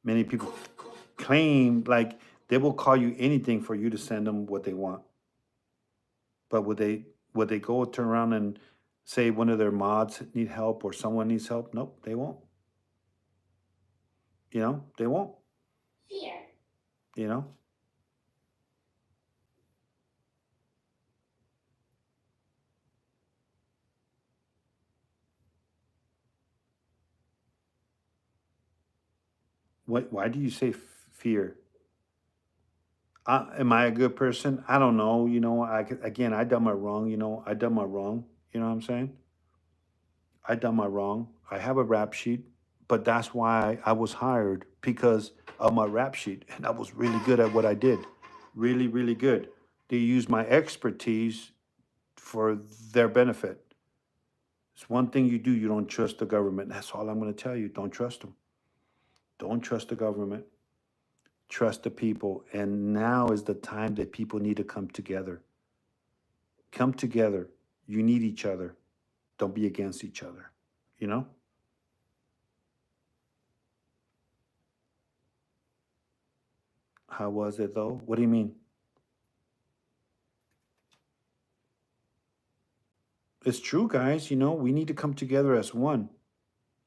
Many people claim like they will call you anything for you to send them what they want. But would they go turn around and say one of their mods need help or someone needs help? Nope, they won't. You know, they won't. Fear. You know, what? Why do you say fear? Am I a good person? I don't know. You know, again, I done my wrong. You know, I done my wrong. You know what I'm saying? I done my wrong. I have a rap sheet, but that's why I was hired because of my rap sheet, and I was really good at what I did, really, really good. They used my expertise for their benefit. It's one thing you do. You don't trust the government. That's all I'm going to tell you. Don't trust them. Don't trust the government. Trust the people. And now is the time that people need to come together. Come together. You need each other. Don't be against each other. You know? How was it though? What do you mean? It's true, guys. You know, we need to come together as one.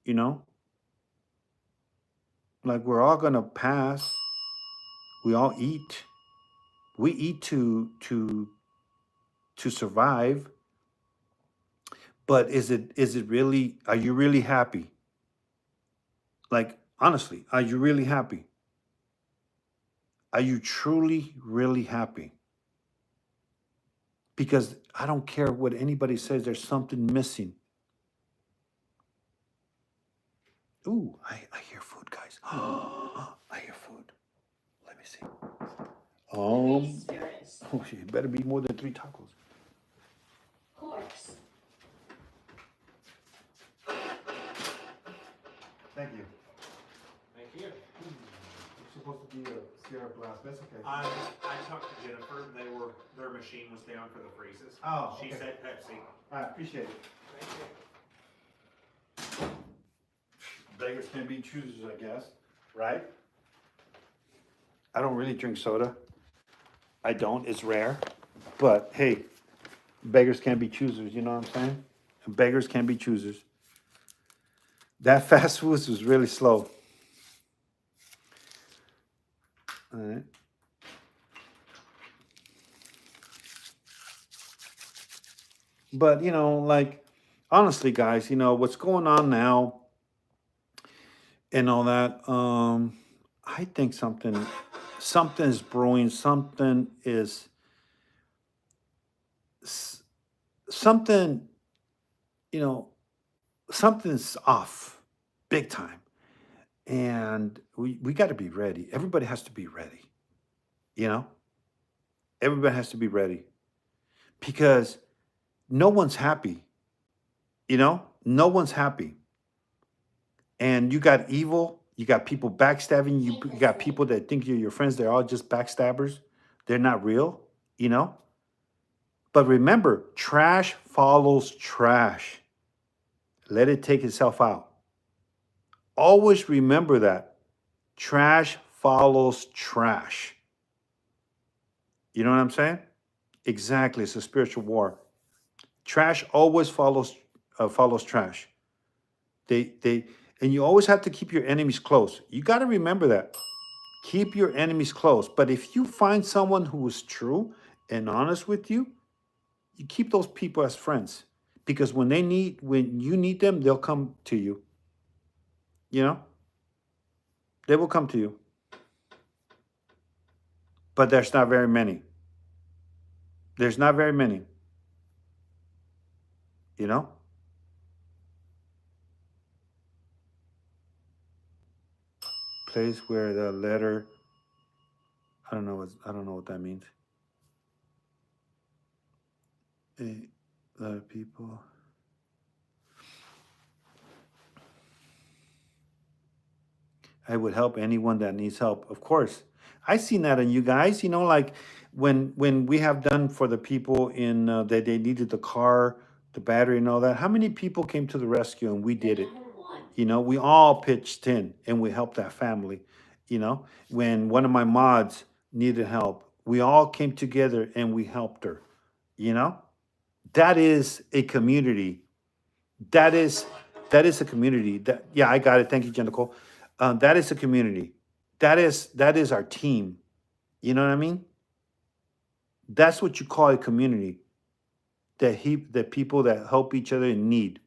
You know? Like we're all gonna pass. We all eat. We eat to survive. But is it really, are you really happy? Like honestly, are you really happy? Are you truly really happy? Because I don't care what anybody says, there's something missing. Ooh, I hear food, guys. I hear food. Let me see. Spirits. Oh, it better be more than 3 tacos. Corpse. Thank you. Thank you. It's supposed to be a Sierra Blast. That's okay. I talked to Jennifer. Their machine was down for the freezes. Oh, She okay. said Pepsi. I appreciate it. Thank you. Beggars can be choosers, I guess. Right? I don't really drink soda. I don't. It's rare. But hey, beggars can be choosers. You know what I'm saying? Beggars can be choosers. That fast food was really slow. All right. But you know, like honestly, guys, you know what's going on now and all that. I think something is brewing. Something, you know, something's off, big time, and we got to be ready. Everybody has to be ready. You know, everybody has to be ready because no one's happy. You know, no one's happy. And you got evil, You got people backstabbing you. You got people that think you're your friends. They're all just backstabbers. They're not real, you know? But remember, trash follows trash. Let it take itself out. Always remember that. Trash follows trash. You know what I'm saying? Exactly. It's a spiritual war. Trash always follows trash. They and you always have to keep your enemies close. You got to remember that. Keep your enemies close. But if you find someone who is true and honest with you, you keep those people as friends. Because when you need them, they'll come to you. You know? They will come to you. But there's not very many. There's not very many. You know? Place where the letter, I don't know what that means. A lot of people. I would help anyone that needs help. Of course. I've seen that in you guys, like when we have done for the people in that they needed the car, the battery and all that. How many people came to the rescue and we did it? We all pitched in and we helped that family. When one of my mods needed help, we all came together and we helped her. That is a community. That is a community. Yeah, I got it. Thank you, Jen Nicole. That is a community. That is our team. You know what I mean? That's what you call a community. That people that help each other in need.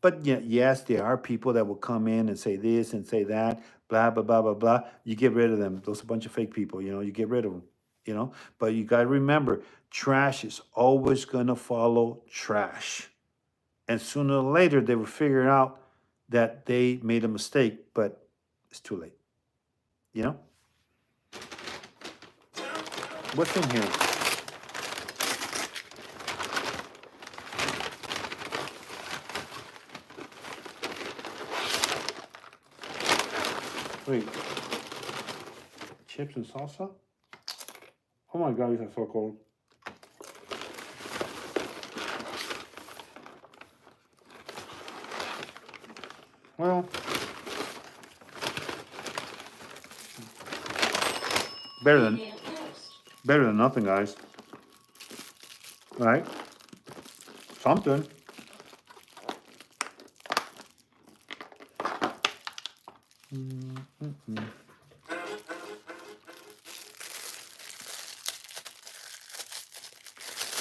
But yeah, yes, there are people that will come in and say this and say that, blah blah blah blah blah. You get rid of them. Those are a bunch of fake people. You get rid of them. But you got to remember, trash is always gonna follow trash. And sooner or later, they will figure out that they made a mistake, but it's too late. You know? What's in here? Wait. Chips and salsa? Oh my God, these are so cold. Well, better than nothing, guys. Right? Something.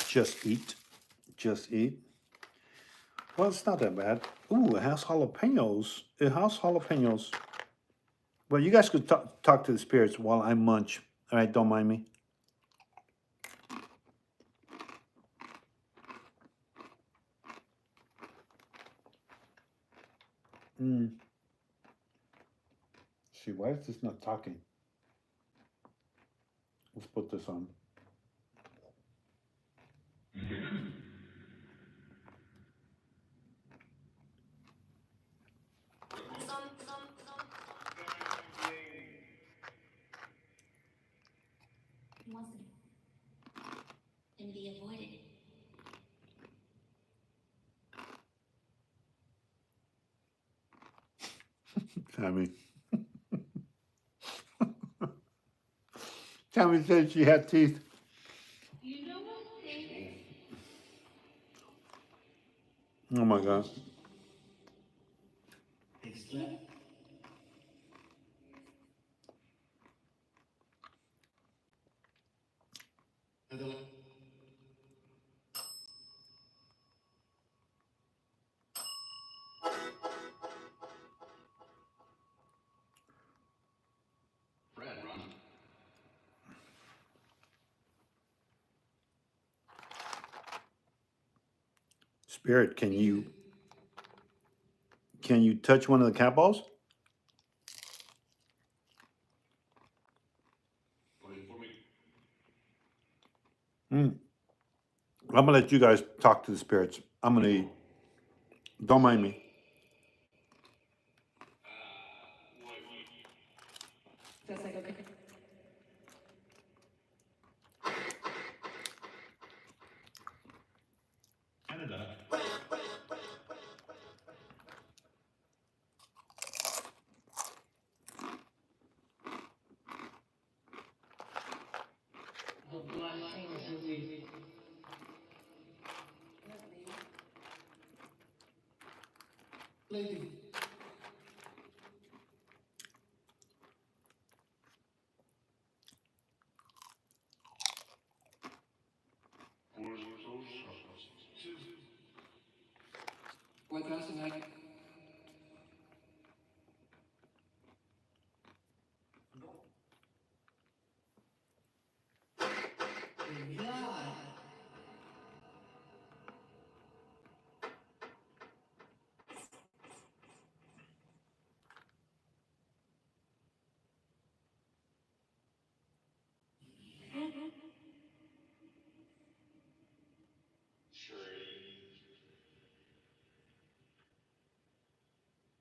Just eat. Just eat. Well, it's not that bad. Ooh, it has jalapenos. It has jalapenos. Well, you guys could talk to the spirits while I munch. All right, don't mind me. See, why is this not talking? Let's put this on. And be avoided. Tammy. Tammy said she had teeth. You know what? Oh my God. Spirit, can you touch one of the cat balls? I'm gonna let you guys talk to the spirits. I'm gonna eat. Don't mind me.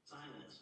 Silence.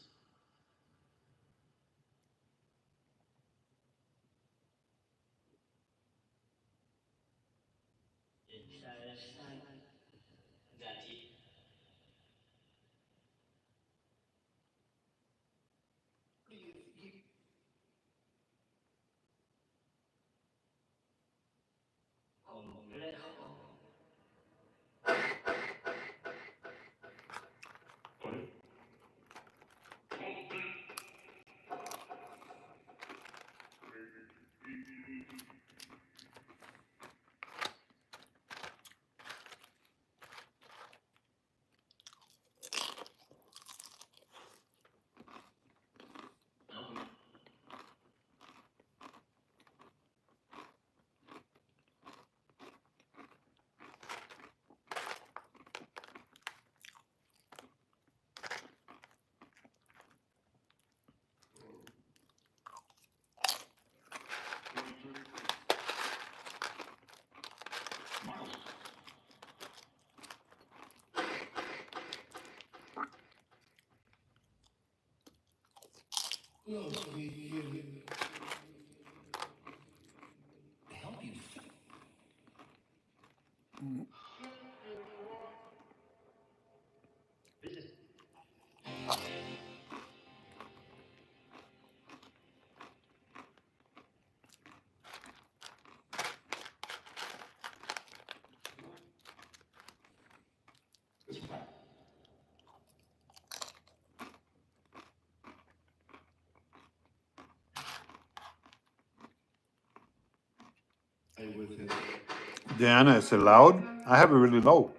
Diana, is it loud? I have it really low.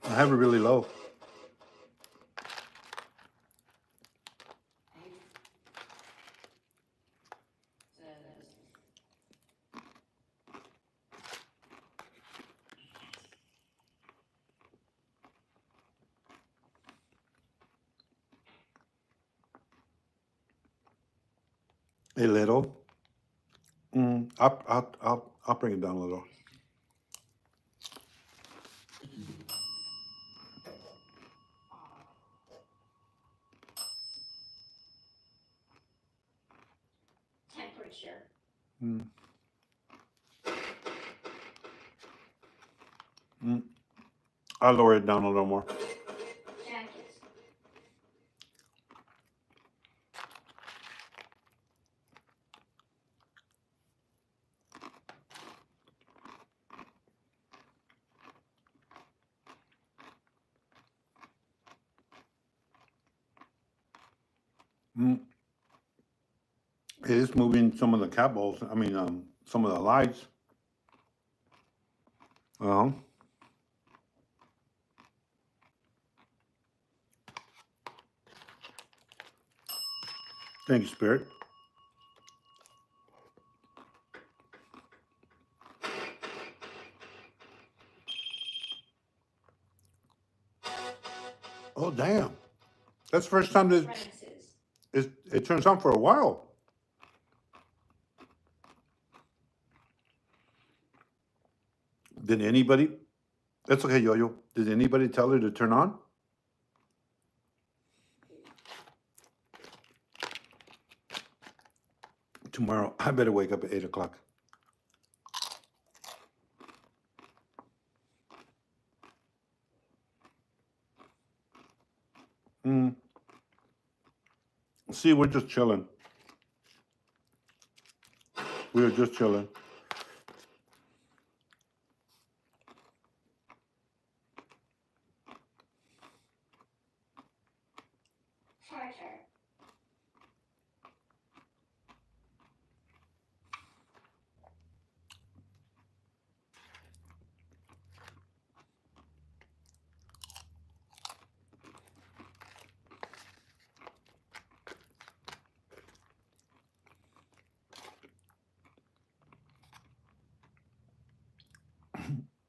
I have it really low. A little. I'll bring it down a little. Temperature. I'll lower it down a little more. Jacket. It is moving some of the cat balls. I mean, some of the lights. Uh-huh. Thank you, Spirit. Oh, damn. That's the first time that Francis. it turns on for a while. Did anybody? That's okay, Yo-Yo. Did anybody tell her to turn on? Tomorrow, I better wake up at 8 o'clock. See, we're just chilling. We are just chilling.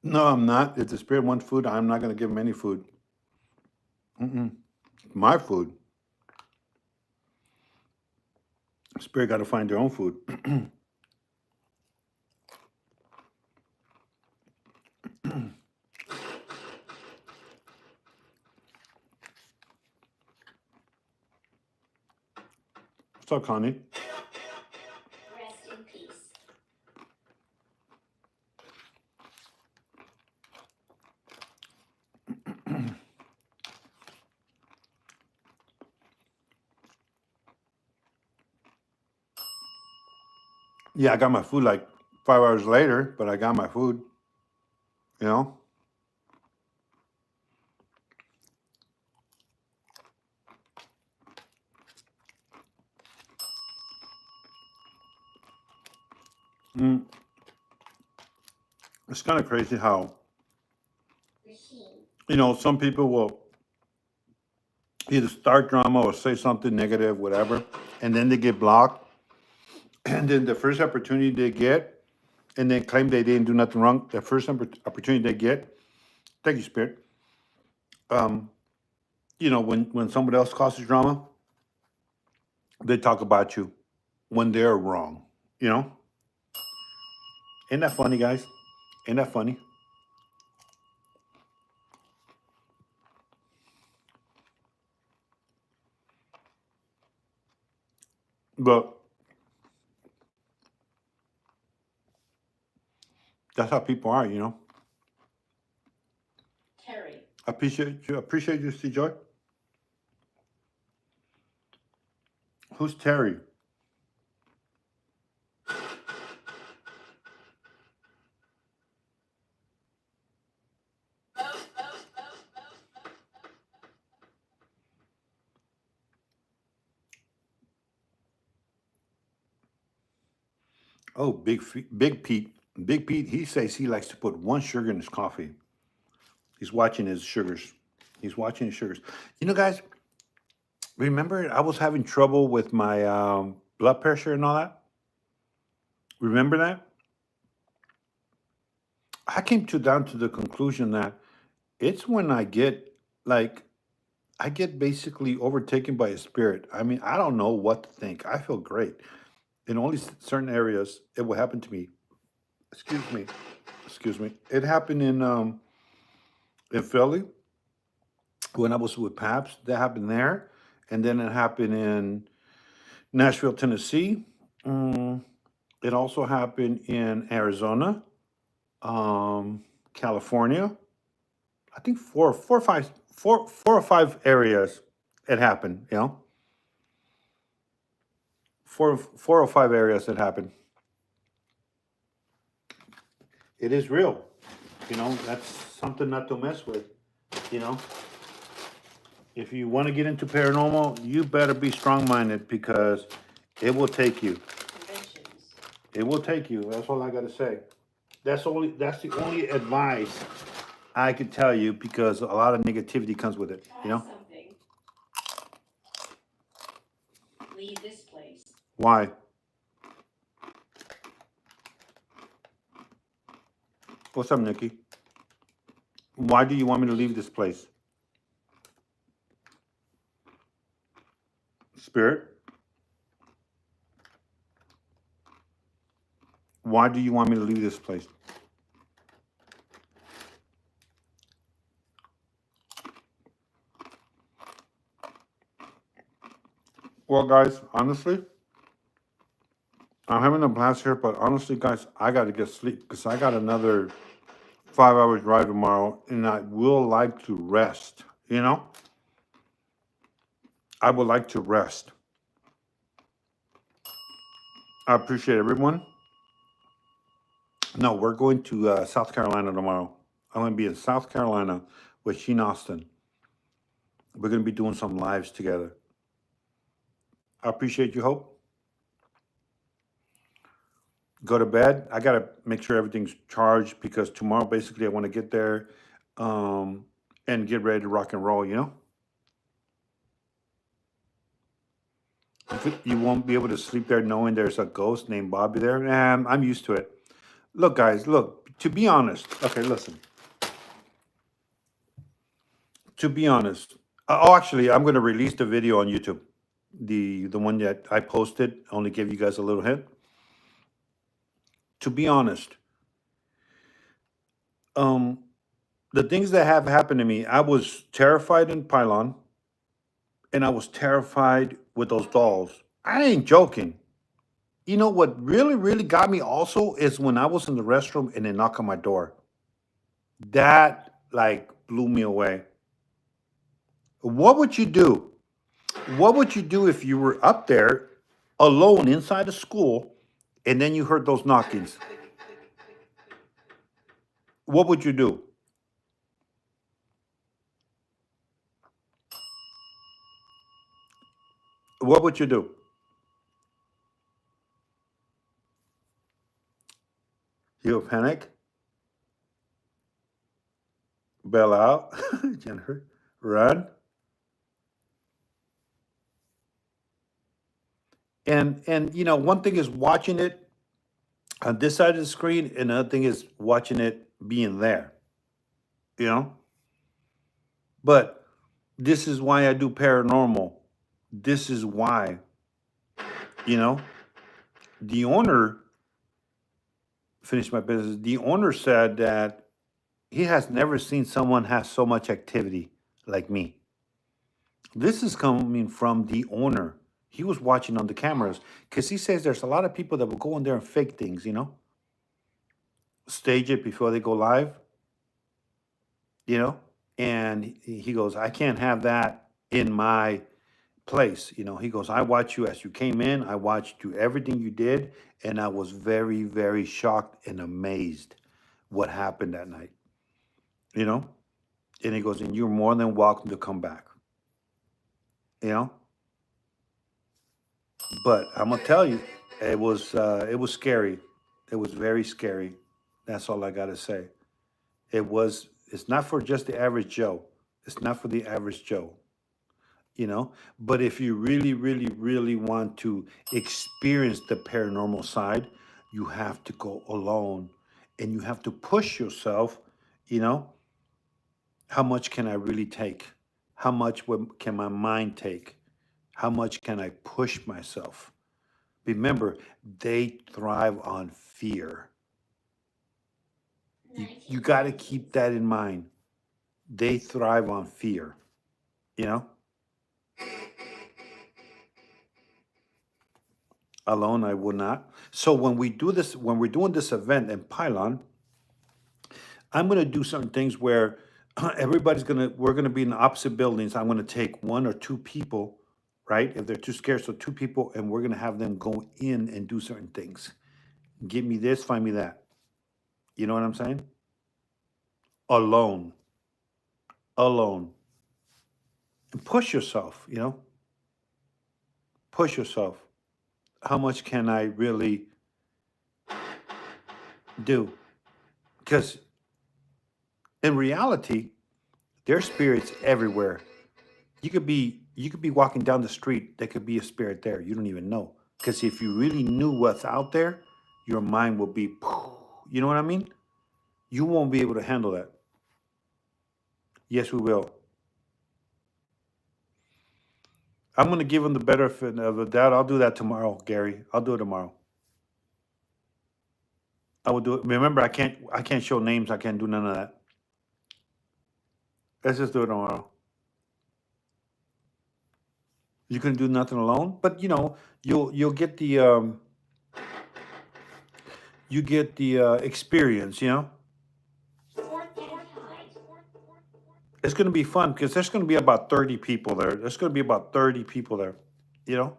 No, I'm not. If the spirit wants food, I'm not going to give him any food. My food. Spirit got to find their own food. What's up, Connie? Rest in peace. Yeah, I got my food like 5 hours later, but I got my food. You know? It's kind of crazy how, some people will either start drama or say something negative, whatever, and then they get blocked. And then the first opportunity they get, and then claim they didn't do nothing wrong, the first opportunity they get, thank you, Spirit. When somebody else causes drama, they talk about you when they're wrong. You know? Ain't that funny, guys? Ain't that funny? But that's how people are, you know? Terry. Appreciate you, C Joy. Who's Terry? Oh, Big Pete. Big Pete, he says he likes to put one sugar in his coffee. He's watching his sugars. He's watching his sugars. You know, guys, remember I was having trouble with my blood pressure and all that? Remember that? I came down to the conclusion that it's when I get basically overtaken by a spirit. I mean, I don't know what to think. I feel great. In only certain areas, it will happen to me. Excuse me. Excuse me. It happened in Philly when I was with Paps. That happened there, and then it happened in Nashville, Tennessee. Mm, it also happened in Arizona, California. I think four or five areas. It happened. You know, four or five areas. It happened. It is real. You know, that's something not to mess with. You know, if you want to get into paranormal, you better be strong minded because it will take you. Conventions. It will take you. That's all I got to say. That's the only advice I could tell you because a lot of negativity comes with it. You know Something. Leave this place. why? What's up, Nikki? Why do you want me to leave this place? Spirit? Why do you want me to leave this place? Well, guys, honestly, I'm having a blast here, but honestly, guys, I got to get sleep because I got another 5 hours drive tomorrow, and I will like to rest. You know, I would like to rest. I appreciate everyone. No, we're going to South Carolina tomorrow. I'm going to be in South Carolina with Sheen Austin. We're going to be doing some lives together. I appreciate you, Hope. Go to bed. I got to make sure everything's charged because tomorrow, basically, I want to get there and get ready to rock and roll, you know? You won't be able to sleep there knowing there's a ghost named Bobby there. I'm used to it. Look, guys, look. To be honest, okay, listen. To be honest, actually, I'm going to release the video on YouTube. The one that I posted, only give you guys a little hint. To be honest, um, the things that have happened to me, I was terrified in Pylon, and I was terrified with those dolls. I ain't joking. You know what really, really got me also is when I was in the restroom and they knock on my door. That like blew me away. What would you do? What would you do if you were up there alone inside a school and then you heard those knockings? What would you do? What would you do? You would panic, bail out, Jennifer, run. And you know, one thing is watching it on this side of the screen, and another thing is watching it being there. You know? But this is why I do paranormal. This is why, you know, the owner finished my business. The owner said that he has never seen someone have so much activity like me. This is coming from the owner. He was watching on the cameras because he says there's a lot of people that will go in there and fake things, you know, stage it before they go live, you know, and he goes, I can't have that in my place. You know, he goes, I watched you as you came in, I watched you everything you did, and I was very, very shocked and amazed what happened that night, you know. And he goes, and you're more than welcome to come back, you know. But I'm gonna tell you, it was scary. It was very scary. That's all I gotta say. It's not for just the average Joe. It's not for the average Joe, you know. But if you really, really, really want to experience the paranormal side, you have to go alone and you have to push yourself, you know. How much can I really take? How much can my mind take? How much can I push myself? Remember, they thrive on fear. You got to keep that in mind. They thrive on fear, you know? Alone, I would not. So when we do this, when we're doing this event in Pylon, I'm going to do certain things where we're going to be in the opposite buildings. I'm going to take one or two people, right? If they're too scared, so two people, and we're going to have them go in and do certain things. Give me this, find me that. You know what I'm saying? Alone. Alone. And push yourself, you know? Push yourself. How much can I really do? Because in reality, there's spirits everywhere. You could be walking down the street, there could be a spirit there. You don't even know. Because if you really knew what's out there, your mind will be, you know what I mean? You won't be able to handle that. Yes, we will. I'm going to give them the benefit of the doubt. I'll do that tomorrow, Gary. I'll do it tomorrow. I will do it. Remember, I can't show names. I can't do none of that. Let's just do it tomorrow. You can do nothing alone, but you know, you'll get the experience. You know, it's going to be fun because there's going to be about 30 people there. There's going to be about 30 people there. You know,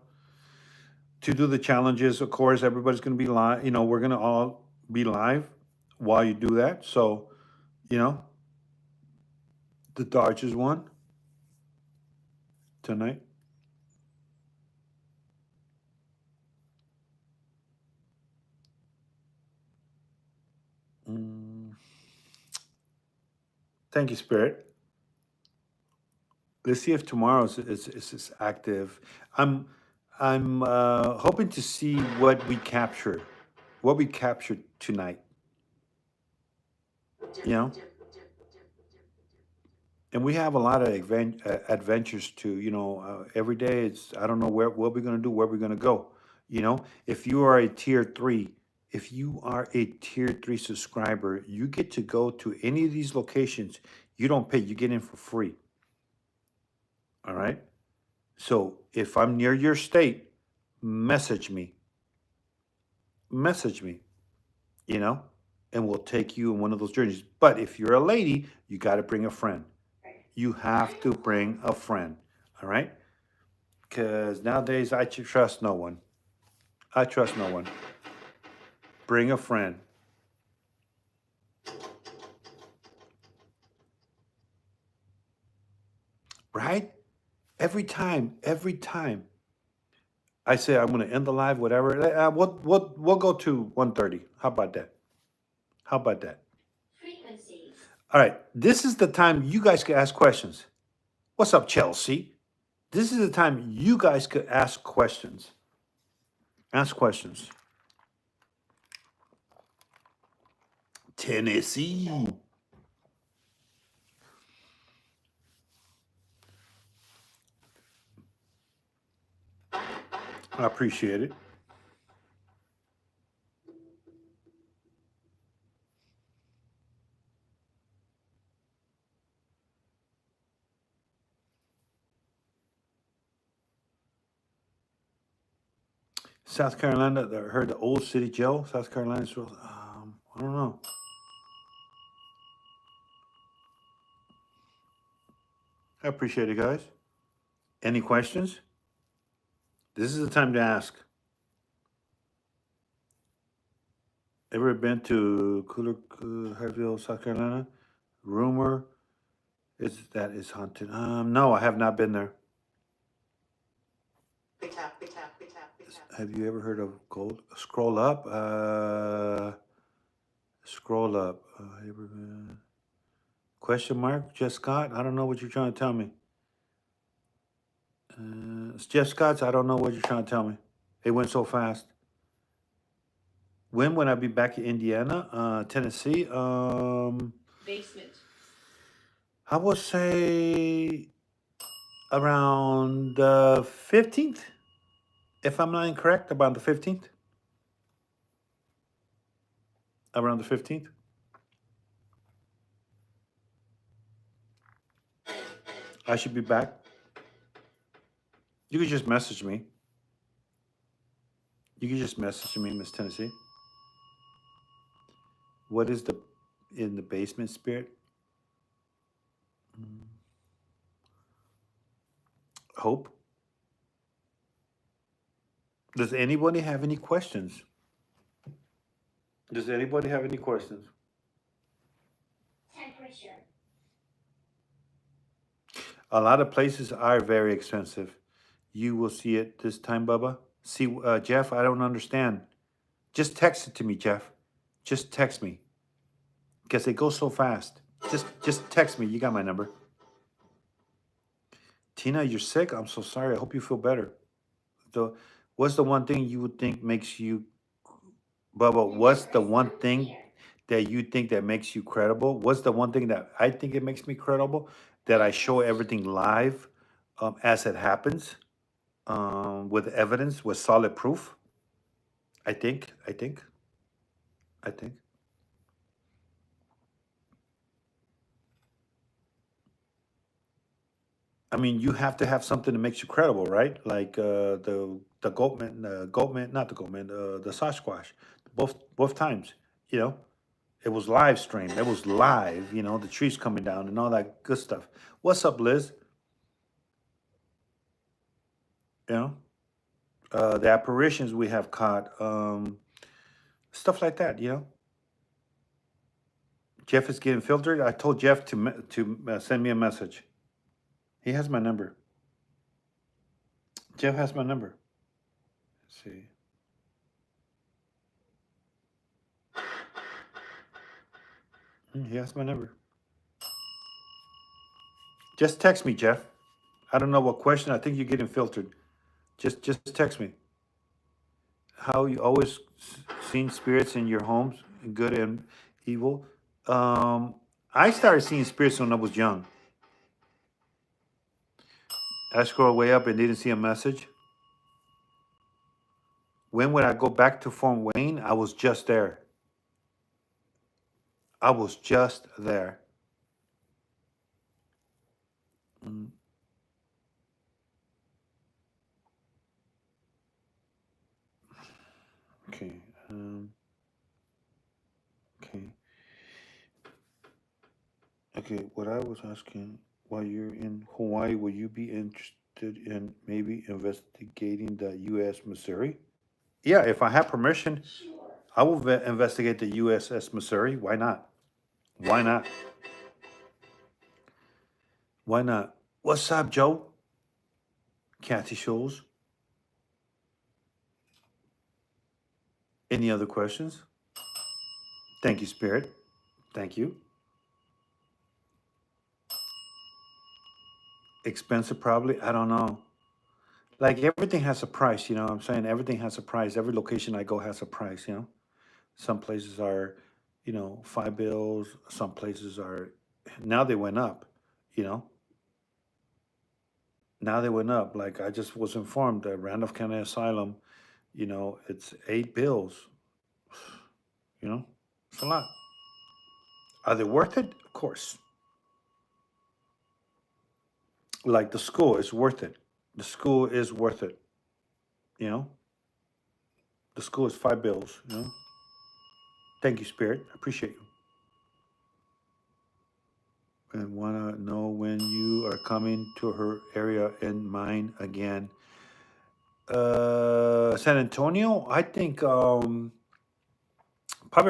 to do the challenges. Of course, everybody's going to be live. You know, we're going to all be live while you do that. So, you know, the Dodgers won tonight. Mm. Thank you, Spirit. Let's see if tomorrow is active. I'm I'm hoping to see what we captured tonight. you know. And we have a lot of adventures too. You know, every day it's I don't know what we're gonna do, where we're gonna go. You know, if you are a tier 3, if you are a tier 3 subscriber, you get to go to any of these locations. You don't pay; you get in for free. All right. So if I'm near your state, message me. Message me. You know, and we'll take you on one of those journeys. But if you're a lady, you got to bring a friend. You have to bring a friend. All right. Because nowadays I trust no one. I trust no one. Bring a friend. Right? Every time I say I'm going to end the live, whatever. We'll go to 1:30. How about that? How about that? Frequencies. All right. This is the time you guys can ask questions. What's up, Chelsea? This is the time you guys could ask questions. Ask questions. Tennessee. I appreciate it. South Carolina, I heard the old city jail, South Carolina. I don't know. I appreciate it, guys. Any questions? This is the time to ask. Ever been to Hartville, South Carolina? Rumor is that it's haunted. No, I have not been there. Have you ever heard of gold? Scroll up. Scroll up. Ever been? Question mark? Jeff Scott? I don't know what you're trying to tell me. It's Jeff Scott's. I don't know what you're trying to tell me. It went so fast. When would I be back in Indiana, Tennessee? Basement. I would say around the 15th, if I'm not incorrect, about the 15th. Around the 15th. I should be back. You could just message me. You could just message me, Miss Tennessee. What is in the basement spirit? Hope. Does anybody have any questions? Does anybody have any questions? Temperature. A lot of places are very expensive. You will see it this time, Bubba. See, Jeff, I don't understand. Just text it to me, Jeff. Just text me. Because it goes so fast. Just text me. You got my number. Tina, you're sick? I'm so sorry. I hope you feel better. What's the one thing you would think makes you, Bubba, what's the one thing that you think that makes you credible? What's the one thing that I think it makes me credible? That I show everything live as it happens with evidence, with solid proof. I think. I mean, you have to have something that makes you credible, right? Like the Goatman, not the Goatman, the Sasquatch. Both times, you know, it was live streamed. It was live, you know, the trees coming down and all that good stuff. What's up, Liz? You know, the apparitions we have caught, stuff like that. You know, Jeff is getting filtered. I told Jeff to send me a message. He has my number. Jeff has my number. Let's see. He has my number. Just text me, Jeff. I don't know what question. I think you're getting filtered. Just text me. How you always seen spirits in your homes, good and evil? I started seeing spirits when I was young. I scrolled way up and didn't see a message. When would I go back to Fort Wayne? I was just there. I was just there. Mm, okay. Okay. Okay. What I was asking, while you're in Hawaii, will you be interested in maybe investigating the U.S. Missouri? Yeah, if I have permission, I will investigate the USS Missouri. Why not? Why not? Why not? What's up, Joe? Kathy Scholes. Any other questions? Thank you, Spirit. Thank you. Expensive, probably. I don't know. Like everything has a price, you know what I'm saying? Everything has a price. Every location I go has a price, you know? Some places are, you know, $5. Some places are, now they went up, you know? Now they went up. Like I just was informed that Randolph County Asylum, you know, it's $8, you know? It's a lot. Are they worth it? Of course. Like the school is worth it. The school is worth it, you know? The school is $5, you know? Thank you, Spirit. I appreciate you. And want to know when you are coming to her area and mine again. San Antonio, I think probably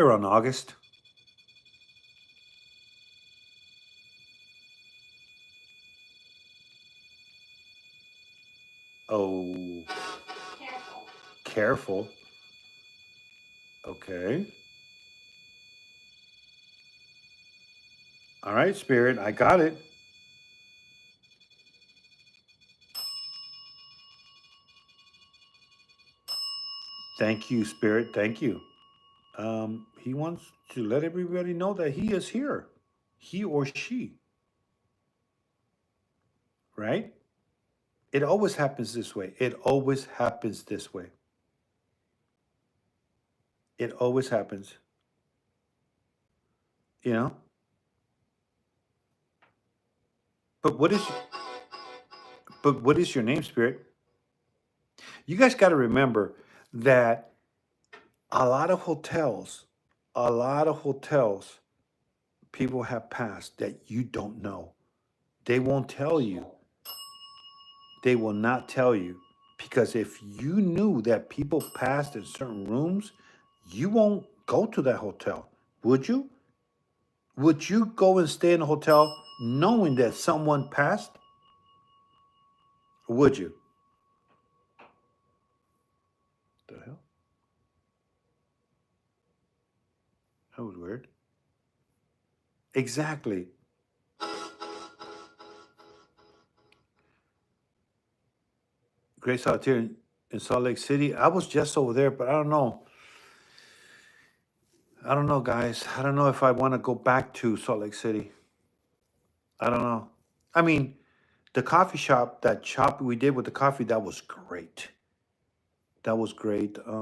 around August. Oh, careful. Okay. All right, Spirit, I got it. Thank you, Spirit. Thank you. He wants to let everybody know that he is here. He or she, right? It always happens this way. It always happens this way. It always happens. You know? But what is your name, Spirit? You guys got to remember that a lot of hotels, a lot of hotels, people have passed that you don't know. They won't tell you. They will not tell you. Because if you knew that people passed in certain rooms, you won't go to that hotel. Would you? Would you go and stay in a hotel knowing that someone passed? Would you? The hell? That was weird. Exactly. Grace out here in Salt Lake City. I was just over there, but I don't know. I don't know, guys. I don't know if I want to go back to Salt Lake City. I don't know. I mean, the coffee shop, that shop we did with the coffee, that was great. That was great. There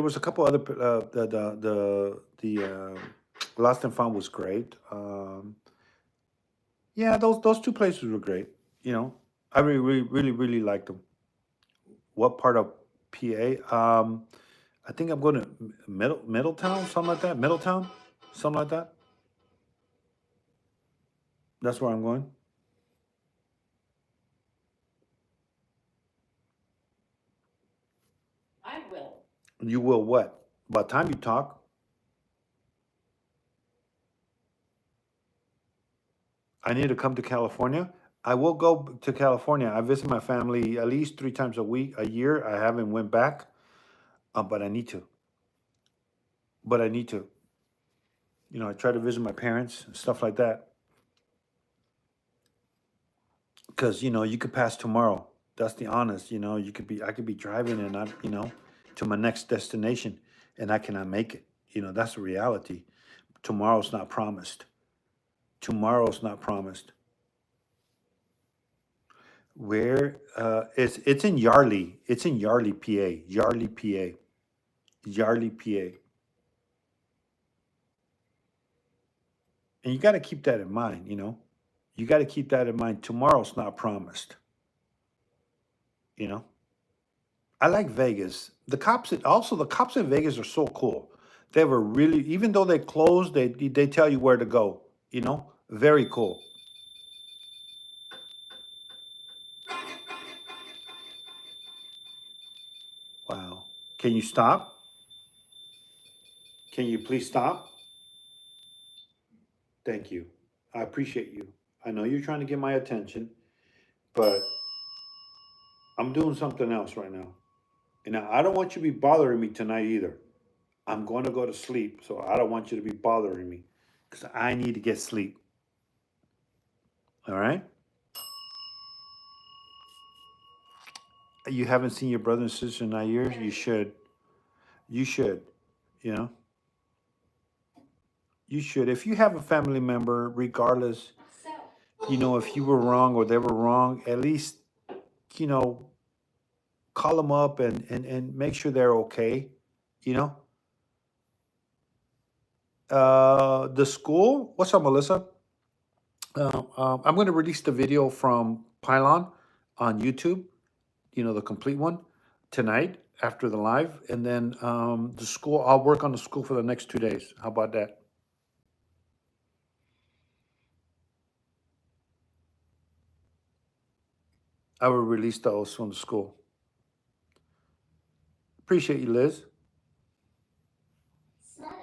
was a couple other the Lost and Found was great. Yeah, those two places were great. You know, I really liked them. What part of PA? I think I'm going to Middletown, something like that. Middletown, something like that. That's where I'm going. I will. You will what? By the time you talk, I need to come to California. I will go to California. I visit my family at least 3 times a year. I haven't went back, but I need to. But I need to. You know, I try to visit my parents and stuff like that. Because you know, you could pass tomorrow. That's the honest. You know, I could be driving and to my next destination, and I cannot make it. You know, that's the reality. Tomorrow's not promised. Tomorrow's not promised. Where it's in Yardley. It's in Yardley, PA. Yardley, PA. Yardley, PA. And you got to keep that in mind, you know. You got to keep that in mind. Tomorrow's not promised. You know. I like Vegas. The cops also the cops in Vegas are so cool. They have a really even though they closed, they tell you where to go. You know, very cool. Wow. Can you stop? Can you please stop? Thank you. I appreciate you. I know you're trying to get my attention, but I'm doing something else right now. And I don't want you to be bothering me tonight either. I'm going to go to sleep, so I don't want you to be bothering me because I need to get sleep. All right? You haven't seen your brother and sister in 9 years? You should. You should. You know? You should. If you have a family member, regardless, you know, if you were wrong or they were wrong, at least, you know, call them up and make sure they're okay, you know? The school, what's up, Melissa? I'm going to release the video from Pylon on YouTube, you know, the complete one tonight after the live. And then the school, I'll work on the school for the next 2 days. How about that? I will release those from the school. Appreciate you, Liz. Smothers.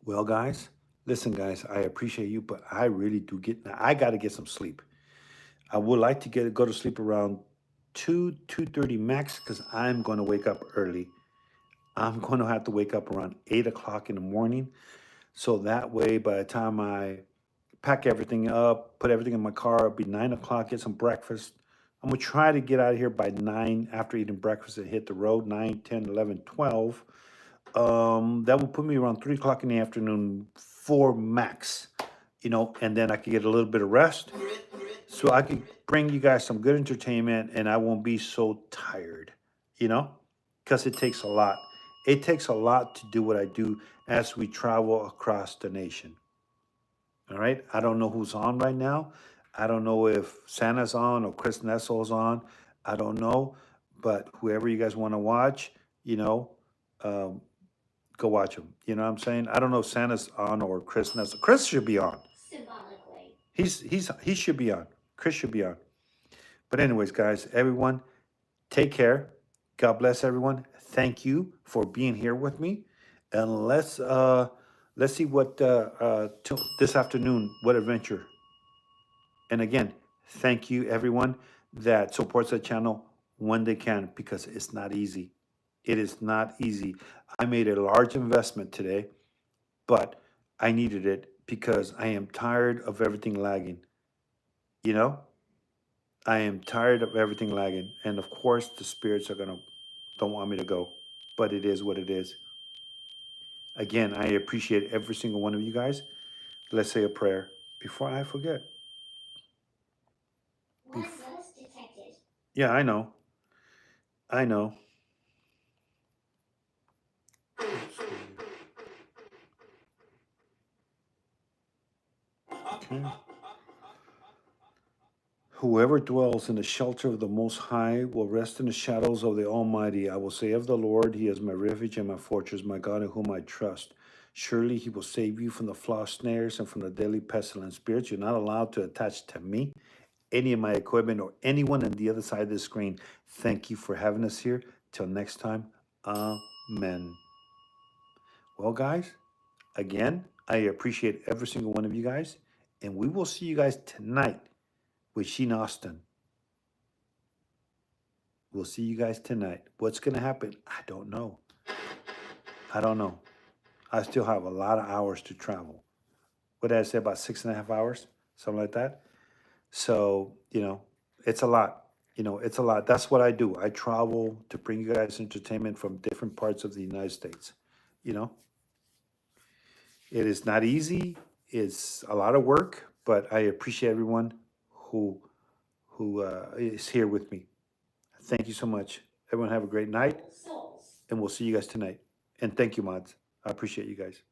Well, guys, listen, guys, I appreciate you, but I really do I got to get some sleep. I would like to go to sleep around 2:30 max because I'm going to wake up early. I'm going to have to wake up around 8 o'clock in the morning. So that way, by the time I pack everything up, put everything in my car, it'll be 9 o'clock, get some breakfast. I'm going to try to get out of here by 9 after eating breakfast and hit the road 9, 10, 11, 12. That will put me around 3 o'clock in the afternoon, 4 max, you know, and then I can get a little bit of rest. So I can bring you guys some good entertainment and I won't be so tired, you know, because it takes a lot. It takes a lot to do what I do as we travel across the nation. All right. I don't know who's on right now. I don't know if Santa's on or Chris Nessel's on. I don't know. But whoever you guys want to watch, you know, um, go watch them. You know what I'm saying? I don't know if Santa's on or Chris Nessel. Chris should be on. Symbolically. He should be on. Chris should be on. But anyways, guys, everyone, take care. God bless everyone. Thank you for being here with me. And let's see what this afternoon, what adventure. And again, thank you everyone that supports the channel when they can because it's not easy. It is not easy. I made a large investment today, but I needed it because I am tired of everything lagging. You know? I am tired of everything lagging. And of course, the spirits don't want me to go. But it is what it is. Again, I appreciate every single one of you guys. Let's say a prayer before I forget. One ghost detected. Yeah, I know. I know. Okay. Whoever dwells in the shelter of the Most High will rest in the shadows of the Almighty. I will say of the Lord, He is my refuge and my fortress, my God in whom I trust. Surely He will save you from the frost snares and from the deadly pestilence. Spirits, you're not allowed to attach to me, any of my equipment, or anyone on the other side of the screen. Thank you for having us here. Till next time, amen. Well, guys, again, I appreciate every single one of you guys, and we will see you guys tonight with Sheen Austin. We'll see you guys tonight. What's going to happen? I don't know. I don't know. I still have a lot of hours to travel. what did I say, about 6.5 hours, something like that. So, it's a lot. It's a lot. That's what I do. I travel to bring you guys entertainment from different parts of the United States. You know, it is not easy. It's a lot of work, but I appreciate everyone who is here with me. Thank you so much. Everyone have a great night, and we'll see you guys tonight. And thank you, mods. I appreciate you guys.